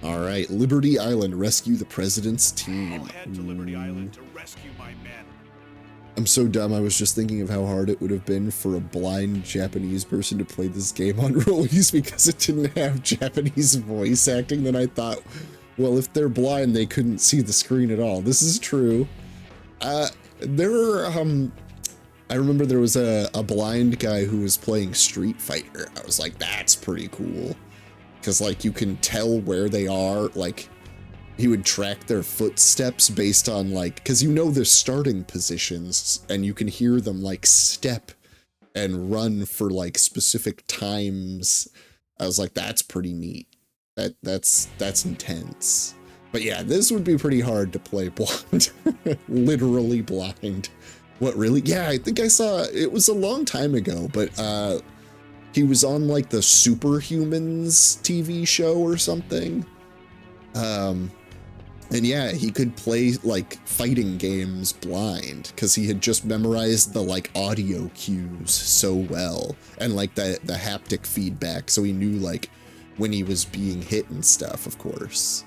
A: All right, Liberty Island, rescue the president's team.
D: I'll head to Liberty Island to rescue my men.
A: I'm so dumb, I was just thinking of how hard it would have been for a blind Japanese person to play this game on release because it didn't have Japanese voice acting. Then I thought, well, if they're blind, they couldn't see the screen at all. This is true. I remember there was a blind guy who was playing Street Fighter. I was like, that's pretty cool. Because, like, you can tell where they are, like, he would track their footsteps based on, like, because you know their starting positions, and you can hear them, like, step and run for, like, specific times. I was like, that's pretty neat. That's intense. But yeah, this would be pretty hard to play blind. Literally blind. What, really? Yeah, I think I saw, it was a long time ago, but, he was on, like, the Superhumans TV show or something. And yeah, he could play, like, fighting games blind, because he had just memorized the, like, audio cues so well, and, like, the haptic feedback, so he knew, like, when he was being hit and stuff, of course.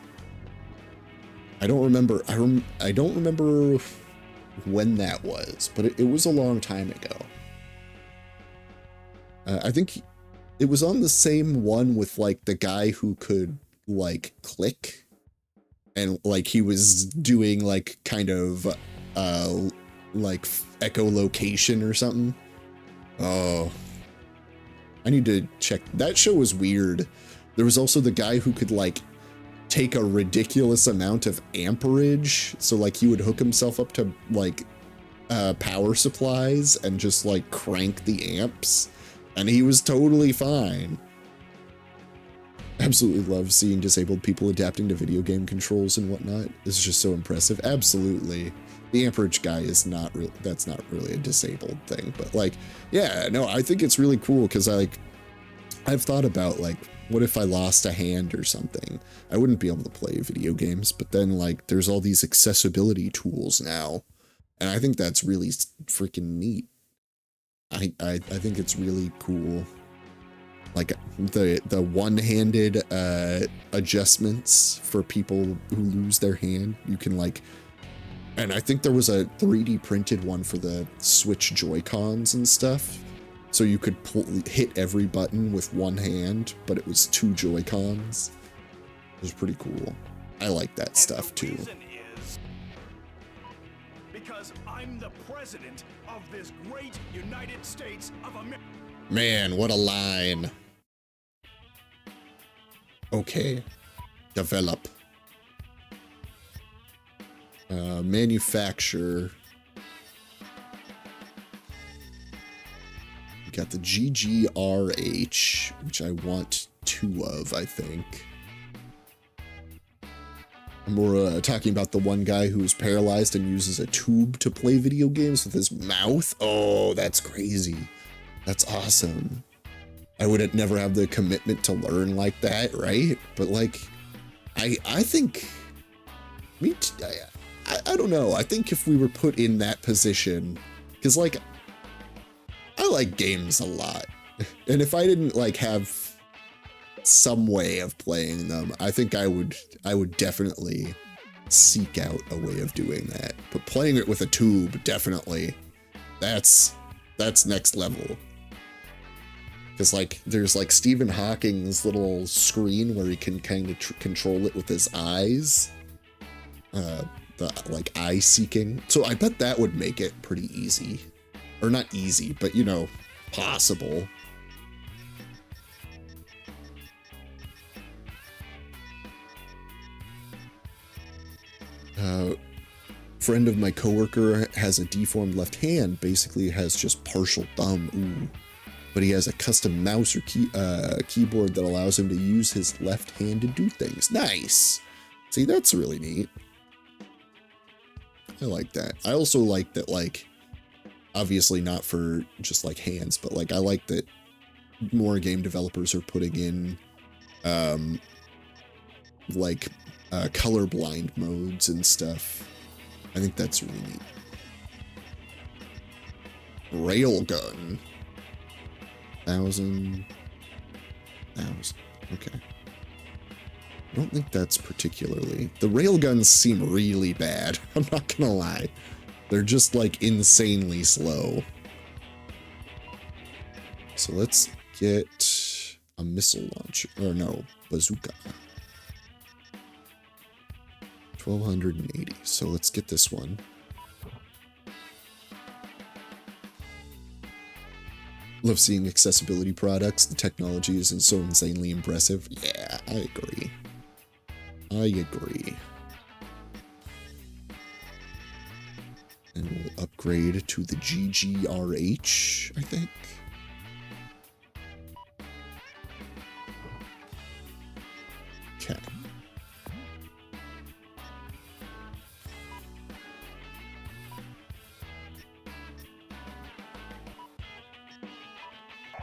A: I don't remember, I don't remember when that was, but it was a long time ago. I think it was on the same one with, like, the guy who could, like, click. And, like, he was doing, like, kind of, like, echolocation or something. Oh. I need to check. That show was weird. There was also the guy who could, like, take a ridiculous amount of amperage. So, like, he would hook himself up to, like, power supplies and just, like, crank the amps. And he was totally fine. Absolutely love seeing disabled people adapting to video game controls and whatnot. This is just so impressive. Absolutely. The amperage guy is not really, that's not really a disabled thing, but like, yeah, no, I think it's really cool because I've thought about like, what if I lost a hand or something? I wouldn't be able to play video games, but then like, there's all these accessibility tools now. And I think that's really freaking neat. I think it's really cool. Like the one-handed adjustments for people who lose their hand, you can like, and I think there was a 3D printed one for the Switch Joy-Cons and stuff. So you could hit every button with one hand, but it was 2 Joy-Cons. It was pretty cool. I like that stuff too.
F: Because I'm the president of this great United States of America.
A: Man, what a line. Okay. Develop. Manufacture. We got the GGRH, which I want 2 of, I think. And we're talking about the one guy who's paralyzed and uses a tube to play video games with his mouth. Oh, that's crazy. That's awesome. I would never have the commitment to learn like that, right? But like, I think, I don't know. I think if we were put in that position, because like, I like games a lot. And if I didn't like have some way of playing them, I think I would definitely seek out a way of doing that. But playing it with a tube, definitely, that's next level. Because like there's like Stephen Hawking's little screen where he can kind of control it with his eyes, the like eye seeking. So I bet that would make it pretty easy, or not easy, but you know, possible. Friend of my coworker has a deformed left hand, basically has just partial thumb. Ooh. But he has a custom mouse or keyboard that allows him to use his left hand to do things. Nice. See, that's really neat. I like that. I also like that, like, obviously not for just like hands, but like I like that more game developers are putting in like colorblind modes and stuff. I think that's really neat. Railgun. 1,000. Okay. I don't think that's particularly... The railguns seem really bad. I'm not gonna lie. They're just, like, insanely slow. So let's get a missile launcher. Or no, bazooka. 1,280. So let's get this one. Love seeing accessibility products. The technology is so insanely impressive. Yeah, I agree. I agree. And we'll upgrade to the GGRH, I think. Okay.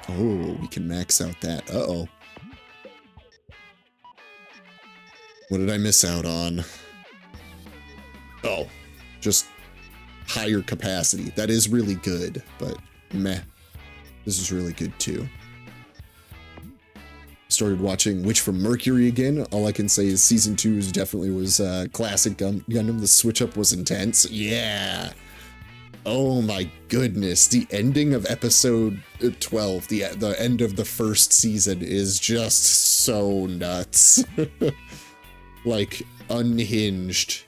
A: Oh, we can max out that. Uh-oh. What did I miss out on? Oh, just higher capacity. That is really good, but meh. This is really good too. Started watching Witch from Mercury again. All I can say is season 2 definitely was classic Gundam. The switch up was intense. Yeah. Oh my goodness. The ending of episode 12, the end of the first season is just so nuts. Like unhinged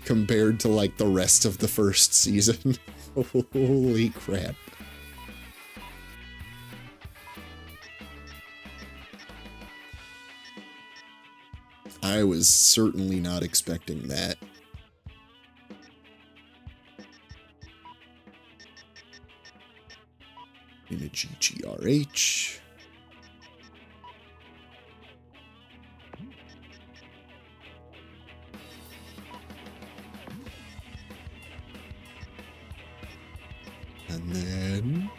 A: compared to like the rest of the first season. Holy crap. I was certainly not expecting that. In a GGRH. And then...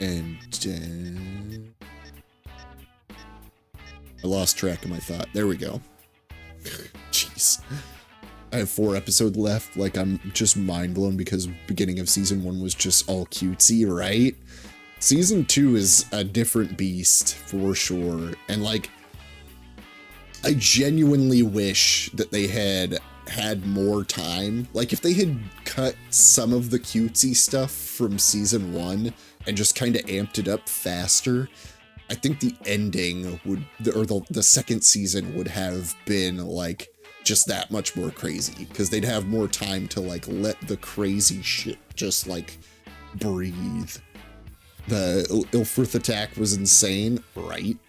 A: And I lost track of my thought. There we go. Jeez. I have 4 episodes left. Like, I'm just mind blown because beginning of season 1 was just all cutesy, right? Season 2 is a different beast for sure. And like, I genuinely wish that they had more time. Like, if they had cut some of the cutesy stuff from season 1 and just kind of amped it up faster, I think the ending would, or the second season would have been like just that much more crazy, because they'd have more time to like let the crazy shit just like breathe. The Ilfrith attack was insane, right?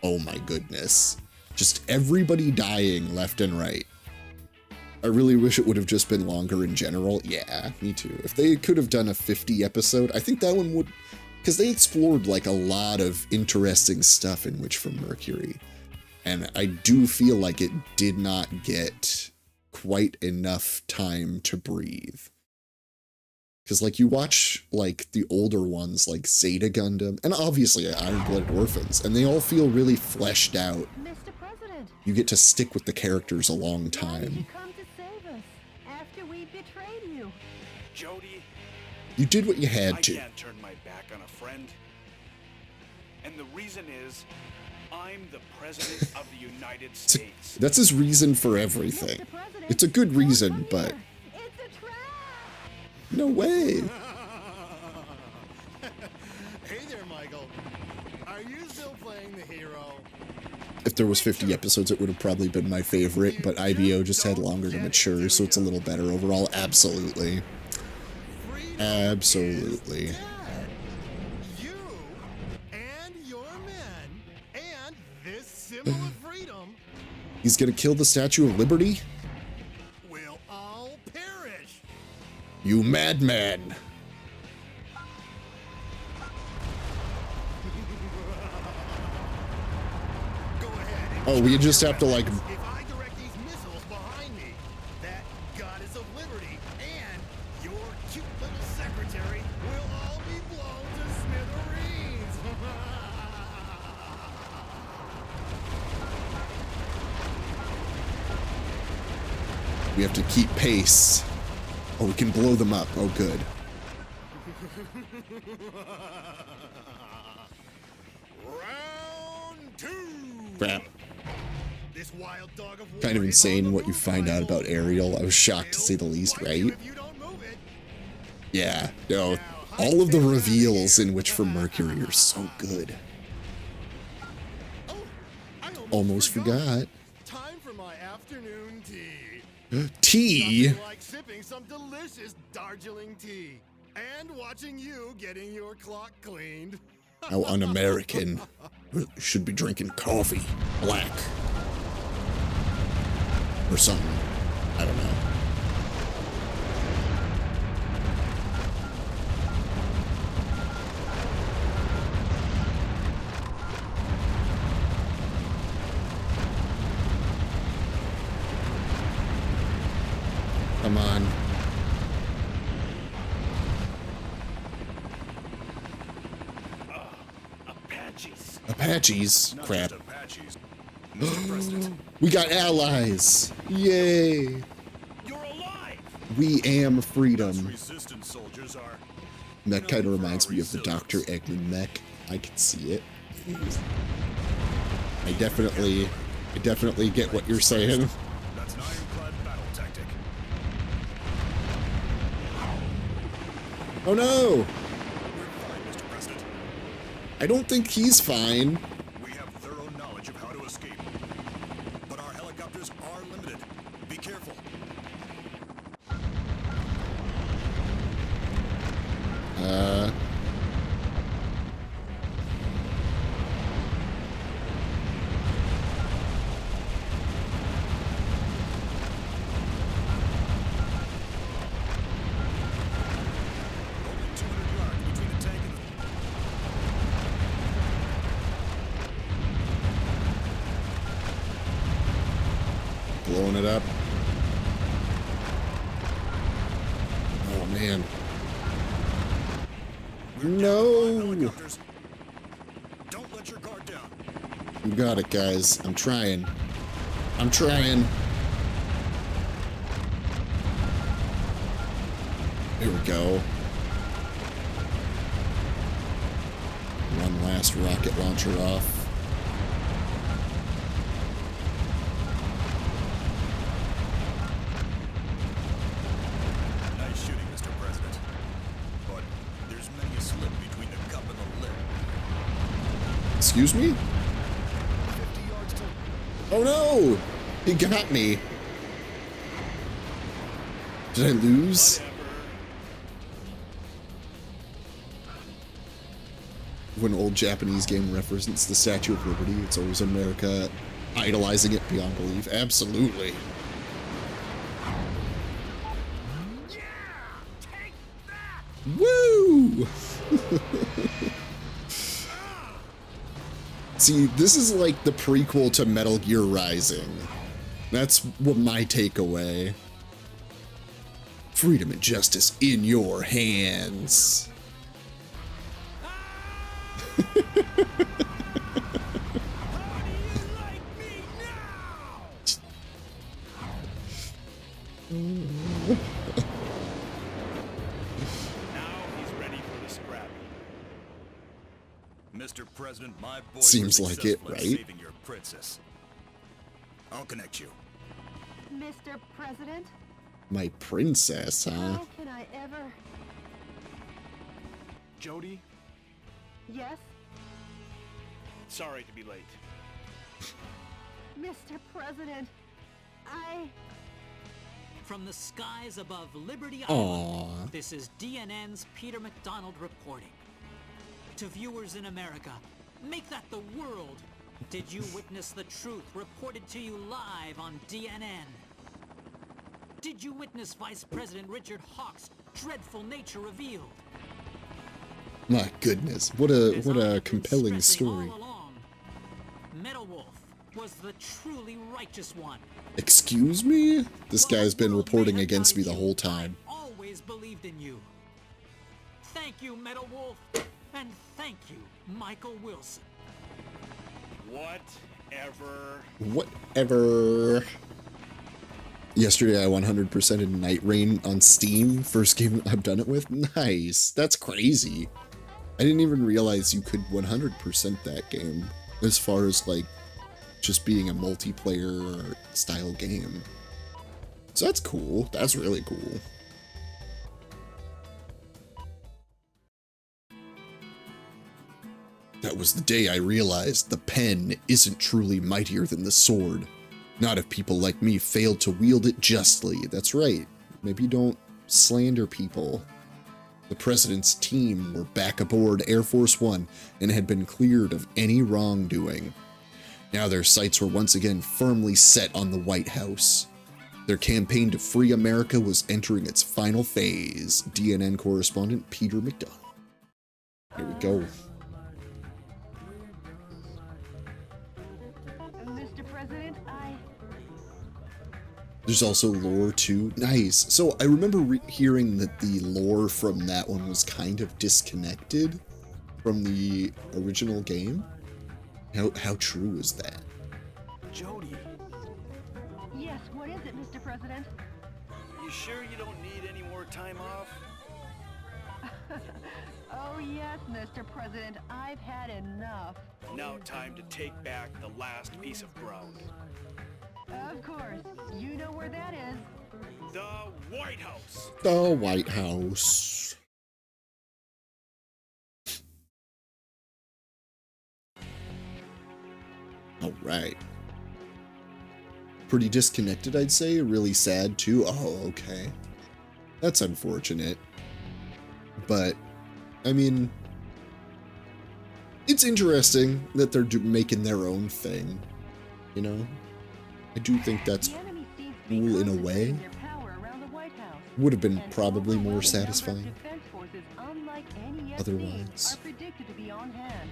A: Oh my goodness. Just everybody dying left and right. I really wish it would have just been longer in general. Yeah, me too. If they could have done a 50 episode, I think that one would, because they explored like a lot of interesting stuff in Witch from Mercury. And I do feel like it did not get quite enough time to breathe. Because like you watch like the older ones like Zeta Gundam, and obviously Iron-Blooded Orphans, and they all feel really fleshed out.
C: Mr. President,
A: You get to stick with the characters a long
C: why did
A: time.
C: you come to save us after we betrayed you?
D: Jody,
A: You did what you
D: I
A: had to.
D: can't turn my back on a friend. And the reason is, I'm the President of the United States.
A: That's his reason for everything.
C: Mr. President,
A: It's a good
C: don't
A: reason,
C: come
A: but
C: here. It's a trap!
A: no way.
G: Hey there, Michael. Are you still playing the hero?
A: If there was 50 episodes, it would have probably been my favorite, but IBO just had longer to mature, so it's a little better overall. Absolutely. Absolutely.
G: You and your men and this symbol of freedom
A: He's gonna kill the Statue of Liberty?
G: will all perish.
A: You madman!
G: Go ahead. And
A: Oh, we just have to, like...
G: if I direct these missiles behind me, that goddess of liberty and your cute little secretary will all be blown to smithereens.
A: We have to keep pace. Oh, we can blow them up. Oh, good.
G: Round 2.
A: Crap.
G: This wild dog of war
A: Kind of
G: is on
A: insane
G: the
A: what you
G: move,
A: find out
G: Michael.
A: about Ariel. I was shocked to say the least,
G: Bite
A: right?
G: you if you don't move it.
A: Yeah. No, all of the reveals in Witch from Mercury are so good.
G: Oh, I
A: Almost forgot.
G: Time for my afternoon tea.
A: Tea?
G: Nothing like sipping some delicious Darjeeling tea and watching you getting your clock cleaned.
A: How un-American. Should be drinking coffee. Black. Or something. I don't know. Come on.
D: Apaches.
A: Apaches. Crap.
F: Apaches. Mr. President,
A: We got allies. Yay.
D: You're alive!
A: We am freedom.
F: resistance soldiers are.
A: And that kind of reminds me of the Dr. Eggman mech. I can see it. I definitely get what you're saying.
F: That's an ironclad battle tactic.
A: Oh no!
F: We're fine, Mr. President.
A: I don't think he's fine.
F: We have thorough knowledge of how to escape. But our helicopters are limited. Be careful. Only 200 yards between the tank and the...
A: Blowing it up. Oh man. No!
F: Helicopters. Don't let your guard down.
A: You got it, guys. I'm trying. I'm trying. Here we go. One last rocket launcher off.
F: Nice shooting, Mr. President. But there's many a slip between the cup and the lip.
A: Excuse me?
F: 50 yards to...
A: Oh no! He got me. Did I lose? When an old Japanese game references the Statue of Liberty, it's always America idolizing it beyond belief. Absolutely. Woo! See, this is like the prequel to Metal Gear Rising. That's what my takeaway. Freedom and justice in your hands.
D: Now he's ready for the scrap.
F: Mr. President, my boy
A: Seems
F: was
A: like it,
F: successful in
A: right?
F: saving your princess. I'll connect you.
C: Mr. President,
A: My princess, huh?
C: how can I ever...
D: Jody,
C: Yes?
D: sorry to be late.
C: Mr. President,
B: From the skies above Liberty
A: Aw.
B: Island, this is DNN's Peter McDonald reporting. To viewers in America, make that the world. Did you witness the truth reported to you live on DNN? Did you witness Vice President Richard Hawke's dreadful nature revealed?
A: My goodness, what
B: As
A: a
B: I've been
A: compelling
B: stressing
A: story.
B: all along, Metal Wolf was the truly righteous one.
A: Excuse me? This
B: While
A: guy's
B: the
A: been
B: world
A: reporting
B: may have
A: against me
B: doubted
A: the
B: you,
A: whole time.
B: I always believed in you. Thank you, Metal Wolf, and thank you, Michael Wilson.
D: Whatever.
A: Whatever. Yesterday I 100%ed Night Rain on Steam. First game I've done it with. Nice. That's crazy. I didn't even realize you could 100% that game as far as like just being a multiplayer style game. So that's cool. That's really cool. That was the day I realized the pen isn't truly mightier than the sword. Not if people like me failed to wield it justly. That's right. Maybe don't slander people. The president's team were back aboard Air Force One and had been cleared of any wrongdoing. Now their sights were once again firmly set on the White House. Their campaign to free America was entering its final phase. DNN correspondent Peter McDonald. Here we go.
C: Mr. President,
A: There's also lore too. Nice. So I remember hearing that the lore from that one was kind of disconnected from the original game. How true is that?
D: Jody,
C: Yes, what is it, Mr. President?
D: you sure you don't need any more time off?
C: Oh, yes, Mr. President, I've had enough.
D: Now time to take back the last piece of ground.
C: Of course, you know where that is.
D: The White House!
A: The White House. All right. Pretty disconnected, I'd say. Really sad, too. Oh, okay. That's unfortunate. But, I mean, it's interesting that they're making their own thing, you know? I do think that's
C: The enemy seems to be
A: cool in a way.
C: concentrating their power around the White House.
A: Would have been
C: And
A: probably more
C: overwhelming numbers of
A: satisfying.
C: defense forces, unlike any yet
A: Otherwise.
C: seen, are predicted to be on hand.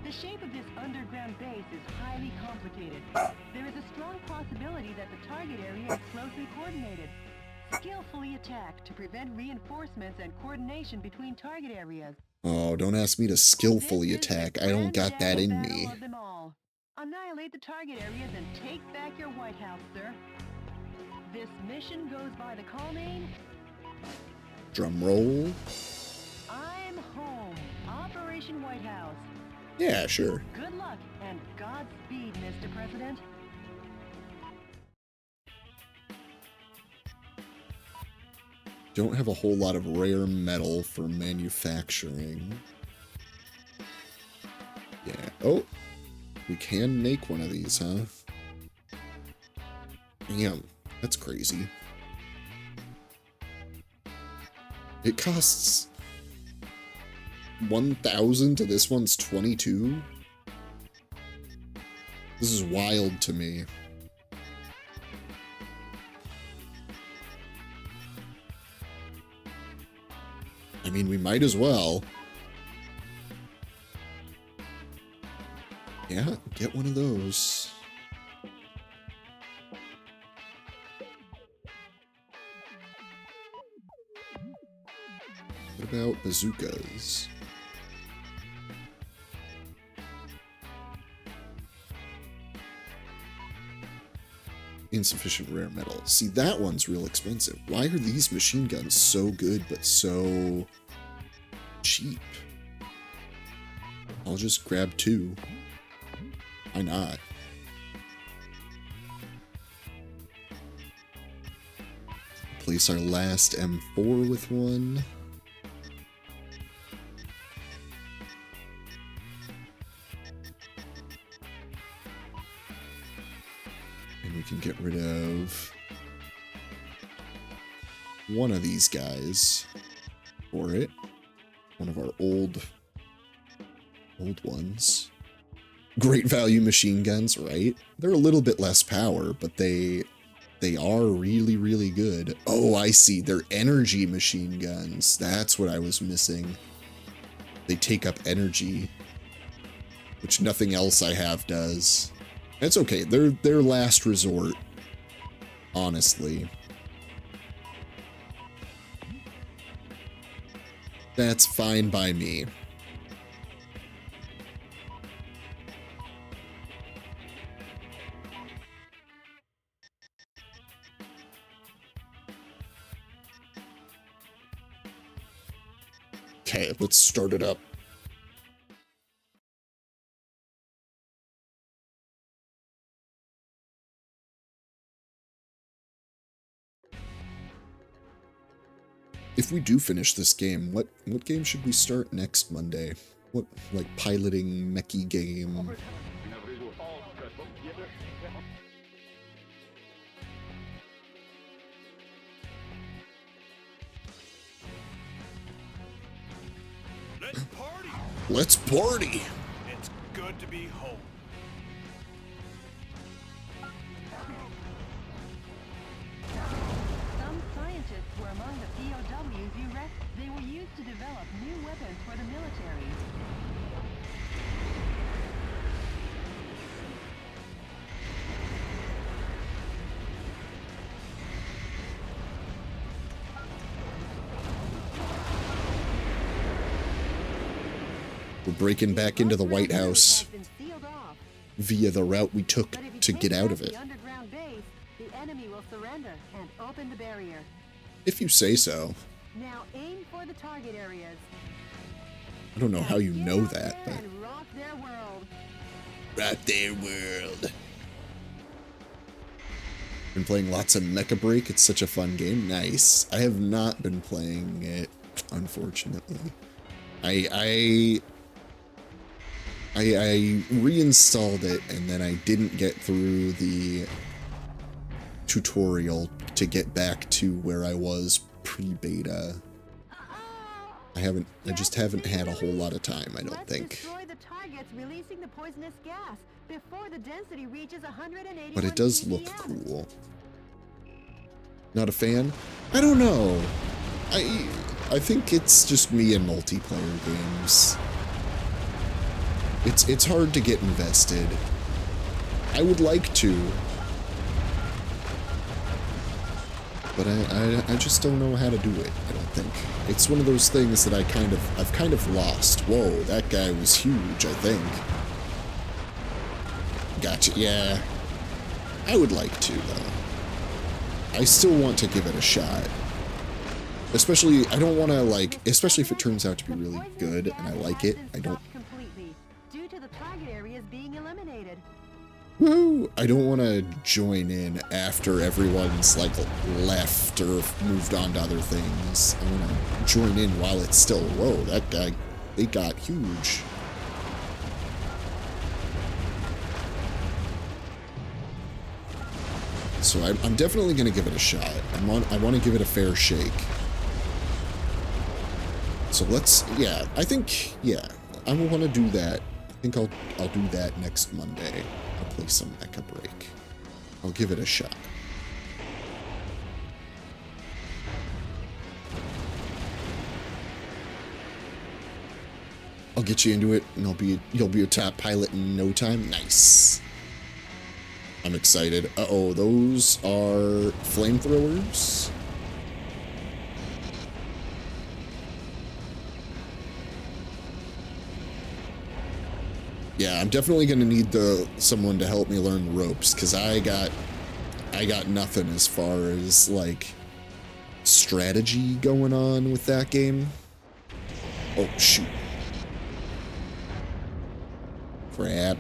C: The shape of this underground base is highly complicated. There is a strong possibility that the target area is closely coordinated, skillfully attacked to prevent reinforcements and coordination between target areas.
A: Oh, don't ask me to skillfully
C: This is the
A: attack. I don't got that in
C: grand
A: me.
C: battle of them all. Annihilate the target areas and take back your White House, sir. This mission goes by the call name
A: Drum roll.
C: I'm Home, Operation White House.
A: Yeah, sure.
C: Good luck and Godspeed, Mr. President.
A: Don't have a whole lot of rare metal for manufacturing. Yeah. Oh, we can make one of these, huh? Damn, that's crazy. It costs 1,000 to this one's 22. This is wild to me. I mean, we might as well. Yeah, get one of those. What about bazookas? Insufficient rare metal. See, that one's real expensive. Why are these machine guns so good but so cheap? I'll just grab two. Why not? Place our last M4 with one. And we can get rid of one of these guys for it. One of our old ones. Great value machine guns, right? They're a little bit less power, but they are really, really good. Oh, I see. They're energy machine guns. That's what I was missing. They take up energy, which nothing else I have does. It's okay. They're their last resort, honestly. That's fine by me. Okay, let's start it up. If we do finish this game, what game should we start next Monday? What, like, piloting mechy game?
D: Let's party!
A: Let's party!
D: It's good to be home.
C: Some scientists were among the POWs you rescued. They were used to develop new weapons for the military.
A: We're breaking back into the White House
C: Has been sealed off.
A: via the route we took
C: But if you
A: to
C: take
A: get out
C: back
A: of it.
C: the underground base, the enemy will surrender and open the barrier.
A: If you say so.
C: Now aim for the target areas.
A: I don't know how you
C: Get
A: know
C: out
A: that,
C: there
A: but...
C: and rock their world.
A: Right there, world. Been playing lots of Mecha Break. It's such a fun game. Nice. I have not been playing it, unfortunately. I reinstalled it and then I didn't get through the tutorial to get back to where I was pre-beta. I just haven't had a whole lot of time, I don't
C: Let's
A: think.
C: destroy the targets releasing the poisonous gas before the density reaches 181
A: But it does look
C: ppm.
A: cool. Not a fan? I don't know. I think it's just me in multiplayer games. It's hard to get invested. I would like to. But I just don't know how to do it, I don't think. It's one of those things that I've kind of lost. Whoa, that guy was huge, I think. Gotcha, yeah. I would like to, though. I still want to give it a shot. Especially, I don't want to, like, especially if it turns out to be really good and I like it, I don't...
C: Completely, due to the target areas being eliminated.
A: Woo! I don't want to join in after everyone's, like, left or moved on to other things. I want to join in while it's still, whoa, that guy, they got huge. So I'm definitely going to give it a shot. I want to give it a fair shake. So let's, yeah, I think, yeah, I will want to do that. I think I'll do that next Monday. I'll play some Mecha Break. I'll give it a shot. I'll get you into it, and you'll be a top pilot in no time. Nice. I'm excited. Uh-oh, those are flamethrowers. Yeah, I'm definitely gonna need someone to help me learn the ropes, because I got nothing as far as, like, strategy going on with that game. Oh, shoot. Crap.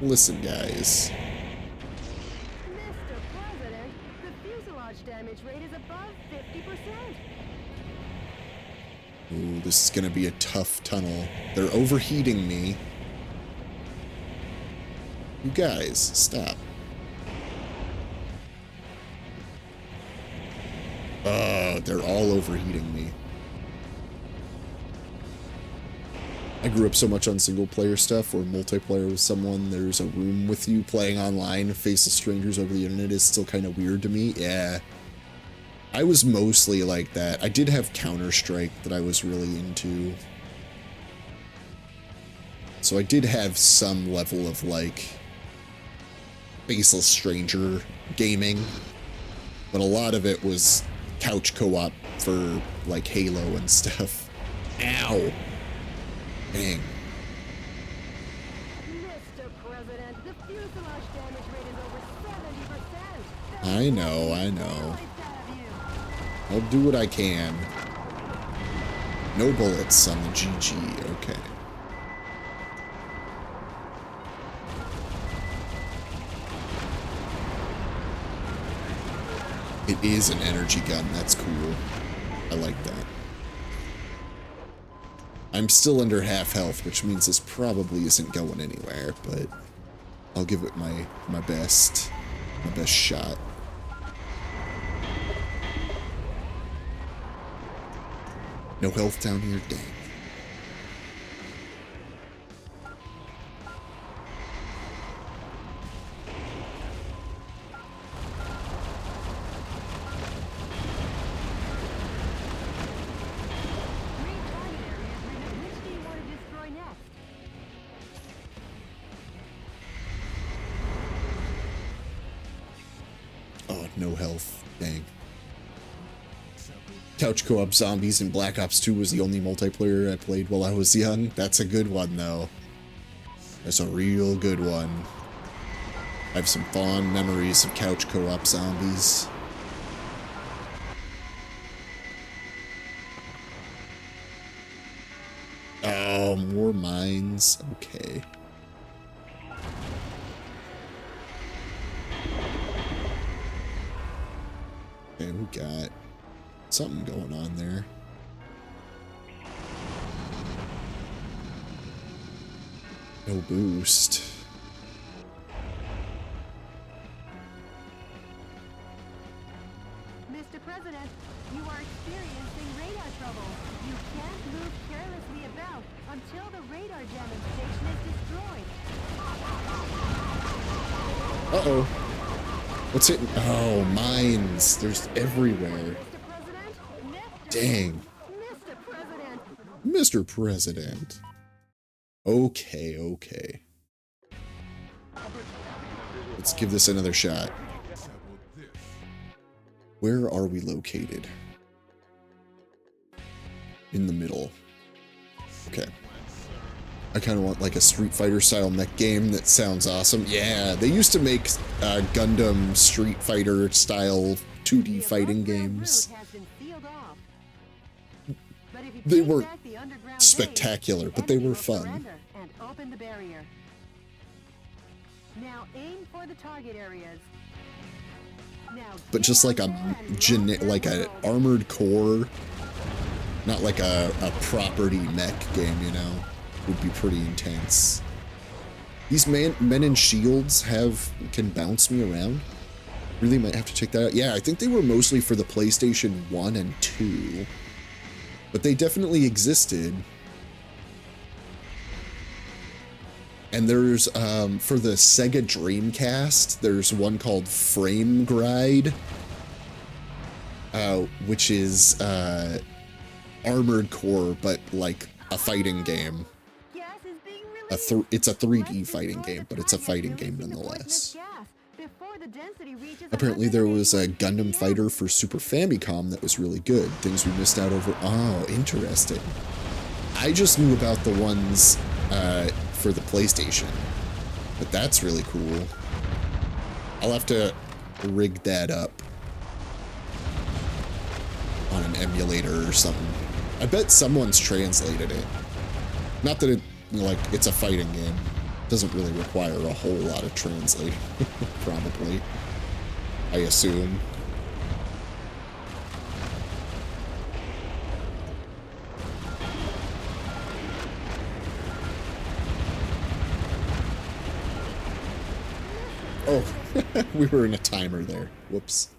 A: Listen, guys.
C: Mr. President, the fuselage damage rate is above 50%.
A: Ooh, this is gonna be a tough tunnel. They're overheating me. You guys, stop. They're all overheating me. I grew up so much on single player stuff or multiplayer with someone, there's a room with you playing online, faceless strangers over the internet is still kind of weird to me. Yeah. I was mostly like that. I did have Counter-Strike that I was really into. So I did have some level of like faceless stranger gaming, but a lot of it was couch co-op for like Halo and stuff. Ow. Dang.
E: Mr. President, the fuselage damage rate is over 70%.
A: I know. I'll do what I can. No bullets on the GG, okay. It is an energy gun, that's cool. I like that. I'm still under half health, which means this probably isn't going anywhere, but I'll give it my best shot. No health down here, dang. No health. Dang. Couch co-op zombies in Black Ops 2 was the only multiplayer I played while I was young. That's a good one, though. That's a real good one. I have some fond memories of couch co-op zombies. Oh, more mines. Okay. Okay, we got something going on there. No boost.
C: Mr. President, you are experiencing radar trouble. You can't move carelessly about until the radar jamming station is destroyed.
A: Uh-oh. What's hitting? Oh, mines. There's everywhere. Dang. Mr. President. Okay, okay. Let's give this another shot. Where are we located? In the middle. Okay. I kind of want like a Street Fighter style mech game that sounds awesome. Yeah, they used to make Gundam Street Fighter style 2D fighting games. They weren't spectacular, but they were fun.
C: Now aim for the target areas.
A: But just like an armored core, not like a property mech game, you know, would be pretty intense. These men in shields can bounce me around. Really might have to check that out. Yeah, I think they were mostly for the PlayStation 1 and 2. But they definitely existed. And there's, for the Sega Dreamcast, there's one called Frame Gride, which is, Armored Core, but like a fighting game. It's a 3D fighting game, but it's a fighting game nonetheless. Apparently there was a Gundam Fighter for Super Famicom that was really good. Things we missed out over. Oh, interesting. I just knew about the ones for the PlayStation, but that's really cool. I'll have to rig that up on an emulator or something. I bet someone's translated it. Not that it, like, it's a fighting game. It doesn't really require a whole lot of translating, probably. I assume. Oh, we were in a timer there. Whoops.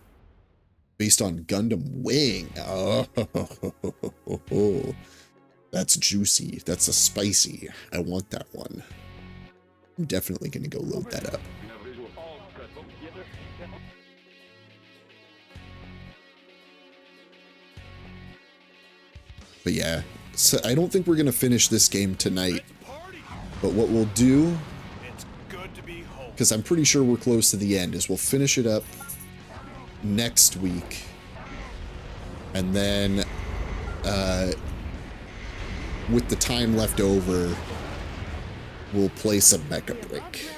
A: Based on Gundam Wing. Oh, that's juicy. That's a spicy. I want that one. I'm definitely going to go load that up. But yeah, so I don't think we're going to finish this game tonight. But what we'll do, because I'm pretty sure we're close to the end, is we'll finish it up next week. And then, with the time left over, we'll play some Mecha Break.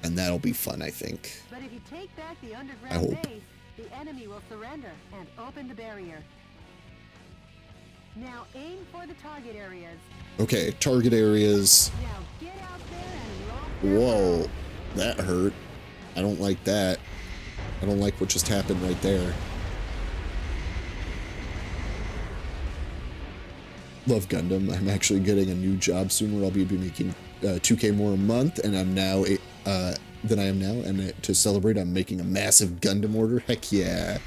A: And that'll be fun, I think.
C: But if you take back the
A: I
C: underground
A: hope.
C: base, the enemy will surrender and open the barrier. Now aim for the target areas.
A: Okay, target areas.
C: Now get out there and rock their
A: Whoa,
C: world.
A: that hurt. I don't like that. I don't like what just happened right there. Love Gundam. I'm actually getting a new job soon where I'll be making 2K more a month, and I'm now than I am now. And to celebrate, I'm making a massive Gundam order. Heck yeah!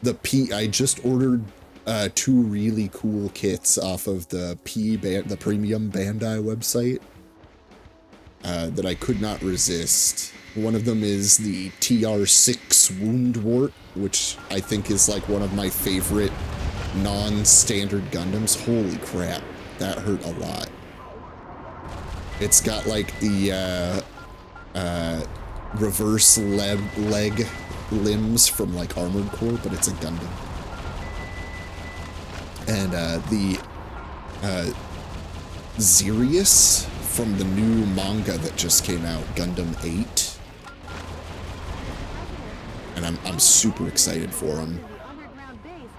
A: I just ordered 2 really cool kits off of the premium Bandai website that I could not resist. One of them is the TR6 Woundwort, which I think is like one of my favorite non-standard Gundams. Holy crap, that hurt a lot. It's got like the reverse leg limbs from like Armored Core, but it's a Gundam. And the Xerius from the new manga that just came out, Gundam 8. And I'm super excited for him.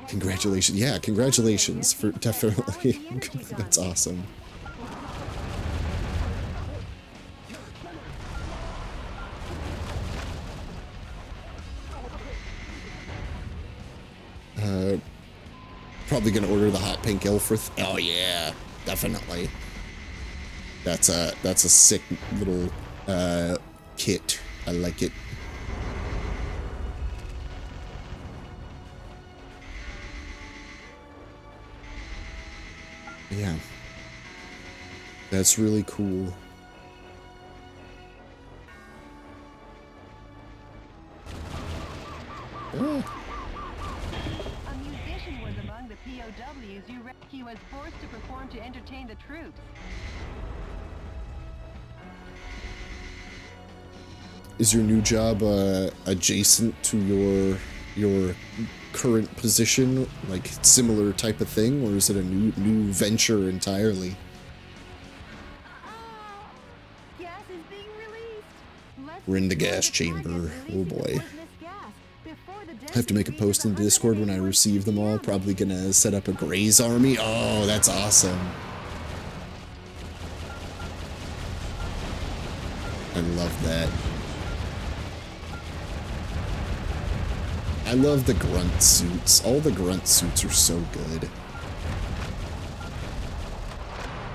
A: Congratulations. Yeah, congratulations for definitely. That's awesome. Probably gonna order the hot pink Ilfrith. Oh yeah, definitely. That's a sick little kit. I like it. Yeah. That's really cool. Oh.
C: A musician was among the POWs he was forced to perform to entertain the troops.
A: Is your new job adjacent to your current position, like similar type of thing, or is it a new venture entirely?
C: Gas is being released.
A: We're in the gas chamber. Oh boy. I have to make a post in Discord when I receive them all. Probably gonna set up a Graze army. Oh, that's awesome. I love that. I love the grunt suits. All the grunt suits are so good.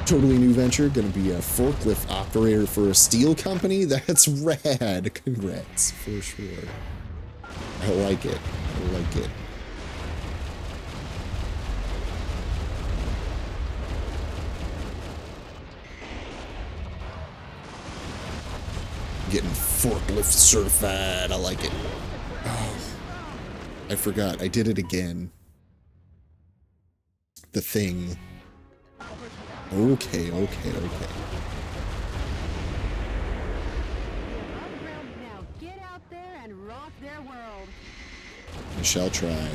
A: Totally new venture. Gonna be a forklift operator for a steel company. That's rad. Congrats, for sure. I like it. I like it. Getting forklift certified. I like it. Oh, I forgot. I did it again. The thing. Okay, okay, okay.
C: Now get out there and rock their world.
A: I shall try.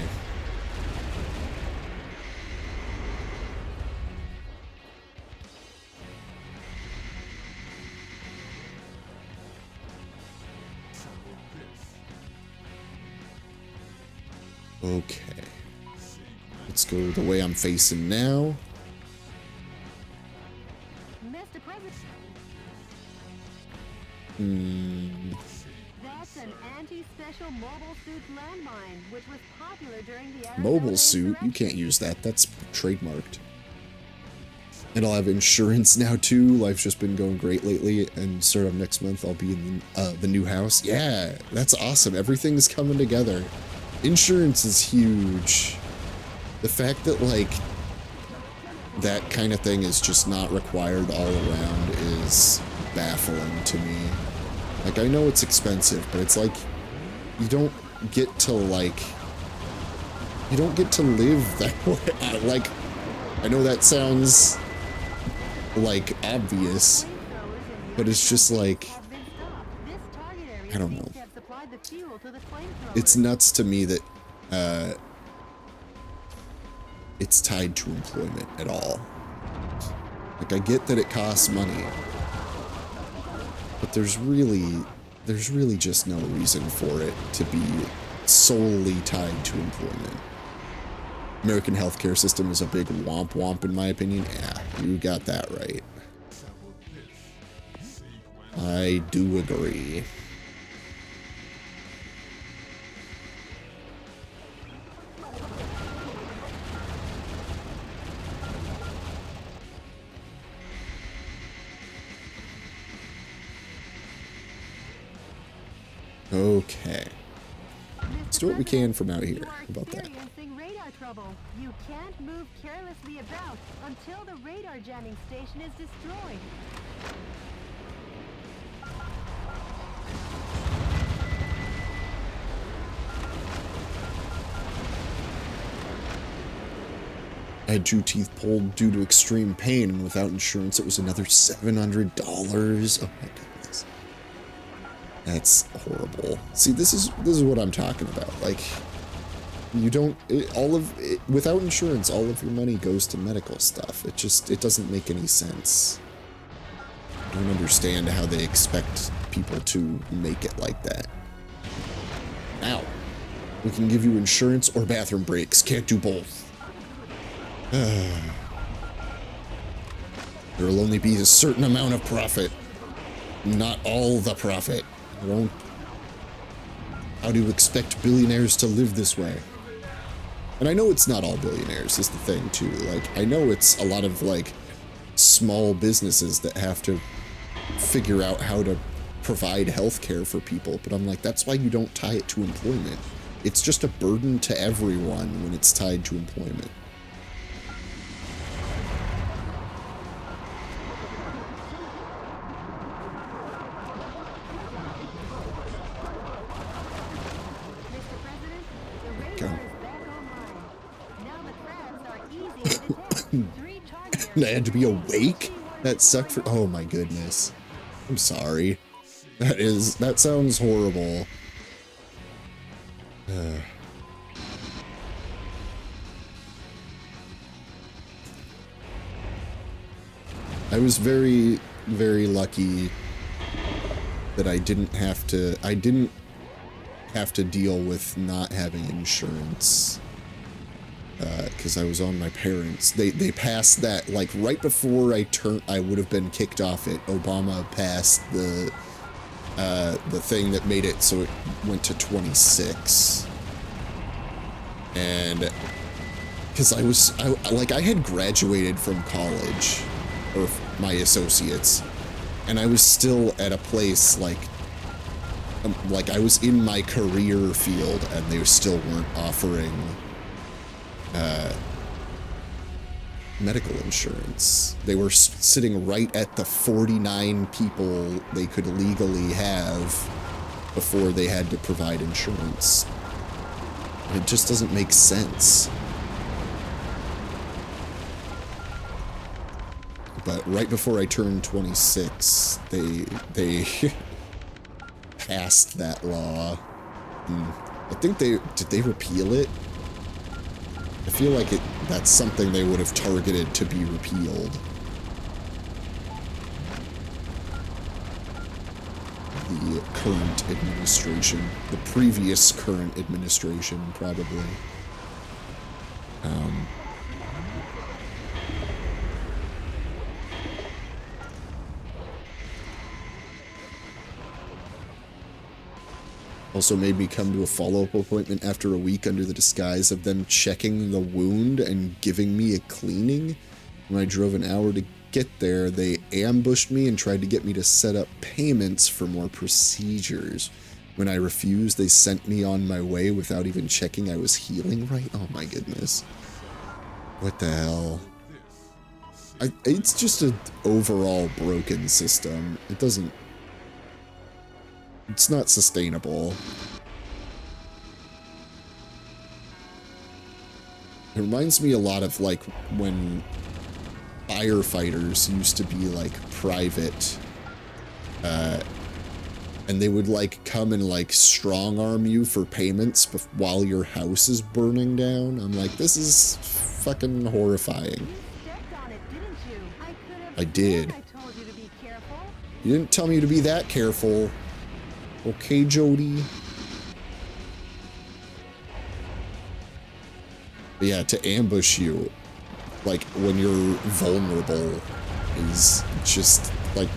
A: Okay. Let's go the way I'm facing now.
C: Mr. President. That's an anti-special mobile suit landmine, which was popular during the Arizona
A: Mobile suit? You
C: insurrection.
A: can't use that. That's trademarked. And I'll have insurance now too. Life's just been going great lately, and start of next month I'll be in the new house. Yeah, that's awesome. Everything's coming together. Insurance is huge. The fact that like that kind of thing is just not required all around is baffling to me. Like, I know it's expensive, but it's like you don't get to live that way. Like, I know that sounds like obvious, but it's just like, I don't know. It's nuts to me that it's tied to employment at all. Like, I get that it costs money, but there's really just no reason for it to be solely tied to employment. American healthcare system is a big womp womp in my opinion. Yeah, you got that right. I do agree. Okay. Let's do what we can from out here. How about that?
C: Radar trouble. You can't move carelessly about until the radar jamming station is destroyed.
A: I had 2 teeth pulled due to extreme pain, and without insurance it was another $700. Oh my goodness. That's horrible. See, this is what I'm talking about. Like, you don't, without insurance, all of your money goes to medical stuff. It doesn't make any sense. I don't understand how they expect people to make it like that. Now, we can give you insurance or bathroom breaks. Can't do both. There will only be a certain amount of profit, not all the profit. How do you expect billionaires to live this way? And I know it's not all billionaires is the thing too. Like, I know it's a lot of like small businesses that have to figure out how to provide healthcare for people, but I'm like, that's why you don't tie it to employment. It's just a burden to everyone when it's tied to employment. I had to be awake? That sucked for— oh my goodness. I'm sorry. That sounds horrible. I was very, very lucky that I didn't have to deal with not having insurance. Because I was on my parents. They passed that, like, right before I would have been kicked off it. Obama passed the thing that made it so it went to 26. And because I had graduated from college, or my associates, and I was still at a place like I was in my career field, and they still weren't offering medical insurance. They were sitting right at the 49 people they could legally have before they had to provide insurance. It just doesn't make sense. But right before I turned 26, they passed that law. I think did they repeal it? I feel like that's something they would have targeted to be repealed. The current administration. The previous current administration, probably. Also made me come to a follow-up appointment after a week under the disguise of them checking the wound and giving me a cleaning. When I drove an hour to get there, they ambushed me and tried to get me to set up payments for more procedures. When I refused, they sent me on my way without even checking I was healing right. Oh my goodness. What the hell? It's just an overall broken system. It doesn't... It's not sustainable. It reminds me a lot of, like, when firefighters used to be, like, private, and they would, like, come and, like, strong-arm you for payments while your house is burning down. I'm like, this is fucking horrifying. I did. You didn't tell me to be that careful. Okay, Jody. But yeah, to ambush you, like, when you're vulnerable is just, like,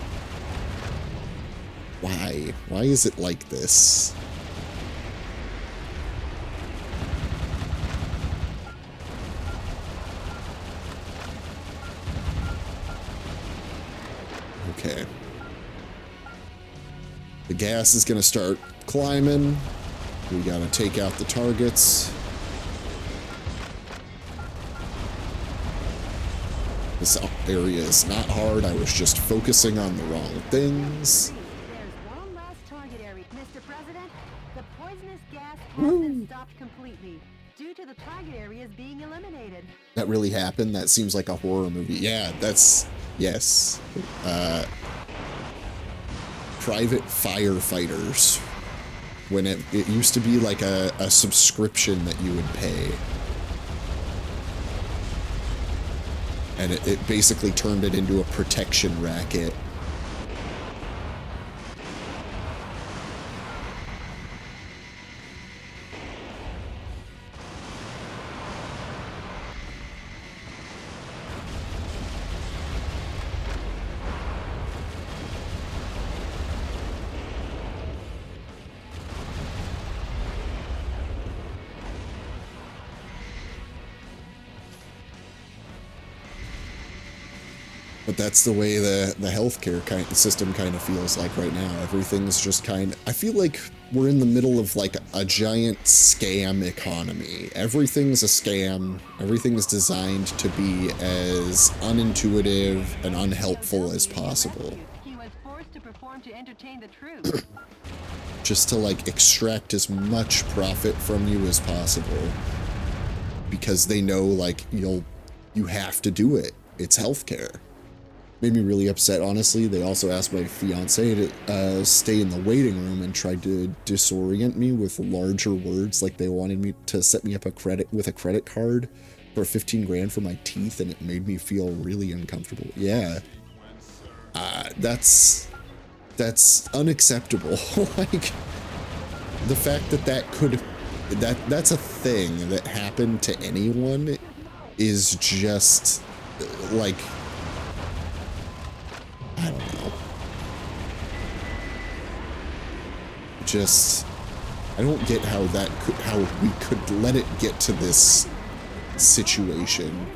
A: why? Why is it like this? Okay. The gas is gonna start climbing. We gotta take out the targets. This area is not hard. I was just focusing on the wrong things.
C: There's one last target area. Mr. President, the poisonous gas hasn't stopped completely due to the target areas being eliminated.
A: That really happened? That seems like a horror movie. Yeah, that's... Yes. Private firefighters. When it used to be like a subscription that you would pay. And it basically turned it into a protection racket. But that's the way the healthcare system kind of feels like right now. Everything's just I feel like we're in the middle of like a giant scam economy. Everything's a scam. Everything's designed to be as unintuitive and unhelpful as possible.
C: He was forced to perform to entertain the troops.
A: Just to like extract as much profit from you as possible. Because they know like you have to do it. It's healthcare. Made me really upset, honestly. They also asked my fiance to stay in the waiting room and tried to disorient me with larger words, like they wanted me to set me up with a credit card for 15 grand for my teeth, and it made me feel really uncomfortable. Yeah, that's unacceptable. Like the fact that's a thing that happened to anyone is just like. I don't know. I don't get how we could let it get to this situation.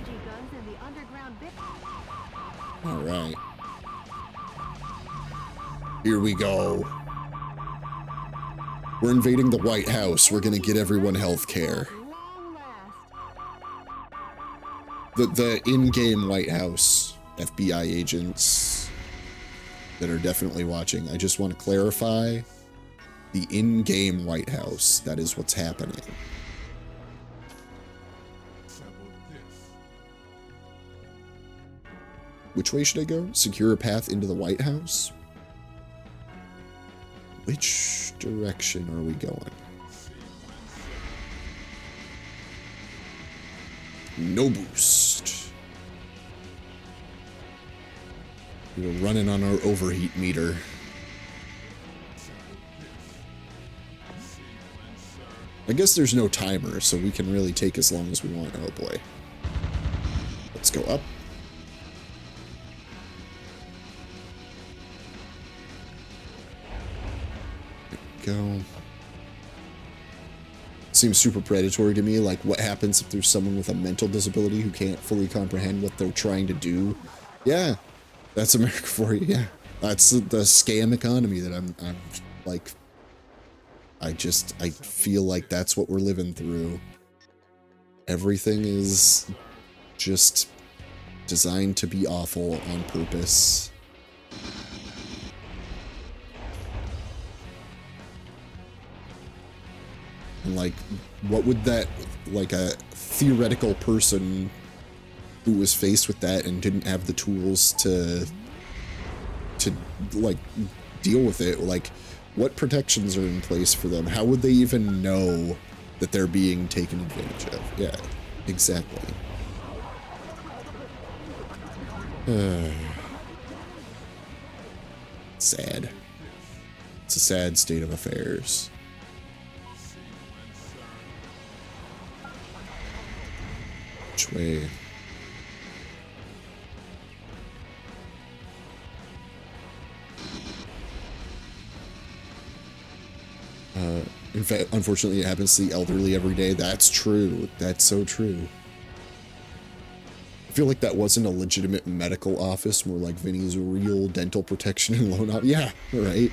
A: All right. Here we go. We're invading the White House. We're gonna get everyone health care. The in-game White House. FBI agents that are definitely watching. I just want to clarify the in-game White House. That is what's happening. Which way should I go? Secure a path into the White House? Which direction are we going? No boost. We were running on our overheat meter. I guess there's no timer, so we can really take as long as we want. Oh boy. Let's go up. There we go. seems super predatory to me. Like, what happens if there's someone with a mental disability who can't fully comprehend what they're trying to do? Yeah, that's America for you. Yeah, that's the scam economy that I'm like, I feel like that's what we're living through. Everything is just designed to be awful on purpose. And like, what would that, like a theoretical person who was faced with that and didn't have the tools to like deal with it, like what protections are in place for them? How would they even know that they're being taken advantage of? Yeah, exactly. Sad. It's a sad state of affairs. Which way? In fact, unfortunately, it happens to the elderly every day. That's true. That's so true. I feel like that wasn't a legitimate medical office, more like Vinny's real dental protection and loan office. Yeah, right.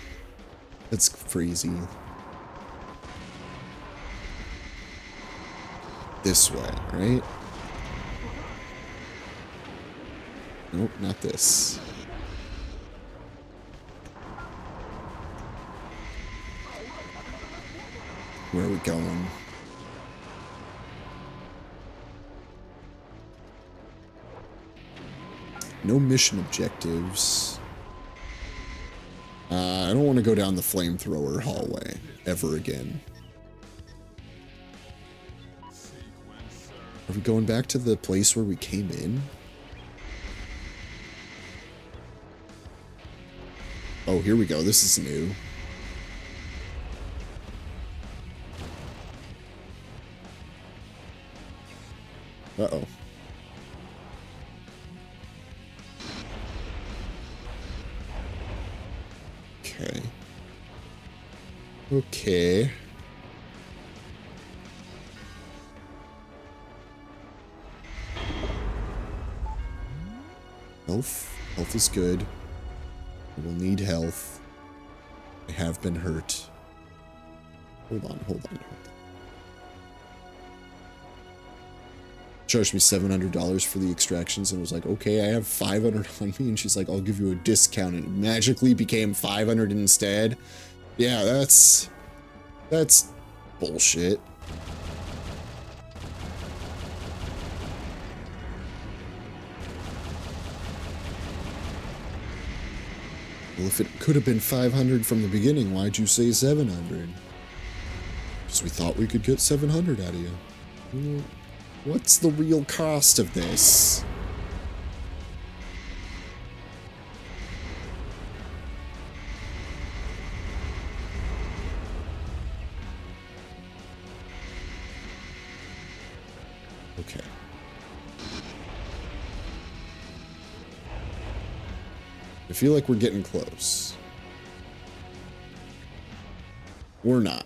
A: That's crazy. This way, right? Nope, not this. Where are we going? No mission objectives. I don't want to go down the flamethrower hallway ever again. Are we going back to the place where we came in? Oh, here we go. This is new. Uh-oh. Okay. Okay. Health. Health is good. I will need health. I have been hurt. Hold on, hold on, hold on. Charged me $700 for the extractions and was like, okay, I have 500 on me. And she's like, I'll give you a discount. And it magically became 500 instead. Yeah, that's bullshit. Well, if it could have been 500 from the beginning, why'd you say 700? Because we thought we could get 700 out of you. Well, what's the real cost of this? Okay. I feel like we're getting close. We're not.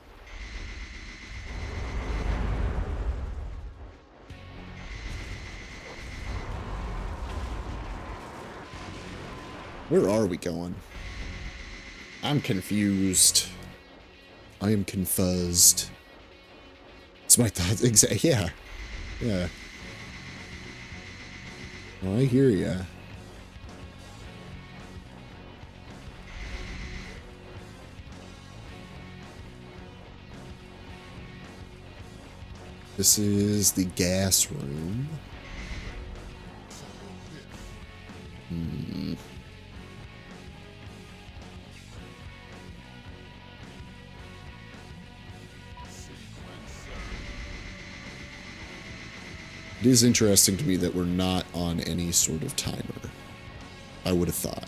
A: Where are we going? I'm confused. I am confuzzed. It's my thoughts. Exactly. Yeah. Yeah. Oh, I hear ya. This is the gas room. It is interesting to me that we're not on any sort of timer. I would have thought.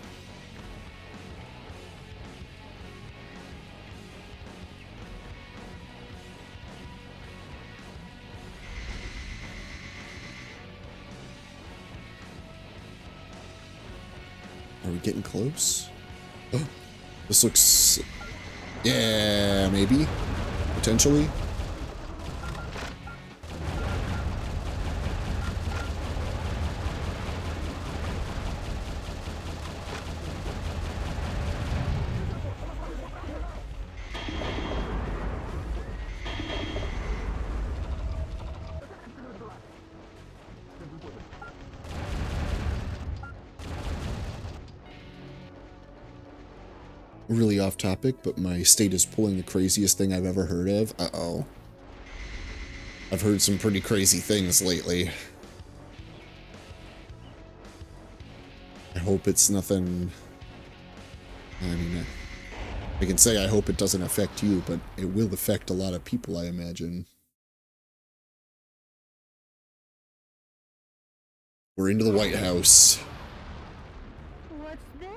A: Are we getting close? Oh, this looks... Yeah, maybe. Potentially. Really off topic, but my state is pulling the craziest thing I've ever heard of. Uh-oh. I've heard some pretty crazy things lately. I hope it's nothing... I mean, I can say I hope it doesn't affect you, but it will affect a lot of people, I imagine. We're into the White House.
C: What's this?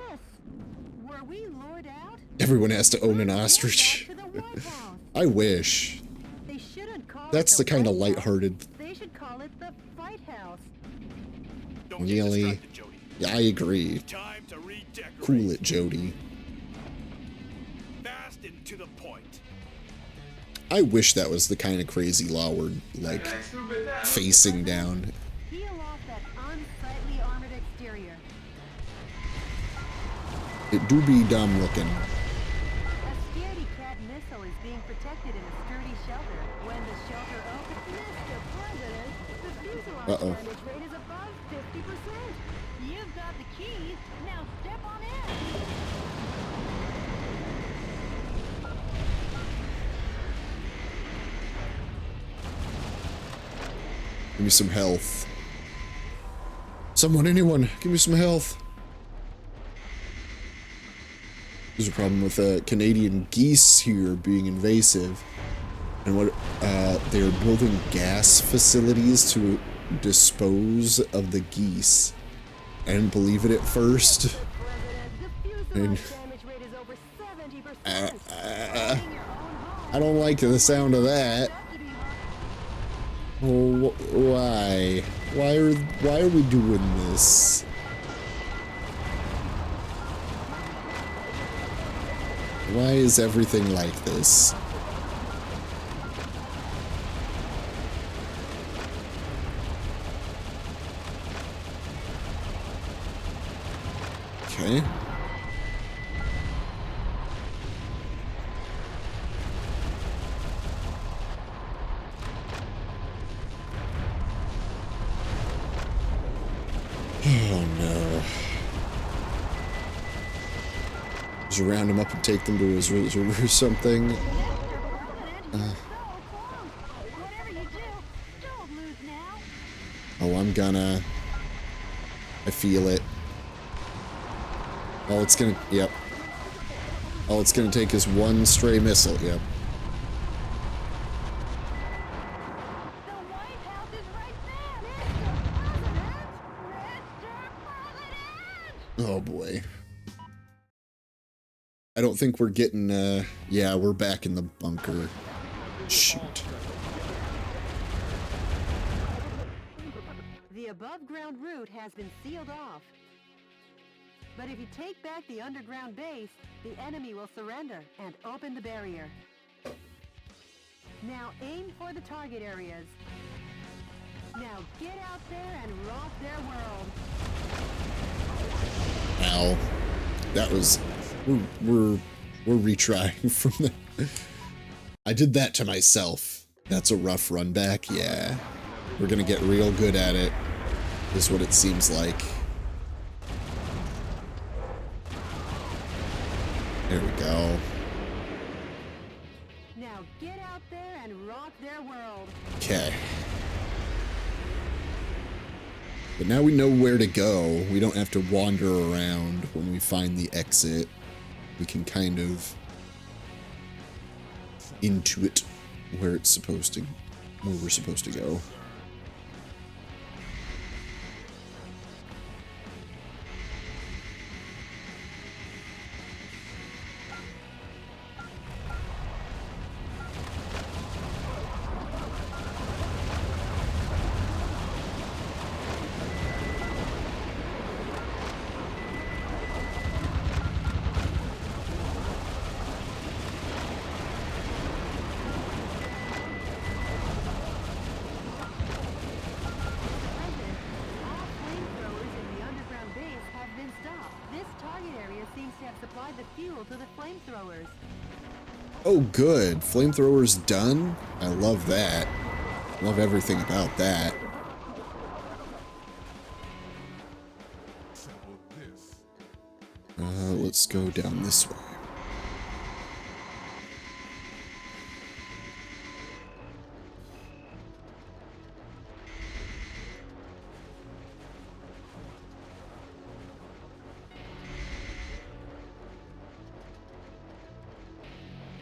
C: Were we lured out?
A: Everyone has to own an
C: Let's
A: ostrich.
C: get back to the White House.
A: I wish.
C: They shouldn't call
A: That's
C: it
A: the kind of
C: White House.
A: lighthearted...
C: They should call it the Fight House.
D: Don't get
A: Really?
D: distracted, Jody.
A: Yeah, I agree.
D: Time to redecorate.
A: Cool it, Jody.
D: Fast and to the point.
A: I wish that was the kind of crazy law where, like, facing down.
C: Peel off that unsightly armored exterior.
A: It do be dumb looking.
C: A scaredy cat missile is being protected in a sturdy shelter. When the shelter opens, Mr. President, the fuselage
A: Uh-oh.
C: damage rate is above 50%. You've got the keys. Now step on in.
A: Give me some health. Someone, anyone, give me some health. There's a problem with Canadian geese here being invasive. And what they're building gas facilities to dispose of the geese. I didn't believe it at first.
C: Mr. President, the
A: And-
C: fuselage damage rate is over 70%. Owning your own home
A: I don't like the sound of that.
C: has to be hard.
A: Oh, why? Why are we doing this? Why is everything like this? Okay. Oh no. Just round him up and take them to his room or something.
C: Mr. President, you're so close. Whatever you do, don't lose now.
A: Oh, I'm gonna. I feel it. All it's gonna. Yep. All it's gonna take is one stray missile. Yep.
C: The White House is right there! Mr. President! Mr. President!
A: Oh boy. I don't think we're getting. Yeah, we're back in the bunker. Shoot.
C: The above-ground route has been sealed off. But if you take back the underground base, the enemy will surrender and open the barrier. Now aim for the target areas. Now get out there and rock their world.
A: Ow. That was. We're retrying from the. I did that to myself. That's a rough run back. Yeah. We're gonna get real good at it. Is what it seems like. There we go.
C: Now get out there and rock their world.
A: Okay. But now we know where to go. We don't have to wander around when we find the exit. We can kind of intuit where it's supposed to, where we're supposed to go.
C: President, all flamethrowers in the underground base have been stopped. This target area seems to have supplied the fuel to the flamethrowers.
A: Oh, good. Flamethrower's done. I love that. Love everything about that. Let's go down this way.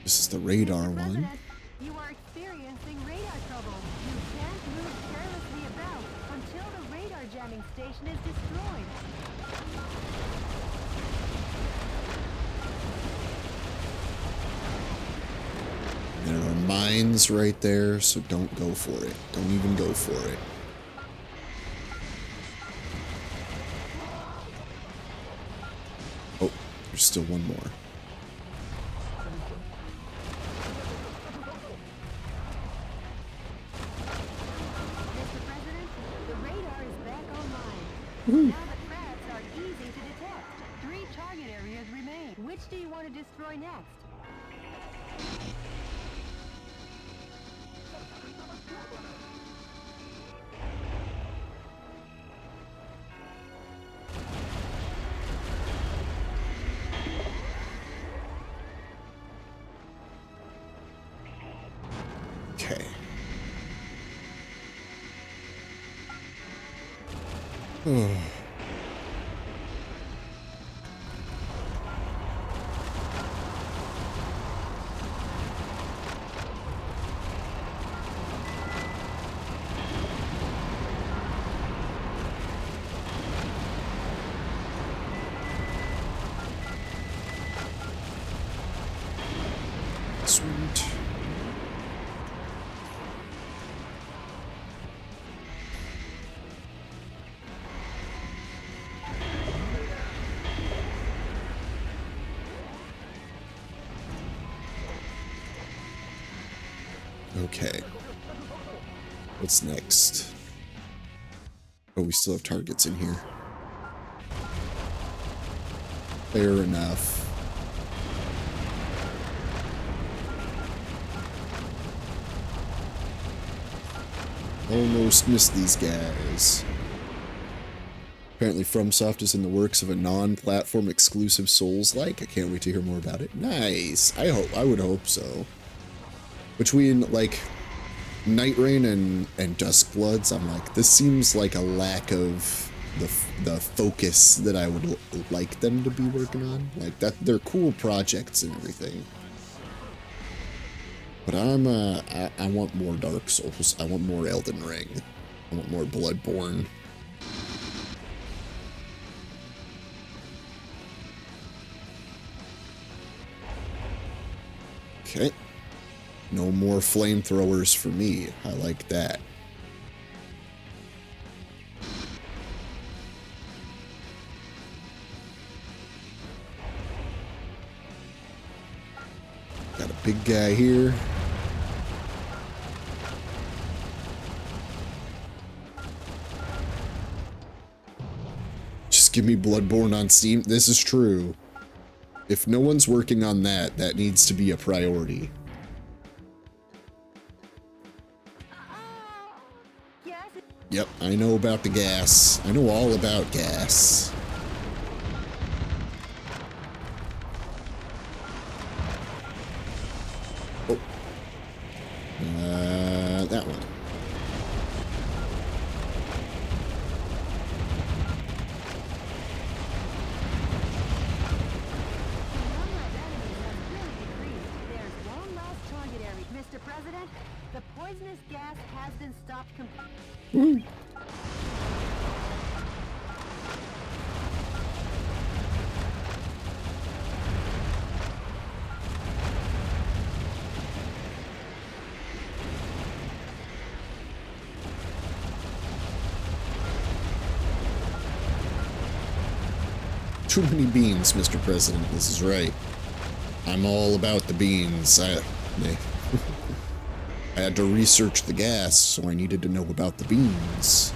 A: This is the radar
C: Mr.
A: one.
C: President, you are experiencing radar trouble. You can't move carelessly about until the radar jamming station is destroyed.
A: There are mines right there, so don't go for it. Don't even go for it. Oh, there's still one more.
C: Mr. President, the radar is back online. Now the crabs are easy to detect. 3 target areas remain. Which do you want to destroy next?
A: Okay. Sweet. Okay. What's next? Oh, we still have targets in here. Fair enough. Almost missed these guys. Apparently FromSoft is in the works of a non-platform exclusive Souls-like. I can't wait to hear more about it. Nice. I would hope so. Between, like, Night Rain and Duskbloods, I'm like, this seems like a lack of the focus that I would like them to be working on. Like, that they're cool projects and everything. But I want more Dark Souls. I want more Elden Ring. I want more Bloodborne. Okay. No more flamethrowers for me. I like that. Got a big guy here. Just give me Bloodborne on Steam. This is true. If no one's working on that, that needs to be a priority.
C: Yes,
A: Yep, I know about the gas. I know all about gas. Oh. That one.
C: there's one last target area. Mr. President, the poisonous gas has been stopped completely.
A: Too many beans, Mr. President. This is right. I'm all about the beans. I had to research the gas, so I needed to know about the beans.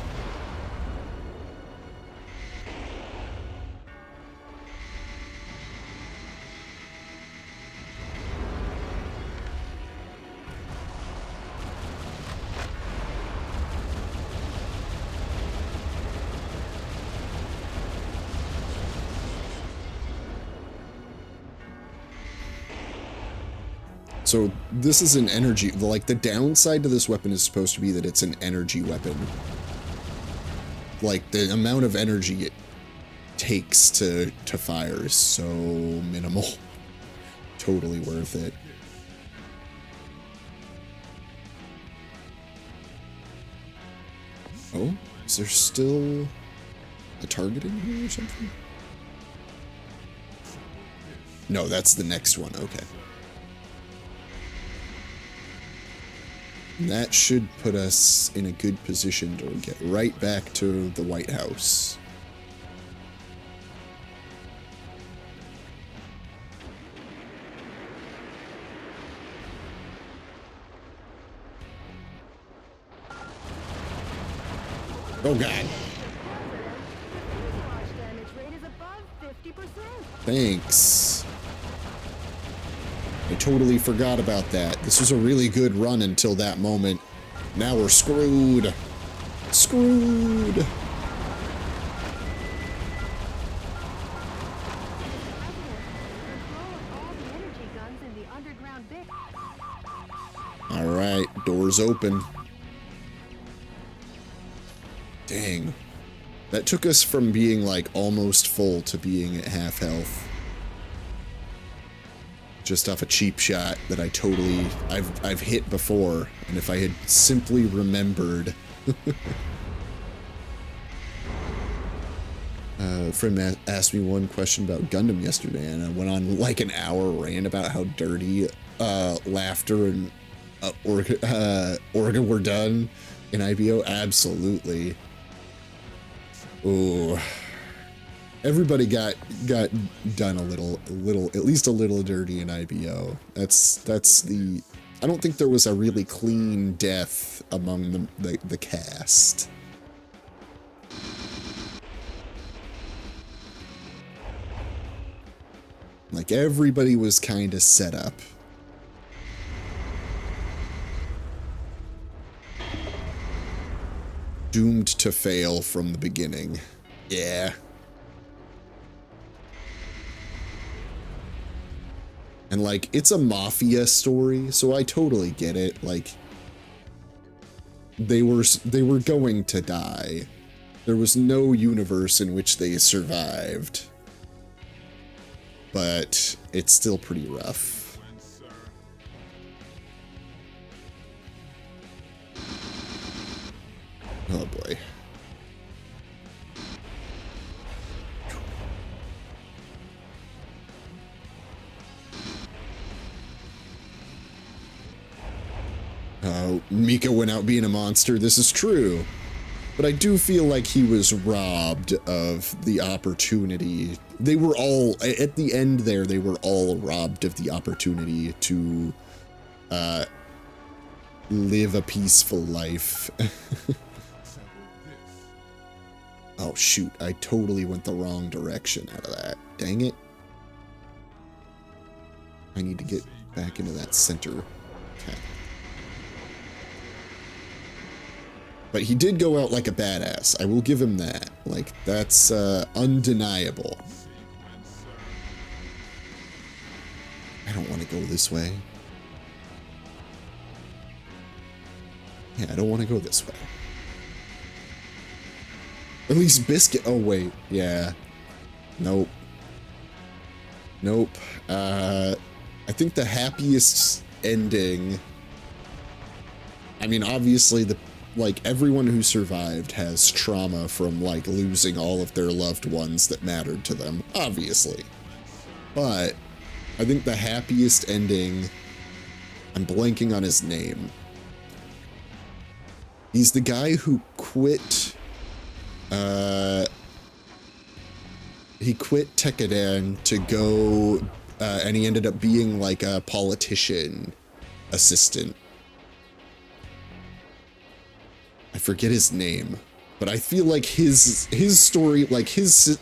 A: So this is an energy, like the downside to this weapon is supposed to be that it's an energy weapon. Like the amount of energy it takes to fire is so minimal. Totally worth it. Oh, is there still a target in here or something? No, that's the next one. Okay. And that should put us in a good position to get right back to the White House. Oh God.
E: Fuselage damage rate is above 50%.
A: Thanks. I totally forgot about that. This was a really good run until that moment. Now we're screwed. Screwed.
E: Control of all the energy guns in the underground base.
A: All right, doors open. Dang. That took us from being like almost full to being at half health. Just off a cheap shot that I totally I've hit before, and if I had simply remembered. A friend asked me one question about Gundam yesterday, and I went on like an hour rant about how dirty Laughter and Orga were done in IBO. Absolutely. Ooh. Everybody got done a little, at least a little dirty in IBO. That's the. I don't think there was a really clean death among the cast. Like everybody was kind of set up. Doomed to fail from the beginning. Yeah. And like, it's a mafia story, so I totally get it. Like, they were going to die. There was no universe in which they survived. But it's still pretty rough. Oh boy. Mika went out being a monster. This is true. But I do feel like he was robbed of the opportunity. They were all, at the end there, they were all robbed of the opportunity to live a peaceful life. Oh shoot, I totally went the wrong direction out of that. Dang it. I need to get back into that center. Okay. But he did go out like a badass. I will give him that. Like, that's undeniable. I don't want to go this way. Yeah, I don't want to go this way. At least Biscuit. Oh, wait. Yeah. Nope. Nope. I think the happiest ending. I mean, obviously, like, everyone who survived has trauma from, like, losing all of their loved ones that mattered to them, obviously. But I think the happiest ending, I'm blanking on his name. He's the guy who quit, he quit Tekkadan to go, and he ended up being, like, a politician assistant. I forget his name, but I feel like his story, like his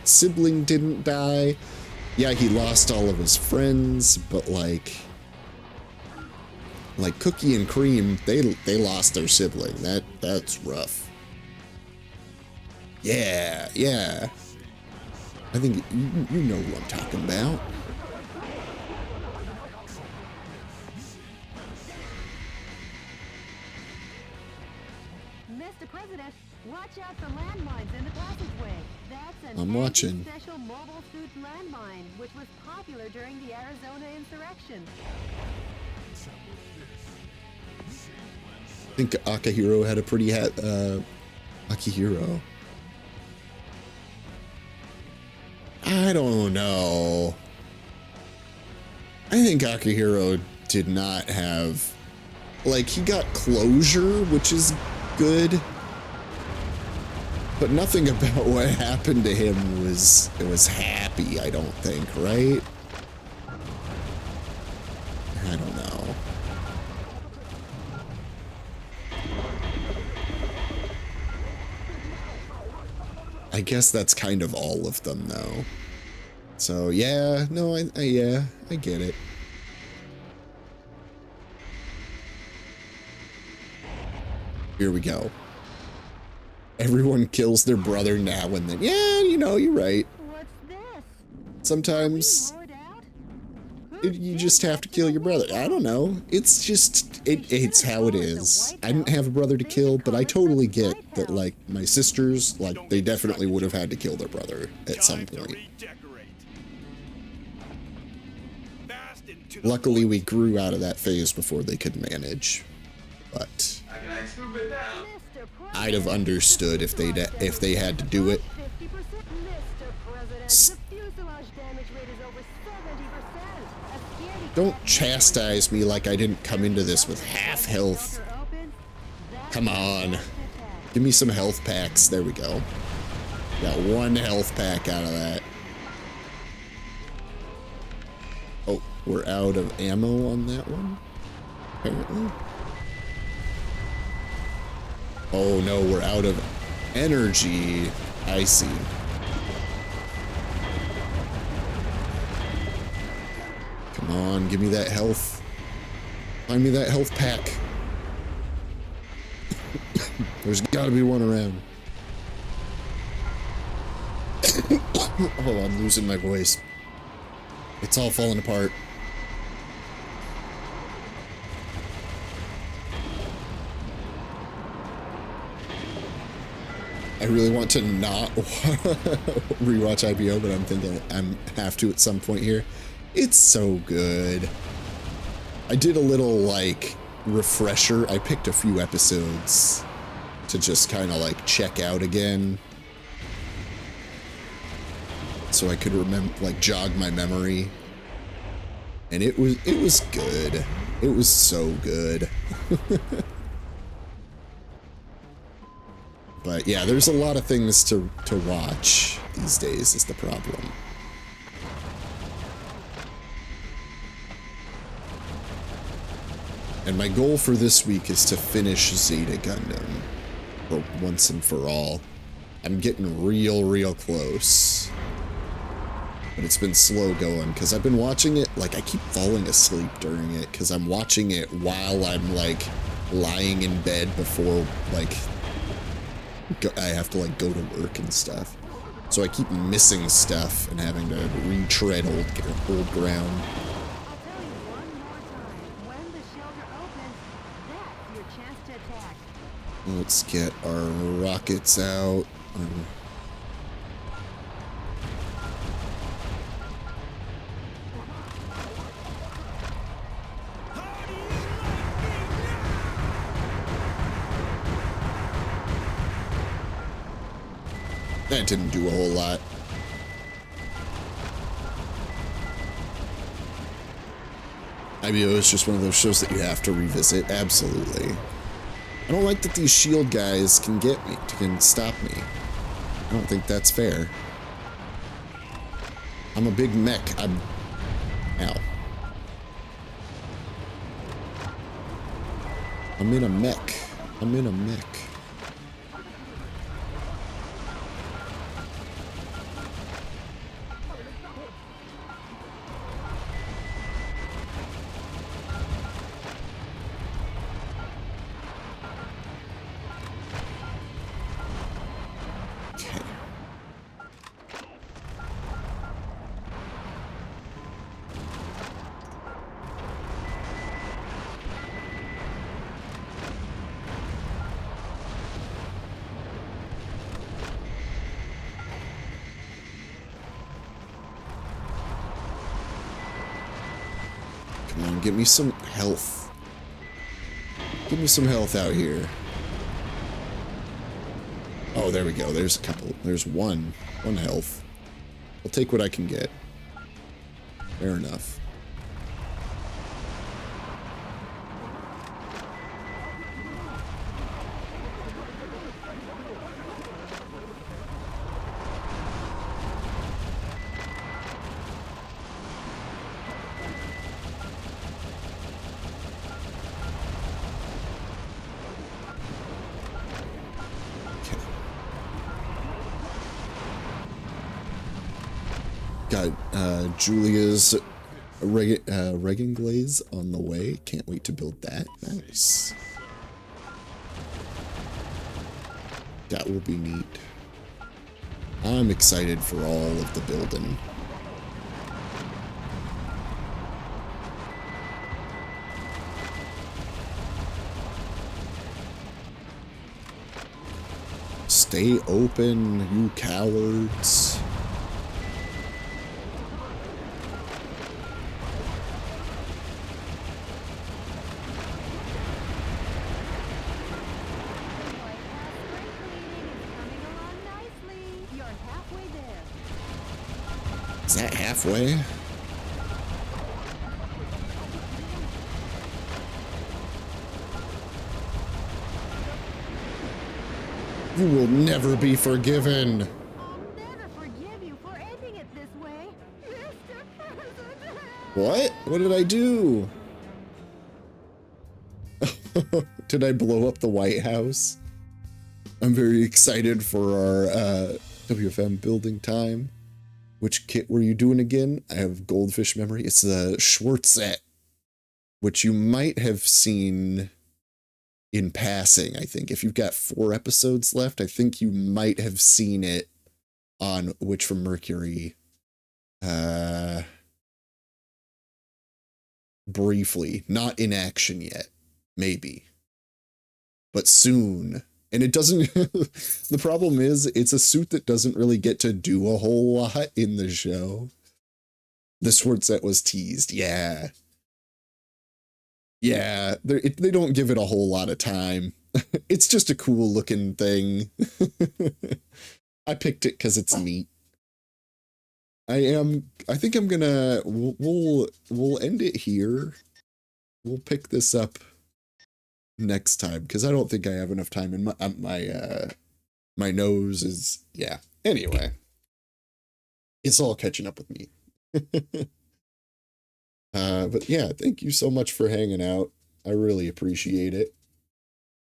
A: sibling didn't die. Yeah, he lost all of his friends, but like Cookie and Cream, they lost their sibling. That's rough. Yeah, yeah. I think you know who I'm talking about.
E: Mr. President, watch out for landmines in the passageway. That's an
A: I'm watching.
E: special mobile suit landmine, which was popular during the Arizona insurrection.
A: I think Akihiro had a pretty Akihiro. I don't know. I think Akihiro did not have... Like, he got closure, which is good. But nothing about what happened to him was happy, I don't think, right? I don't know. I guess that's kind of all of them, though. So, yeah, no, yeah, I get it. Here we go. Everyone kills their brother now and then. Yeah, you know, you're right.
C: What's this?
A: Sometimes
C: Poured out?
A: you just have to kill your brother. I don't know. It's just, it's how it is. I didn't have a brother to kill, but I totally get that, like, my sisters, like, they definitely would have had to kill their brother at some point. Luckily, we grew out of that phase before they could manage. But I'd have understood if they had to do it. Don't chastise me like I didn't come into this with half health. Come on. Give me some health packs. There we go. Got one health pack out of that. Oh, we're out of ammo on that one, apparently. Oh no, we're out of energy. I see. Come on, give me that health. Find me that health pack. There's gotta be one around. Oh, I'm losing my voice. It's all falling apart. I really want to not rewatch IBO, but I'm thinking I have to at some point here. It's so good. I did a little, like, refresher. I picked a few episodes to just kind of, like, check out again. So I could remember, like, jog my memory. And it was good. It was so good. But yeah, there's a lot of things to watch these days is the problem. And my goal for this week is to finish Zeta Gundam for once and for all. I'm getting real close. But it's been slow going because I've been watching it, like I keep falling asleep during it because I'm watching it while I'm like lying in bed before like I have to like go to work and stuff. So I keep missing stuff and having to retread old ground.
C: I'll tell you one more time. When the shelter opens, that's your chance to attack.
A: Let's get our rockets out. That didn't do a whole lot. IBO is just one of those shows that you have to revisit. Absolutely. I don't like that these shield guys can get me, can stop me. I don't think that's fair. I'm a big mech. Ow. I'm in a mech. I'm in a mech. Come on, give me some health. Give me some health out here. Oh, there we go. There's a couple. There's one. One health. I'll take what I can get. Fair enough. Got Julia's Regan Glaze on the way. Can't wait to build that. Nice. That will be neat. I'm excited for all of the building. Stay open, you cowards. Is that halfway? You will never be forgiven.
C: I'll never forgive you for ending it this way, Mr. President.
A: What? What did I do? Did I blow up the White House? I'm very excited for our WFM building time. Which kit were you doing again? I have goldfish memory. It's the Schwarzette, which you might have seen in passing, I think. If you've got 4 episodes left, I think you might have seen it on Witch from Mercury. Briefly. Not in action yet. Maybe. But soon. And it doesn't, the problem is, it's a suit that doesn't really get to do a whole lot in the show. The Schwarzette was teased, yeah. Yeah, they don't give it a whole lot of time. It's just a cool looking thing. I picked it because it's neat. I think I'm gonna, we'll end it here. We'll pick this up next time, because I don't think I have enough time, and my nose is, yeah. Anyway, it's all catching up with me. But yeah, thank you so much for hanging out. I really appreciate it.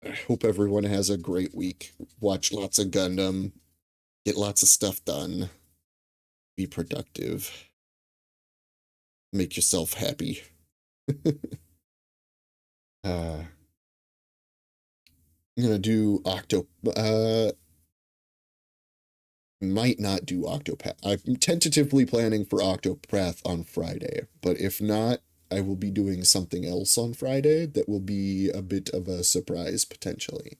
A: I hope everyone has a great week. Watch lots of Gundam. Get lots of stuff done. Be productive. Make yourself happy. I'm gonna do might not do Octopath. I'm tentatively planning for Octopath on Friday, but if not, I will be doing something else on Friday that will be a bit of a surprise, potentially.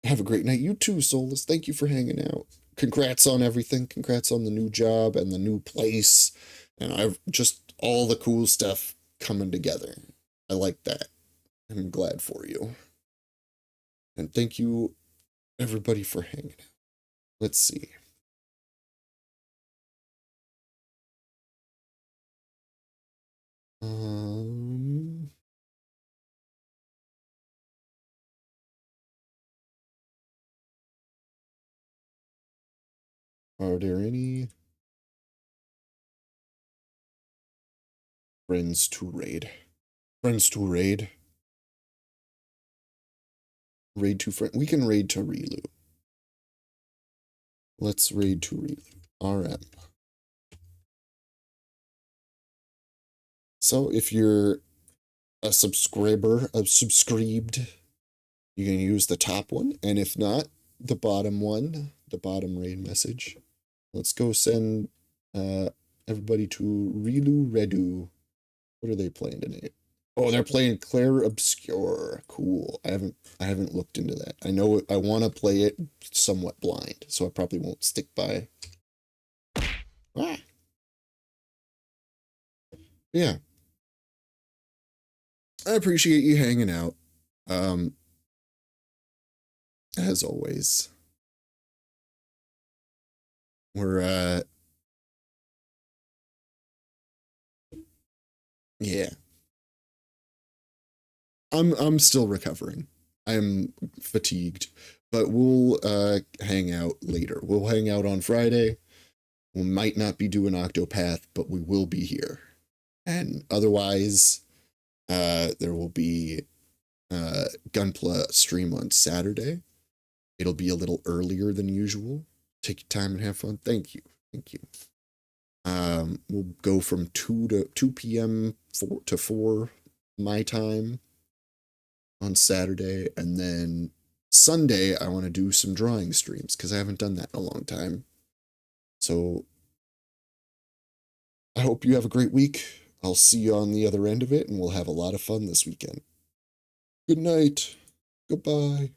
A: Have a great night. You too, Solus. Thank you for hanging out. Congrats on everything. Congrats on the new job and the new place. And I've just all the cool stuff coming together. I like that. I'm glad for you. And thank you, everybody, for hanging out. Let's see. Are there any friends to raid? Friends to raid? Raid to friend. We can raid to Relu. Let's raid to Relu. RM. So if you're a subscriber, subscribed, you can use the top one, and if not, the bottom one, the bottom raid message. Let's go send everybody to Relu Redu. What are they playing tonight? Oh, they're playing Claire Obscure. Cool. I haven't looked into that. I know I want to play it somewhat blind, so I probably won't stick by. Ah. Yeah. I appreciate you hanging out. As always. We're yeah. I'm still recovering. I'm fatigued, but we'll hang out later. We'll hang out on Friday. We might not be doing Octopath, but we will be here. And otherwise, there will be Gunpla stream on Saturday. It'll be a little earlier than usual. Take your time and have fun. Thank you. Thank you. We'll go from 2 p.m. 4 to 4 my time on Saturday, and then Sunday I want to do some drawing streams because I haven't done that in a long time. So I hope you have a great week. I'll see you on the other end of it, and we'll have a lot of fun this weekend. Good night. Goodbye.